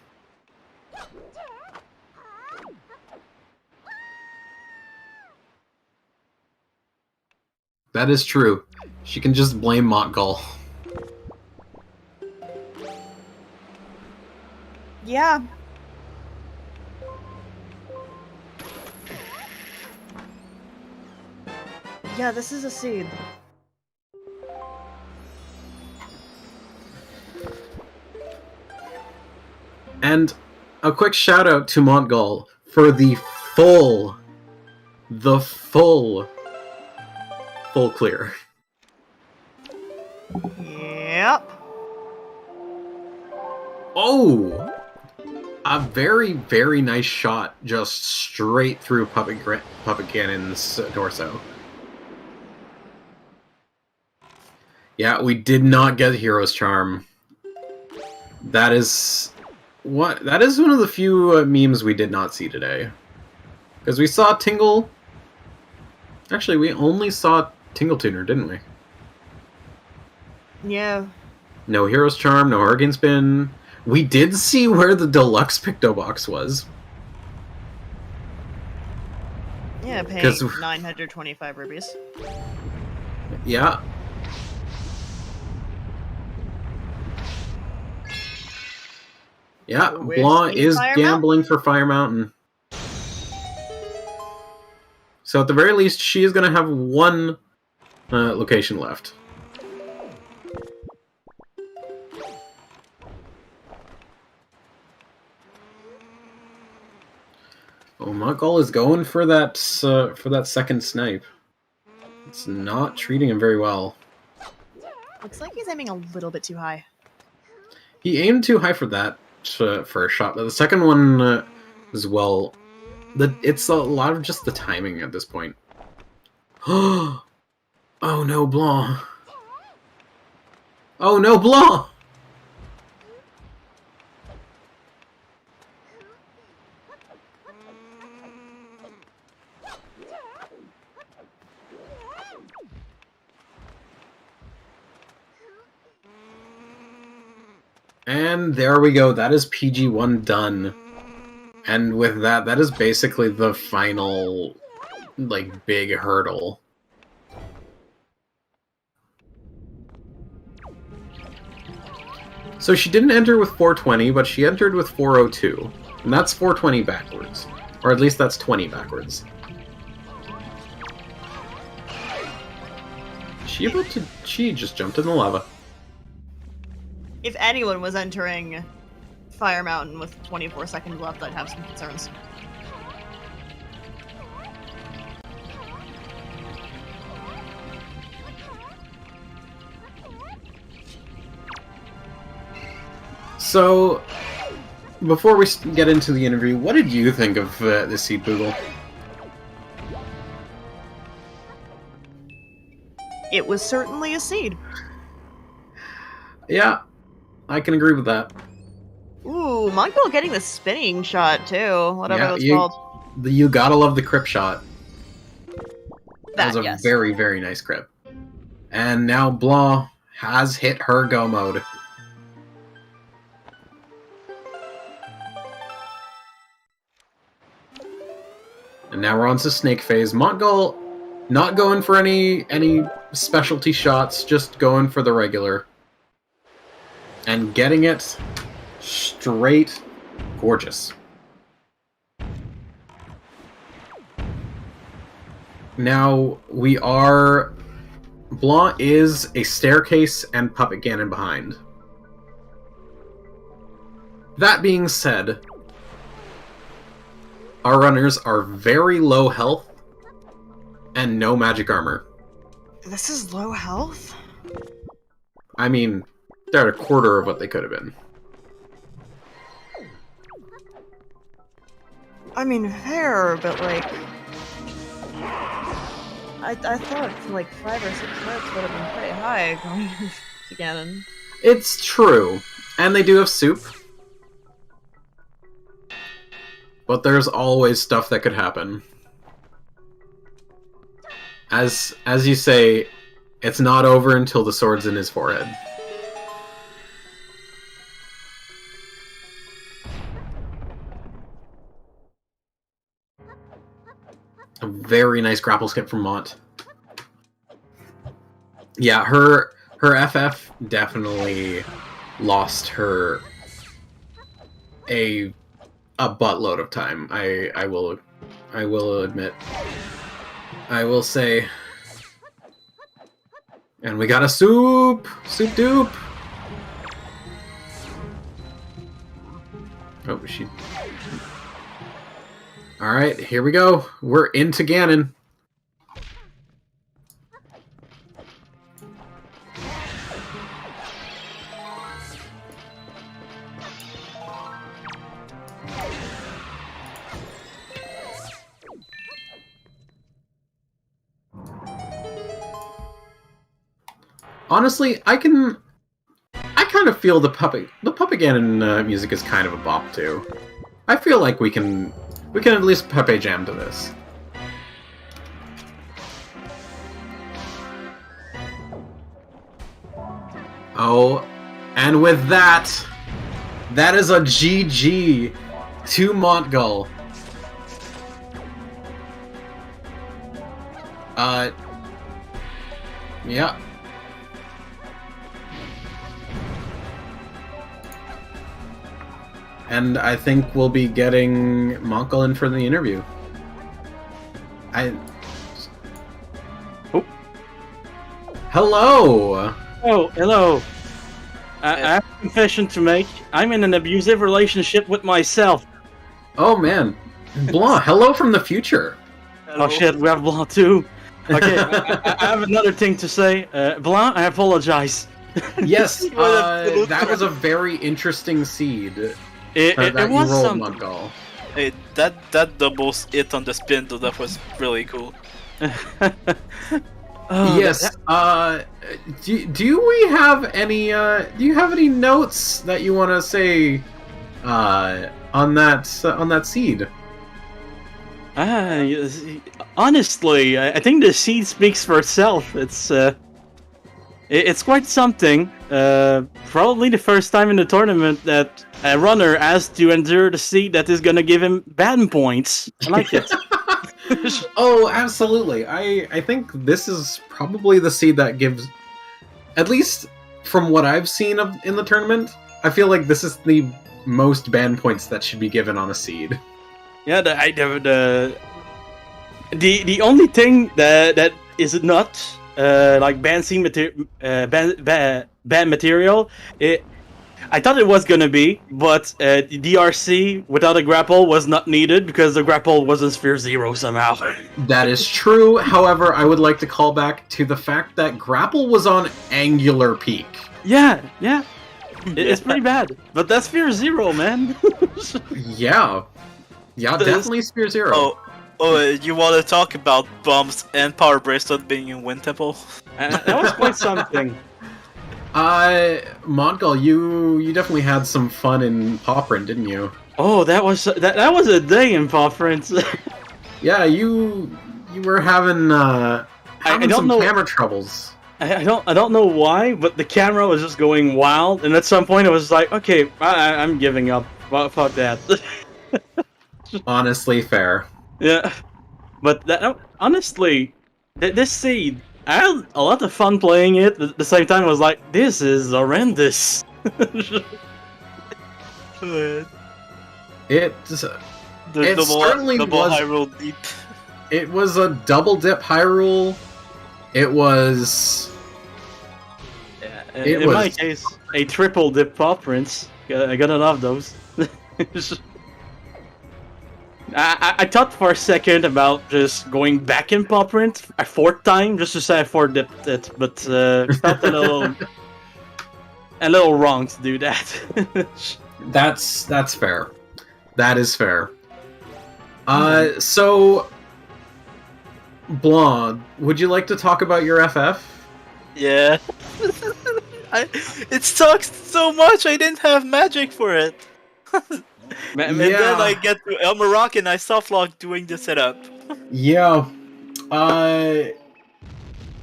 S2: That is true. She can just blame Montgol.
S3: Yeah. Yeah, this is a seed.
S2: And a quick shout out to Montgol for the full clear.
S3: Yep.
S2: Oh! A very, very nice shot just straight through Puppet Gannon's torso. Yeah, we did not get Hero's Charm. That is one of the few memes we did not see today. Because we saw Tingle. Actually, we only saw Tingle Tuner, didn't we?
S3: Yeah.
S2: No Hero's Charm, no Hurricane Spin. We did see where the deluxe Picto Box was.
S3: Yeah, paying
S2: 'Cause-
S3: 925 rupees.
S2: Yeah. Yeah,
S3: Where's
S2: Blanc
S3: the
S2: is
S3: Fire
S2: gambling for Fire Mountain. So at the very least, she is going to have one location left. Oh, Montgol is going for that second snipe. It's not treating him very well.
S3: Looks like he's aiming a little bit too high.
S2: He aimed too high for that first shot, but the second one as well. It's a lot of just the timing at this point. Oh no, Blanc! Oh no, Blanc! And there we go. That is PG1 done. And with that, that is basically the final, like, big hurdle. So she didn't enter with 420, but she entered with 402. And that's 420 backwards. Or at least that's 20 backwards. She just jumped in the lava.
S3: If anyone was entering Fire Mountain with 24 seconds left, I'd have some concerns.
S2: So, before we get into the interview, what did you think of this Seed Boogle?
S3: It was certainly a seed.
S2: Yeah, I can agree with that.
S3: Ooh, Montgol getting the spinning shot too, whatever
S2: Yeah,
S3: that's called.
S2: You gotta love the crip shot. That was a
S3: yes.
S2: very, very nice crip. And now Blanc has hit her go mode. And now we're on to Snake Phase. Montgol not going for any specialty shots, just going for the regular. And getting it straight gorgeous. Now, Blanc is a staircase and Puppet Ganon behind. That being said, our runners are very low health and no magic armor.
S3: This is low health?
S2: I mean, they're at a quarter of what they could have been.
S3: I mean, fair, but like... I thought like 5 or 6 minutes would have been pretty high going to Ganon.
S2: It's true. And they do have soup. But there's always stuff that could happen. As you say, It's not over until the sword's in his forehead. A very nice grapple skip from Mont. Yeah, her FF definitely lost her a buttload of time. I will admit. I will say. And we got a soup dupe. Oh, she. All right, here we go. We're into Ganon. Honestly, I kind of feel the Puppet Ganon music is kind of a bop too. I feel like we can at least Pepe Jam to this. Oh, and with that is a GG to Montgol. Yeah. And I think we'll be getting Montgol in for the interview.
S4: Oh.
S2: Hello!
S4: Oh, hello. I have a confession to make. I'm in an abusive relationship with myself.
S2: Oh man. Blanc, hello from the future.
S4: Oh shit, we have Blanc too. Okay, I have another thing to say. Blanc, I apologize.
S2: Yes, that was a very interesting seed.
S4: It was something.
S2: Montgol.
S5: Hey, that double hit on the spin though, that was really cool.
S2: Yes. Do we have any? Do you have any notes that you want to say on that seed?
S4: Honestly, I think the seed speaks for itself. It's quite something. Probably the first time in the tournament that a runner has to endure the seed that is gonna give him bad points. I like it.
S2: Oh, absolutely. I think this is probably the seed that gives, at least from what I've seen in the tournament, I feel like this is the most ban points that should be given on a seed.
S4: Yeah, the only thing that is not like ban seed ban material, I thought it was gonna be, but DRC without a grapple was not needed because the grapple was in Sphere Zero somehow.
S2: That is true. However, I would like to call back to the fact that grapple was on Angular Peak.
S4: Yeah. It's pretty bad, but that's Sphere Zero, man.
S2: Yeah, definitely Sphere Zero.
S5: You want to talk about bumps and power bracelet being in Wind Temple?
S4: That was quite something.
S2: Montgol, you definitely had some fun in Paw Print, didn't you?
S4: Oh, that was a day in Paw Print.
S2: Yeah, you were having some camera troubles.
S4: I don't know why, but the camera was just going wild, and at some point it was like, okay, I'm giving up. Well, fuck that.
S2: Honestly, fair.
S4: Yeah, but honestly, this seed, I had a lot of fun playing it. But at the same time, I was like, this is horrendous.
S2: It certainly
S5: double
S2: was.
S5: Hyrule deep.
S2: It was a double dip Hyrule. It was.
S4: In my case, a triple dip Paw Prints. I gotta love those. I thought for a second about just going back in Paw Print a fourth time just to say I four dipped it, but felt a little wrong to do that.
S2: That's fair. That is fair. So, Blanc, would you like to talk about your FF?
S5: Yeah. It sucks so much. I didn't have magic for it. And then I get to Elmer Rock and I softlock doing the setup.
S2: Yeah.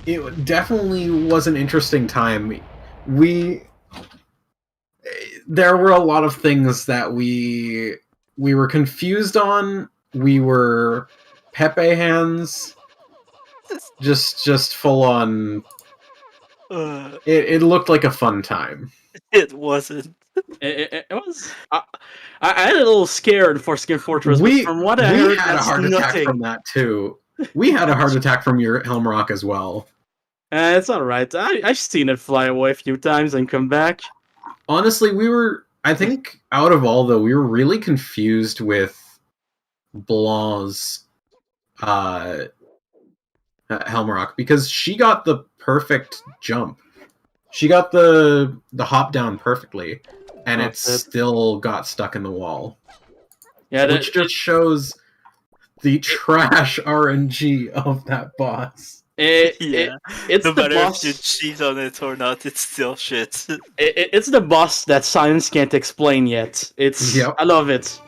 S2: it definitely was an interesting time. There were a lot of things that we were confused on. We were Pepe hands, just full on. It looked like a fun time.
S5: It wasn't.
S4: It was. I had a little scared for Skin Fortress, but from what I heard,
S2: had a heart attack from that too. We had a heart attack from your Helm Rock as well.
S4: It's alright. I've seen it fly away a few times and come back.
S2: Honestly, I think out of all, though, we were really confused with Blanc's Helm Rock, because she got the perfect jump. She got the hop down perfectly, and it still got stuck in the wall. Yeah, which just shows the trash RNG of that boss.
S4: It's
S5: no
S4: the
S5: matter
S4: boss.
S5: if you cheat on it or not, it's still shit.
S4: It's the boss that science can't explain yet. I love it.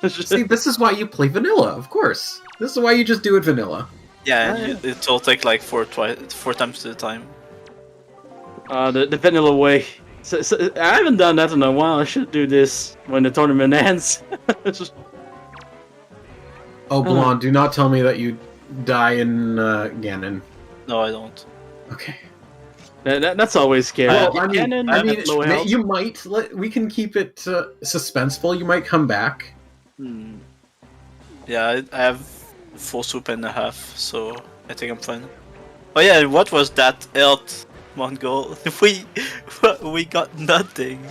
S2: See, this is why you play vanilla, of course. This is why you just do it vanilla.
S5: Yeah, and it'll take like four times at a time.
S4: The vanilla way. So, I haven't done that in a while. I should do this when the tournament ends.
S2: Oh, Blanc, do not tell me that you die in Ganon.
S5: No, I don't.
S2: Okay.
S4: That's always scary.
S2: Well, I mean, you might. We can keep it suspenseful. You might come back.
S5: Yeah, I have full soup and a half, so I think I'm fine. Oh yeah, what was that health, Montgol? We got nothing.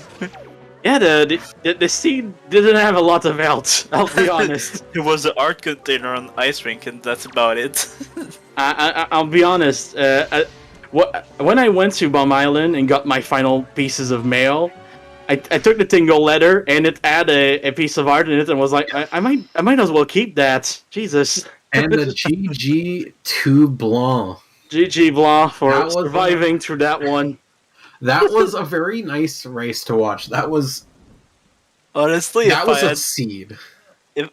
S4: Yeah, the seed didn't have a lot of health, I'll be honest.
S5: It was an art container on Ice Rink, and that's about it.
S4: I'll be honest. When I went to Bomb Island and got my final pieces of mail, I took the Tingle letter and it had a piece of art in it and was like, I might as well keep that. Jesus.
S2: And the GG to Blanc.
S4: GG Blanc for surviving through that one.
S2: That was a very nice race to watch. That was
S5: honestly
S2: a seed.
S5: If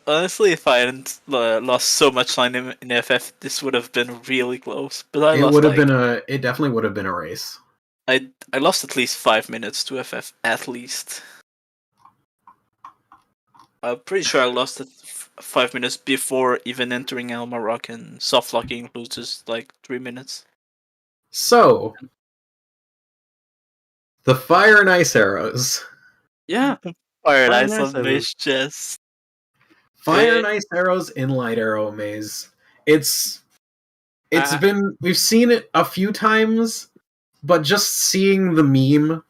S5: I hadn't lost so much time in FF, this would have been really close. But
S2: it definitely would have been a race.
S5: I lost at least 5 minutes to FF, at least. I'm pretty sure I lost it 5 minutes before even entering Elma Rock, and soft locking loses like 3 minutes.
S2: So, the fire and ice arrows.
S4: Yeah.
S5: Fire and ice on Maze chest.
S2: Fire and ice arrows in Light Arrow Maze. It's been, we've seen it a few times, but just seeing the meme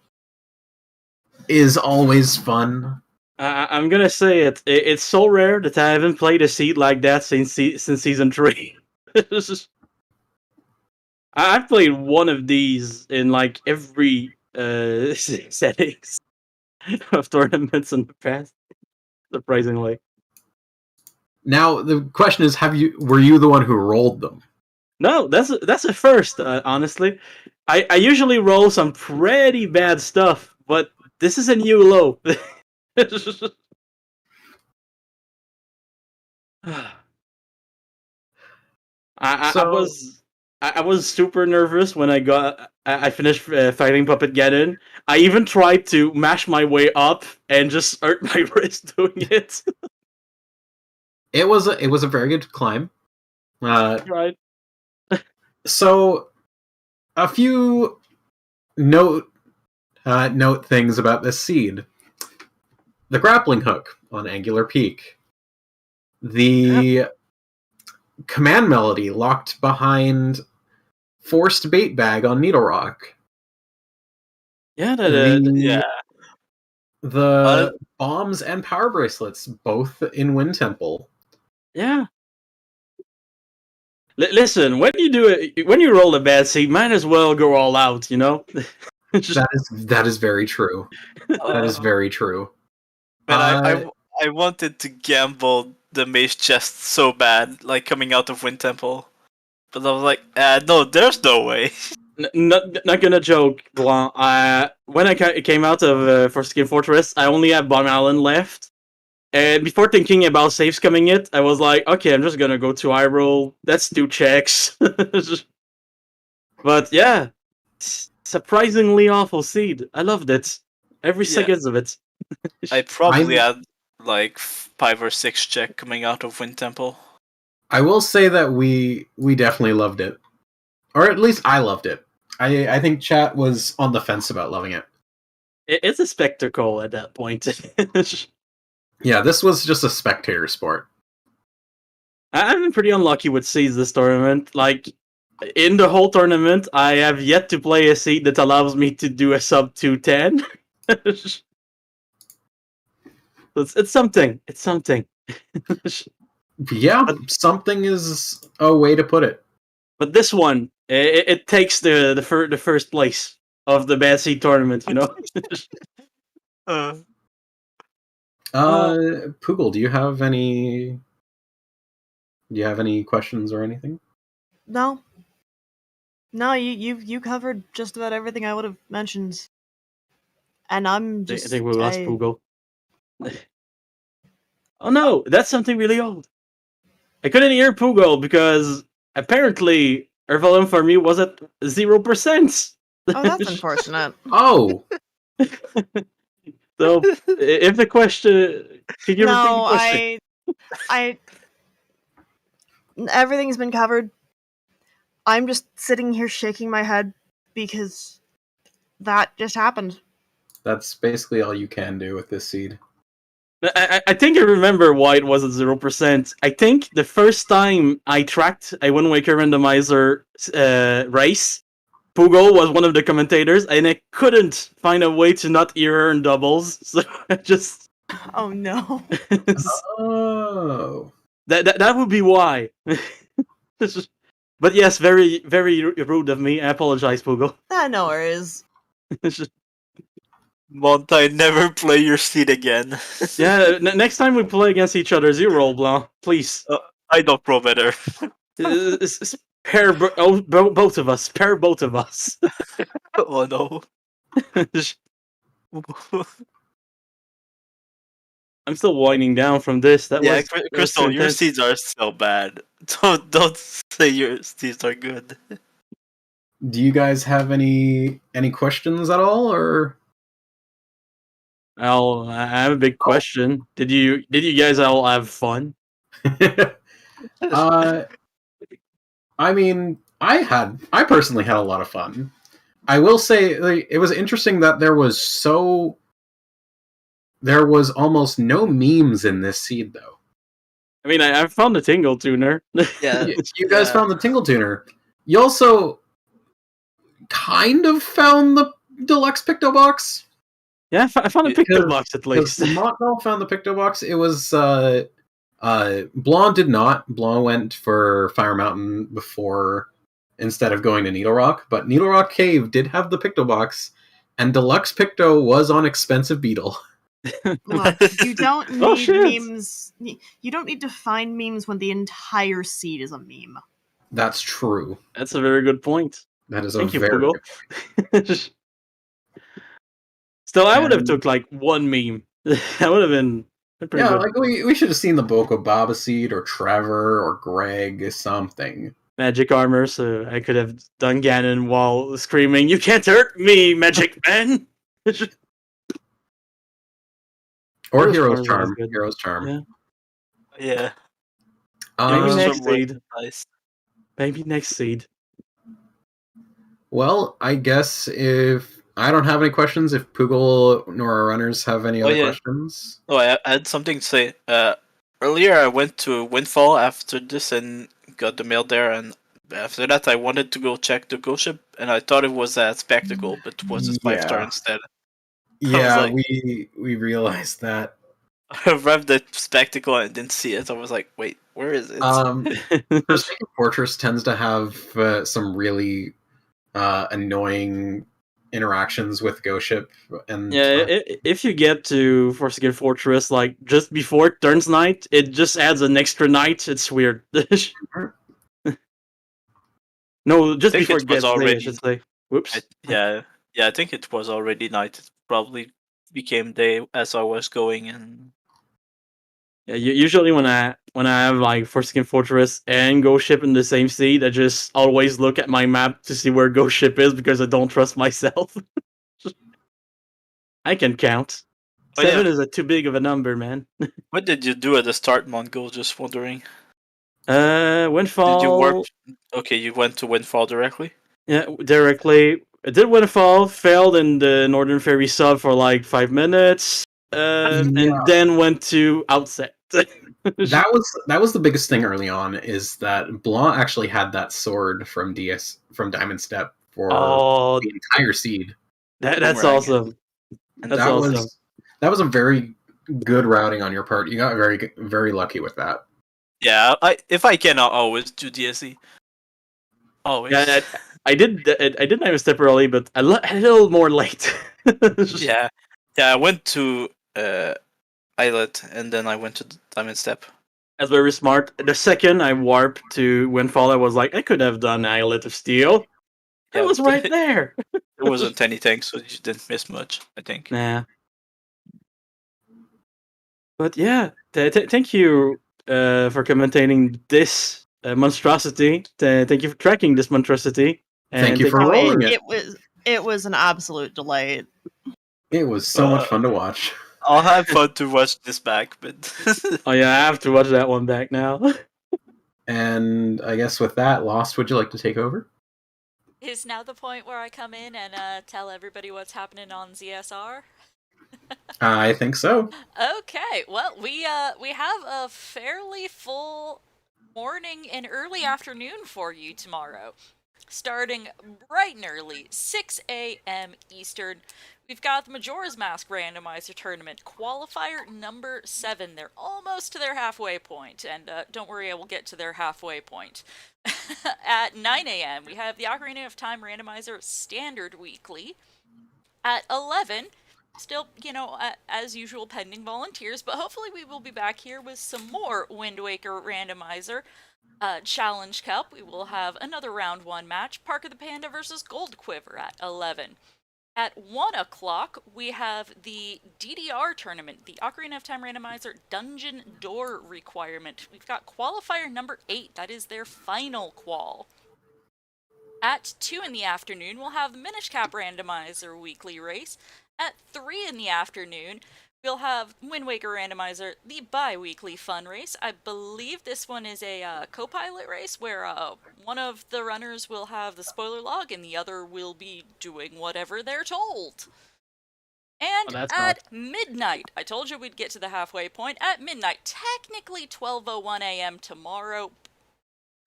S2: is always fun.
S4: I'm gonna say it's so rare that I haven't played a seed like that since season 3. I've played one of these in like every settings of tournaments in the past, surprisingly.
S2: Now the question is, were you the one who rolled them?
S4: No, that's a first. Honestly, I usually roll some pretty bad stuff, but this is a new low. I was super nervous when I finished fighting Puppet Ganon. I even tried to mash my way up and just hurt my wrist doing it.
S2: It was a very good climb.
S4: Right.
S2: So, a few note things about this seed. The grappling hook on Angular Peak. The command melody locked behind forced bait bag on Needle Rock.
S4: Yeah,
S2: the bombs and power bracelets, both in Wind Temple.
S4: Yeah. Listen, when you roll a bad seed, might as well go all out, you know?
S2: That is very true. That is very true.
S5: Man, I wanted to gamble the Maze chest so bad, like coming out of Wind Temple. But I was like, no, there's no way.
S4: Not gonna joke, Blanc. When I came out of for Skin Fortress, I only have Bomb Island left. And before thinking about saves coming in, I was like, okay, I'm just gonna go to Hyrule. Let's do checks. But yeah, surprisingly awful seed. I loved it. Every
S5: Yeah.
S4: second of it.
S5: I probably
S2: I'm-
S5: had like 5 or 6 check coming out of Wind Temple.
S2: I will say that we definitely loved it, or at least I loved it. I think chat was on the fence about loving it.
S4: It's a spectacle at that point.
S2: Yeah, this was just a spectator sport.
S4: I'm pretty unlucky with seeds this tournament. Like, in the whole tournament, I have yet to play a seed that allows me to do a sub 210. It's something. It's something.
S2: Yeah, something is a way to put it.
S4: But this one, it takes the first place of the bad seed tournament. You know.
S2: Poogle, do you have any? Do you have any questions or anything?
S3: No. No, you covered just about everything I would have mentioned. And I'm
S4: I
S3: just
S4: think we lost Poogle. Oh no, that's something really old. I couldn't hear Poogle because apparently her volume for me was at 0%.
S3: Oh, that's unfortunate.
S2: Oh,
S4: So, if the question, could you repeat the
S3: No,
S4: question?
S3: I everything's been covered. I'm just sitting here shaking my head because that just happened.
S2: that's basically all you can do with this seed.
S4: I think I remember why it was at 0%. I think the first time I tracked a Wind Waker randomizer race, Poogle was one of the commentators, and I couldn't find a way to not hear her in doubles, so I just
S3: Oh no.
S2: Oh,
S4: that would be why. But yes, very very rude of me. I apologize, Poogle.
S3: No worries.
S5: Monty, never play your seed again.
S4: Yeah, next time we play against each other, you roll, Blanc, please.
S5: I don't pro better.
S4: Pair both of us. Pair both of us.
S5: Oh no.
S4: I'm still winding down from this. That
S5: Yeah,
S4: was that was
S5: Crystal,
S4: so
S5: your
S4: intense.
S5: seeds are so bad. Don't say your seeds are good.
S2: do you guys have any questions at all, or?
S4: Al, I have a big question. Did you guys all have fun?
S2: I mean, I personally had a lot of fun. I will say like, it was interesting that there was almost no memes in this seed, though.
S4: I mean, I found the Tingle Tuner.
S5: Yeah.
S2: You guys found the Tingle Tuner. You also kind of found the Deluxe Picto Box.
S4: Yeah, I found a Picto Box at least.
S2: Montgol found the Picto Box. It was Blanc did not. Blanc went for Fire Mountain before instead of going to Needle Rock, but Needle Rock Cave did have the Picto Box, and Deluxe Picto was on Expensive Beetle.
S3: Look, you don't need
S4: Oh, shit.
S3: memes. You don't need to find memes when the entire seed is a meme.
S2: That's true.
S4: That's a very good point.
S2: That is
S4: Thank
S2: a
S4: you,
S2: very
S4: Poogle. Still, I would have
S2: And-
S4: took like one meme. That would have been pretty
S2: yeah.
S4: good.
S2: Like we should have seen the Boko Baba Seed or Trevor or Greg or something.
S4: Magic armor, so I could have done Ganon while screaming, "You can't hurt me, Magic Man!"
S2: Or
S4: Hero's
S2: Hero's
S4: Charm was
S2: Charm.
S4: good.
S2: Hero's Charm.
S4: Yeah.
S5: Yeah.
S4: Maybe
S2: Um,
S4: next
S5: Some were
S4: seed.
S5: nice.
S4: Maybe next seed.
S2: well, I guess if I don't have any questions, if Poogle nor our runners have any
S5: Oh,
S2: other
S5: yeah.
S2: questions.
S5: Oh, I had something to say. Earlier I went to Windfall after this and got the mail there, and after that I wanted to go check the ghost ship, and I thought it was a spectacle, but it was a 5-star
S2: Yeah.
S5: instead.
S2: Yeah,
S5: like-
S2: we realized that.
S5: I read the spectacle and didn't see it. I was like, wait, where is it?
S2: Forsaken Fortress tends to have some really annoying interactions with Ghost Ship, and
S4: Yeah, if you get to Forsaken Fortress like just before it turns night, it just adds an extra night. It's weird. No, just
S5: I think
S4: before
S5: it
S4: it gets
S5: was
S4: day, I
S5: already-
S4: should say. Whoops.
S5: Yeah, I think it was already night. It probably became day as I was going, and
S4: Yeah, usually when I have like Forsaken Fortress and Ghost Ship in the same seed, I just always look at my map to see where Ghost Ship is because I don't trust myself. I can count.
S5: Oh,
S4: 7
S5: yeah.
S4: is too big of a number, man.
S5: What did you do at the start, Montgol? Just wondering.
S4: Windfall.
S5: Did you warp? Okay, you went to Windfall directly.
S4: Yeah, directly. I did Windfall, failed in the Northern Ferry sub for like 5 minutes, and then went to Outset.
S2: That was the biggest thing early on, is that Blanc actually had that sword from Diamond Step for the entire seed.
S4: That's awesome.
S5: And
S4: That's awesome.
S2: That was a very good routing on your part. You got very, very lucky with that.
S5: Yeah, if I can, I'll always do DSE. Always.
S4: Yeah, I did Diamond Step early, but a little more late.
S5: Yeah, I went to Islet, and then I went to Diamond Step.
S4: That's very smart. The second I warped to Windfall, I was like, I could have done Islet of Steel. It was right there.
S5: There wasn't anything, so you didn't miss much, I think.
S4: Nah. But yeah, thank you for commentating this monstrosity. Thank you for tracking this monstrosity. And
S2: thank you for rolling it.
S3: It was an absolute delight.
S2: It was so much fun to watch.
S5: I'll have fun to watch this back, but
S4: oh yeah, I have to watch that one back now.
S2: And I guess with that, Lost, would you like to take over?
S1: Is now the point where I come in and tell everybody what's happening on ZSR?
S2: I think so.
S1: Okay, well, we have a fairly full morning and early afternoon for you tomorrow. Starting bright and early, 6 a.m. Eastern, we've got the Majora's Mask Randomizer Tournament, qualifier number 7. They're almost to their halfway point, and don't worry, I will get to their halfway point. At 9 a.m., we have the Ocarina of Time Randomizer Standard Weekly. At 11, still, as usual, pending volunteers, but hopefully we will be back here with some more Wind Waker Randomizer Challenge Cup. We will have another round 1 match, Park of the Panda versus Gold Quiver at 11. At 1 o'clock, we have the DDR tournament, the Ocarina of Time Randomizer Dungeon Door requirement. We've got qualifier number 8. That is their final qual. At 2 in the afternoon, we'll have the Minish Cap Randomizer weekly race. At 3 in the afternoon, we'll have Wind Waker Randomizer, the bi-weekly fun race. I believe this one is a co-pilot race where one of the runners will have the spoiler log and the other will be doing whatever they're told. And at midnight, I told you we'd get to the halfway point. At midnight, technically 12:01 a.m. tomorrow,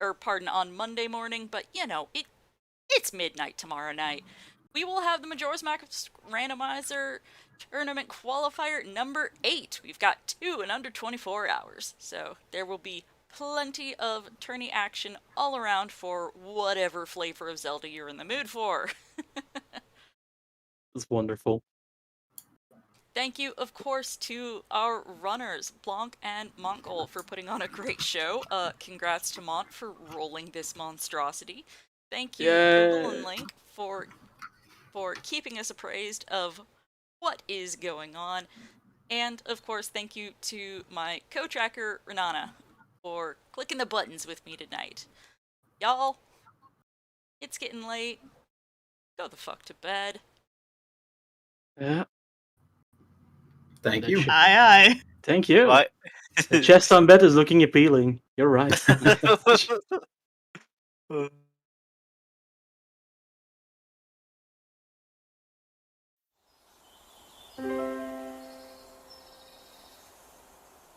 S1: on Monday morning, but it's midnight tomorrow night. We will have the Majora's Mask Randomizer Tournament qualifier number 8. We've got 2 in under 24 hours, so there will be plenty of tourney action all around for whatever flavor of Zelda you're in the mood for.
S4: That's wonderful.
S1: Thank you, of course, to our runners, Blanc and Montgol, for putting on a great show. Congrats to Mont for rolling this monstrosity. Thank you, Google and Link, for keeping us appraised of what is going on. And, of course, thank you to my co-tracker, Renana, for clicking the buttons with me tonight. Y'all, it's getting late. Go the fuck to bed.
S4: Yeah.
S2: Thank you.
S3: Aye.
S4: Thank you.
S5: Bye.
S4: The chest on bed is looking appealing. You're right.